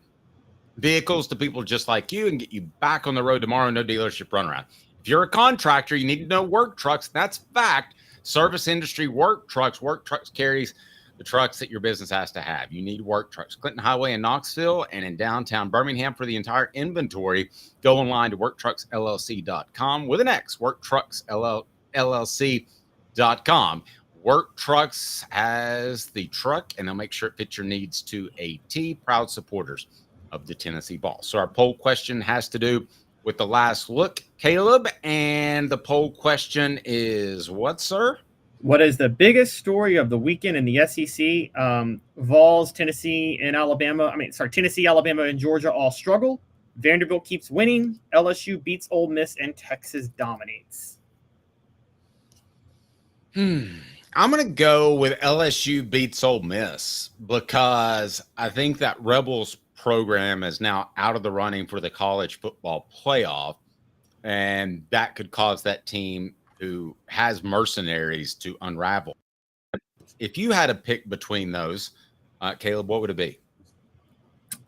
vehicles to people just like you and get you back on the road tomorrow. No dealership runaround. If you're a contractor, you need to know Work Trucks. That's fact. Service industry, Work Trucks. Work Trucks carries the trucks that your business has to have. You need Work Trucks. Clinton Highway in Knoxville and in downtown Birmingham for the entire inventory. Go online to worktrucksllc.com with an X, worktrucksllc.com. Work Trucks has the truck, and they'll make sure it fits your needs to a T. Proud supporters of the Tennessee Vols. So our poll question has to do with the last look, Caleb, and the poll question is what, sir? What is the biggest story of the weekend in the SEC? Vols, Tennessee, and Tennessee, Alabama, and Georgia all struggle. Vanderbilt keeps winning. LSU beats Ole Miss, and Texas dominates. I'm going to go with LSU beats Ole Miss because I think that Rebels program is now out of the running for the college football playoff, and that could cause that team who has mercenaries to unravel. If you had a pick between those, Caleb, what would it be?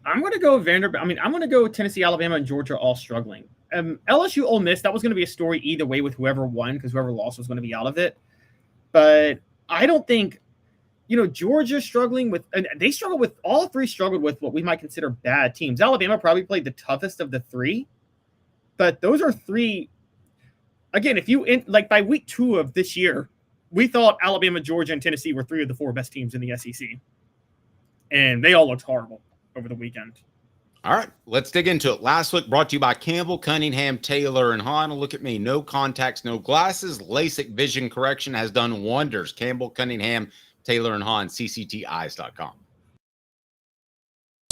I'm going to go Vanderbilt. I'm going to go Tennessee, Alabama, and Georgia all struggling. LSU, Ole Miss, that was going to be a story either way with whoever won because whoever lost was going to be out of it. But I don't think, Georgia struggling with, and they struggled with, all three struggled with what we might consider bad teams. Alabama probably played the toughest of the three, but those are three. Again, by week 2 of this year, we thought Alabama, Georgia, and Tennessee were 3 of the 4 best teams in the SEC. And they all looked horrible over the weekend. All right, let's dig into it. Last look brought to you by Campbell, Cunningham, Taylor, and Hahn. Look at me. No contacts, no glasses. LASIK vision correction has done wonders. Campbell, Cunningham, Taylor, and Hahn, ccteyes.com.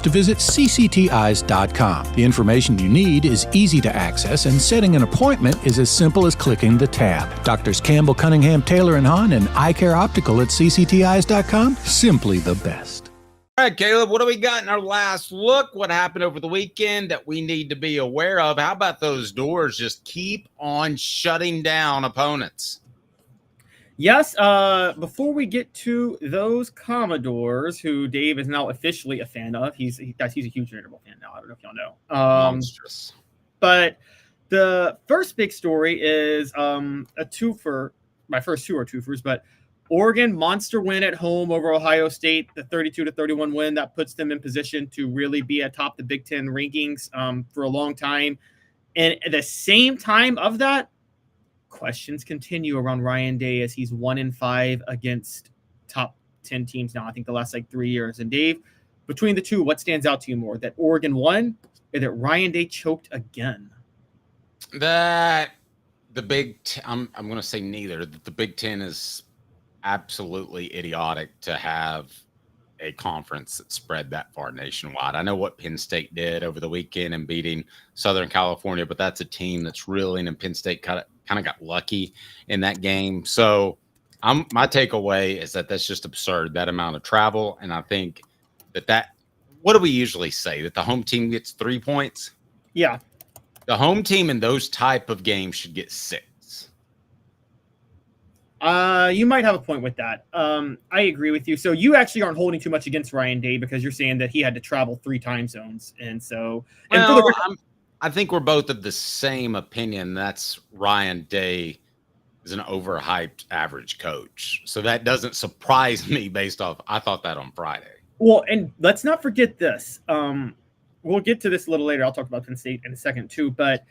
to visit cctis.com. The information you need is easy to access, and setting an appointment is as simple as clicking the tab. Doctors Campbell, Cunningham, Taylor, and Hahn and Eye Care Optical at cctis.com, simply the best. All right, Caleb, what do we got in our last look? What happened over the weekend that we need to be aware of? How about those doors just keep on shutting down opponents? Yes, before we get to those Commodores, who Dave is now officially a fan of, he's a huge Interval fan now. I don't know if y'all know. Monstrous. But the first big story is a twofer. My first two are twofers, but Oregon monster win at home over Ohio State, the 32-31 win that puts them in position to really be atop the Big Ten rankings for a long time. And at the same time of that, questions continue around Ryan Day as he's 1-5 against top 10 teams now. I think the last 3 years. And Dave, between the two, what stands out to you more? That Oregon won or that Ryan Day choked again? That the I'm going to say neither. The Big Ten is absolutely idiotic to have a conference that spread that far nationwide. I know what Penn State did over the weekend in beating Southern California, but that's a team that's reeling, and Penn State kind of got lucky in that game. So my takeaway is that that's just absurd, that amount of travel. And I think that what do we usually say? That the home team gets 3 points? Yeah. The home team in those type of games should get 6. You might have a point with that. I agree with you. So you actually aren't holding too much against Ryan Day because you're saying that he had to travel 3 time zones. And so, I think we're both of the same opinion. That's Ryan Day is an overhyped average coach. So that doesn't surprise me based off. I thought that on Friday. Well, and let's not forget this. We'll get to this a little later. I'll talk about Penn State in a second too, but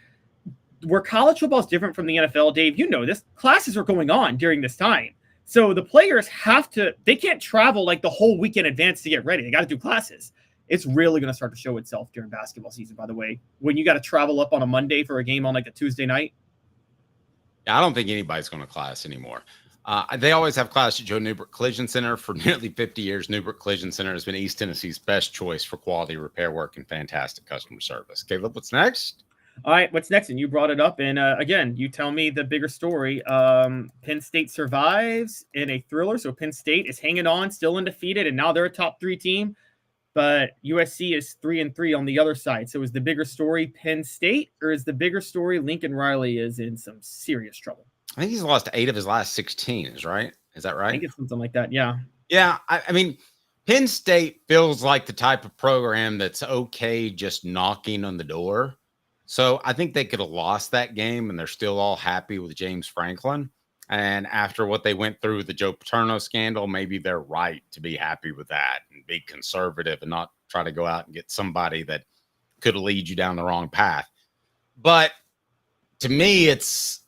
where college football is different from the NFL, Dave, you know this, classes are going on during this time. So the players they can't travel the whole week in advance to get ready. They got to do classes. It's really going to start to show itself during basketball season, by the way, when you got to travel up on a Monday for a game on a Tuesday night. I don't think anybody's going to class anymore. They always have class at Joe Neubert Collision Center. For nearly 50 years, Neubert Collision Center has been East Tennessee's best choice for quality repair work and fantastic customer service. Caleb, what's next? All right, what's next? And you brought it up. And again, you tell me the bigger story. Penn State survives in a thriller. So Penn State is hanging on, still undefeated, and now they're a top 3 team. But USC is 3-3 on the other side. So is the bigger story Penn State, or is the bigger story Lincoln Riley is in some serious trouble? I think he's lost 8 of his last 16, right? Is that right? I think it's something like that, yeah. Yeah, I mean, Penn State feels like the type of program that's okay just knocking on the door. So I think they could have lost that game, and they're still all happy with James Franklin. And after what they went through with the Joe Paterno scandal, maybe they're right to be happy with that and be conservative and not try to go out and get somebody that could lead you down the wrong path. But to me, it's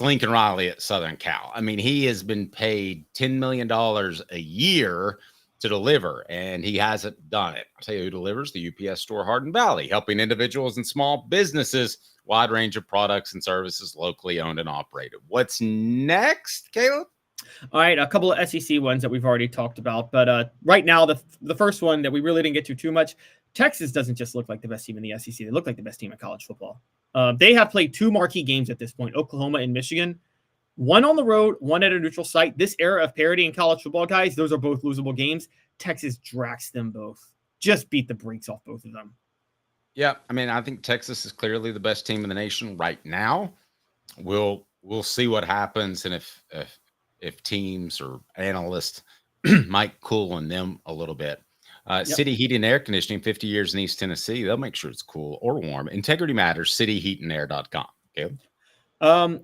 Lincoln Riley at Southern Cal. I mean, he has been paid $10 million a year to deliver, and he hasn't done it. I'll tell you who delivers: the UPS store Hardin Valley, helping individuals and small businesses, wide range of products and services, locally owned and operated. What's next, Caleb? All right, a couple of SEC ones that we've already talked about, but right now the first one that we really didn't get to too much, Texas doesn't just look like the best team in the SEC. They look like the best team in college football. They have played 2 marquee games at this point, Oklahoma and Michigan. One on the road, one at a neutral site. This era of parity in college football, guys, those are both losable games. Texas drags them both. Just beat the brakes off both of them. Yeah, I mean, I think Texas is clearly the best team in the nation right now. We'll see what happens, and if teams or analysts might cool on them a little bit. City Heat and Air Conditioning, 50 years in East Tennessee. They'll make sure it's cool or warm. Integrity matters. cityheatandair.com. Okay.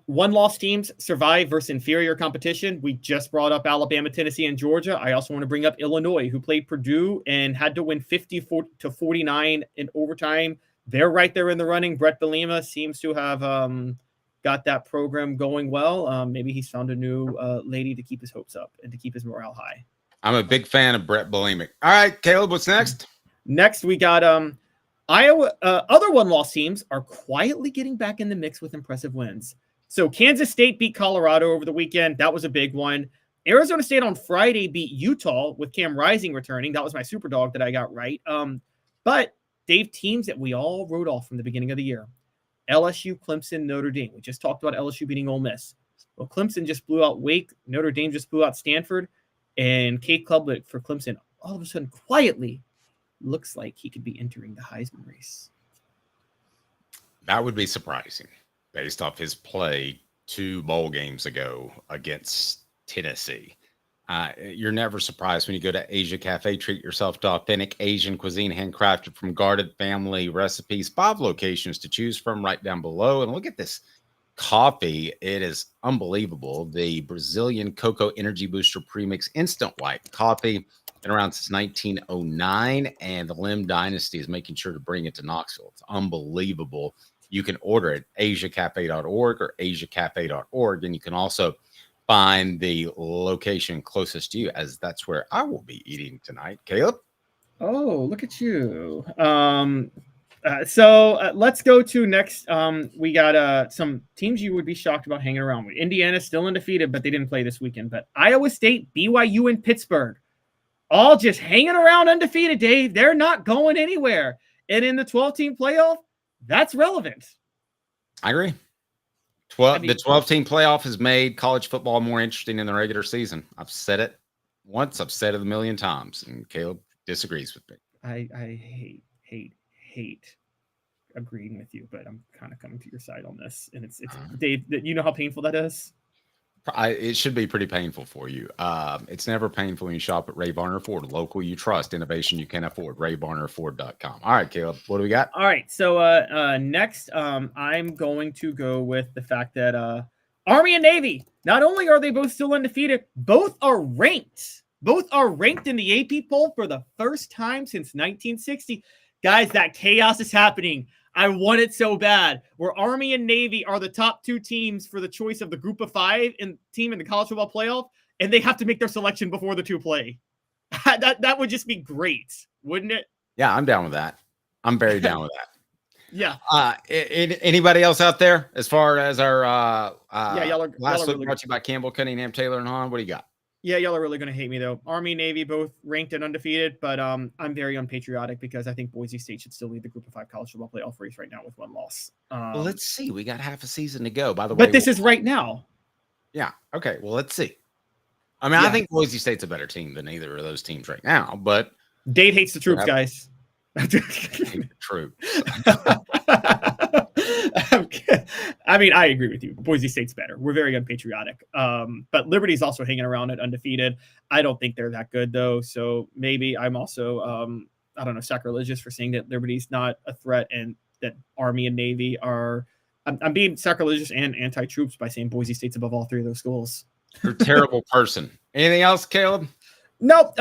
One-loss teams survive versus inferior competition. We just brought up Alabama, Tennessee, and Georgia. I also want to bring up Illinois, who played Purdue and had to win 50-49 in overtime. They're right there in the running. Brett Bielema seems to have got that program going well. Maybe he's found a new lady to keep his hopes up and to keep his morale high. I'm a big fan of Brett Bielema. All right, Caleb, what's next? Next, we got Iowa. Other one-loss teams are quietly getting back in the mix with impressive wins. So Kansas State beat Colorado over the weekend. That was a big one. Arizona State on Friday beat Utah with Cam Rising returning. That was my super dog that I got right. But Dave, teams that we all wrote off from the beginning of the year: LSU, Clemson, Notre Dame. We just talked about LSU beating Ole Miss. Well, Clemson just blew out Wake. Notre Dame just blew out Stanford. And Kate Klubnik for Clemson all of a sudden quietly looks like he could be entering the Heisman race. That would be surprising based off his play 2 bowl games ago against Tennessee. You're never surprised when you go to Asia Cafe, treat yourself to authentic Asian cuisine handcrafted from guarded family recipes. 5 locations to choose from right down below. And look at this coffee. It is unbelievable. The Brazilian Cocoa Energy Booster Premix Instant White Coffee. Been around since 1909, and the Lamb Dynasty is making sure to bring it to Knoxville. It's unbelievable. You can order it at asiacafe.org or asiacafe.org, and you can also find the location closest to you, as that's where I will be eating tonight. Caleb? Oh, look at you. So let's go to next. We got some teams you would be shocked about hanging around with. Indiana still undefeated, but they didn't play this weekend. But Iowa State, BYU, and Pittsburgh all just hanging around undefeated, Dave. They're not going anywhere. And in the 12-team playoff, that's relevant. I agree. The 12-team playoff has made college football more interesting in the regular season. I've said it once. I've said it a million times, and Caleb disagrees with me. I hate agreeing with you, but I'm kind of coming to your side on this. And it's Dave, you know how painful that is? It should be pretty painful for you. It's never painful when you shop at Ray Varner Ford. Local you trust, innovation you can afford. RayVarnerFord.com. All right, Caleb, what do we got? All right, so next, I'm going to go with the fact that Army and Navy, not only are they both still undefeated, both are ranked. Both are ranked in the AP poll for the first time since 1960. Guys, that chaos is happening. I want it so bad. Where Army and Navy are the top 2 teams for the choice of the group of 5 team in the college football playoff, and they have to make their selection before the 2 play. That would just be great, wouldn't it? Yeah, I'm down with that. I'm very down with that. Yeah. Anybody else out there as far as our y'all are last look really brought to you by Campbell, Cunningham, Taylor, and Hahn? What do you got? Yeah, y'all are really going to hate me, though. Army, Navy, both ranked and undefeated, but I'm very unpatriotic because I think Boise State should still lead the group of 5 college football playoff race right now with 1 loss. Well, let's see. We got half a season to go, by the way. But this is right now. Yeah. Okay. Well, let's see. I mean, I think Boise State's a better team than either of those teams right now, but Dave hates the troops, guys. Troops. I mean, I agree with you. Boise State's better. We're very unpatriotic. But Liberty's also hanging around at undefeated. I don't think they're that good, though. So maybe I'm also, I don't know, sacrilegious for saying that Liberty's not a threat and that Army and Navy are. I'm being sacrilegious and anti-troops by saying Boise State's above all 3 of those schools. You're a terrible person. Anything else, Caleb? Nope,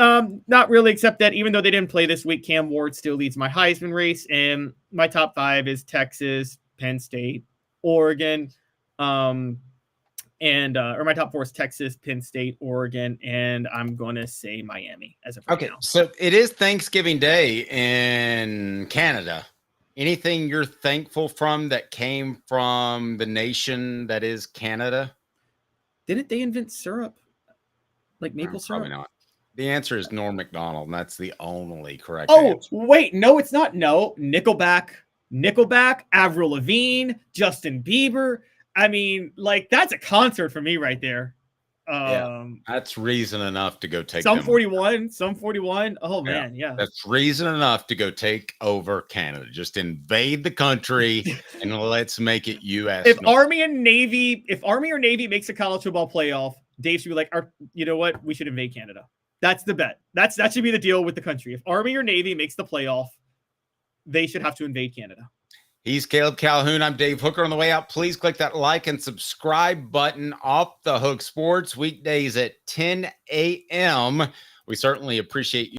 not really, except that even though they didn't play this week, Cam Ward still leads my Heisman race, and my top 5 is Texas, Penn State, Oregon, or my top 4 is Texas, Penn State, Oregon, and I'm going to say Miami as of right now. So it is Thanksgiving Day in Canada. Anything you're thankful from that came from the nation that is Canada? Didn't they invent syrup? Like maple syrup? Probably not. The answer is Norm Macdonald, and that's the only correct answer. Wait, no, it's not. No, Nickelback, Avril Lavigne, Justin Bieber. I mean, like, that's a concert for me right there. That's reason enough to go take some 41. Oh, man, yeah. That's reason enough to go take over Canada. Just invade the country and let's make it U.S. If Army or Navy makes a college football playoff, Dave should be like, you know what? We should invade Canada. That's the bet. That should be the deal with the country. If Army or Navy makes the playoff, they should have to invade Canada. He's Caleb Calhoun. I'm Dave Hooker. On the way out, please click that like and subscribe button. Off the Hook Sports, weekdays at 10 a.m. We certainly appreciate you.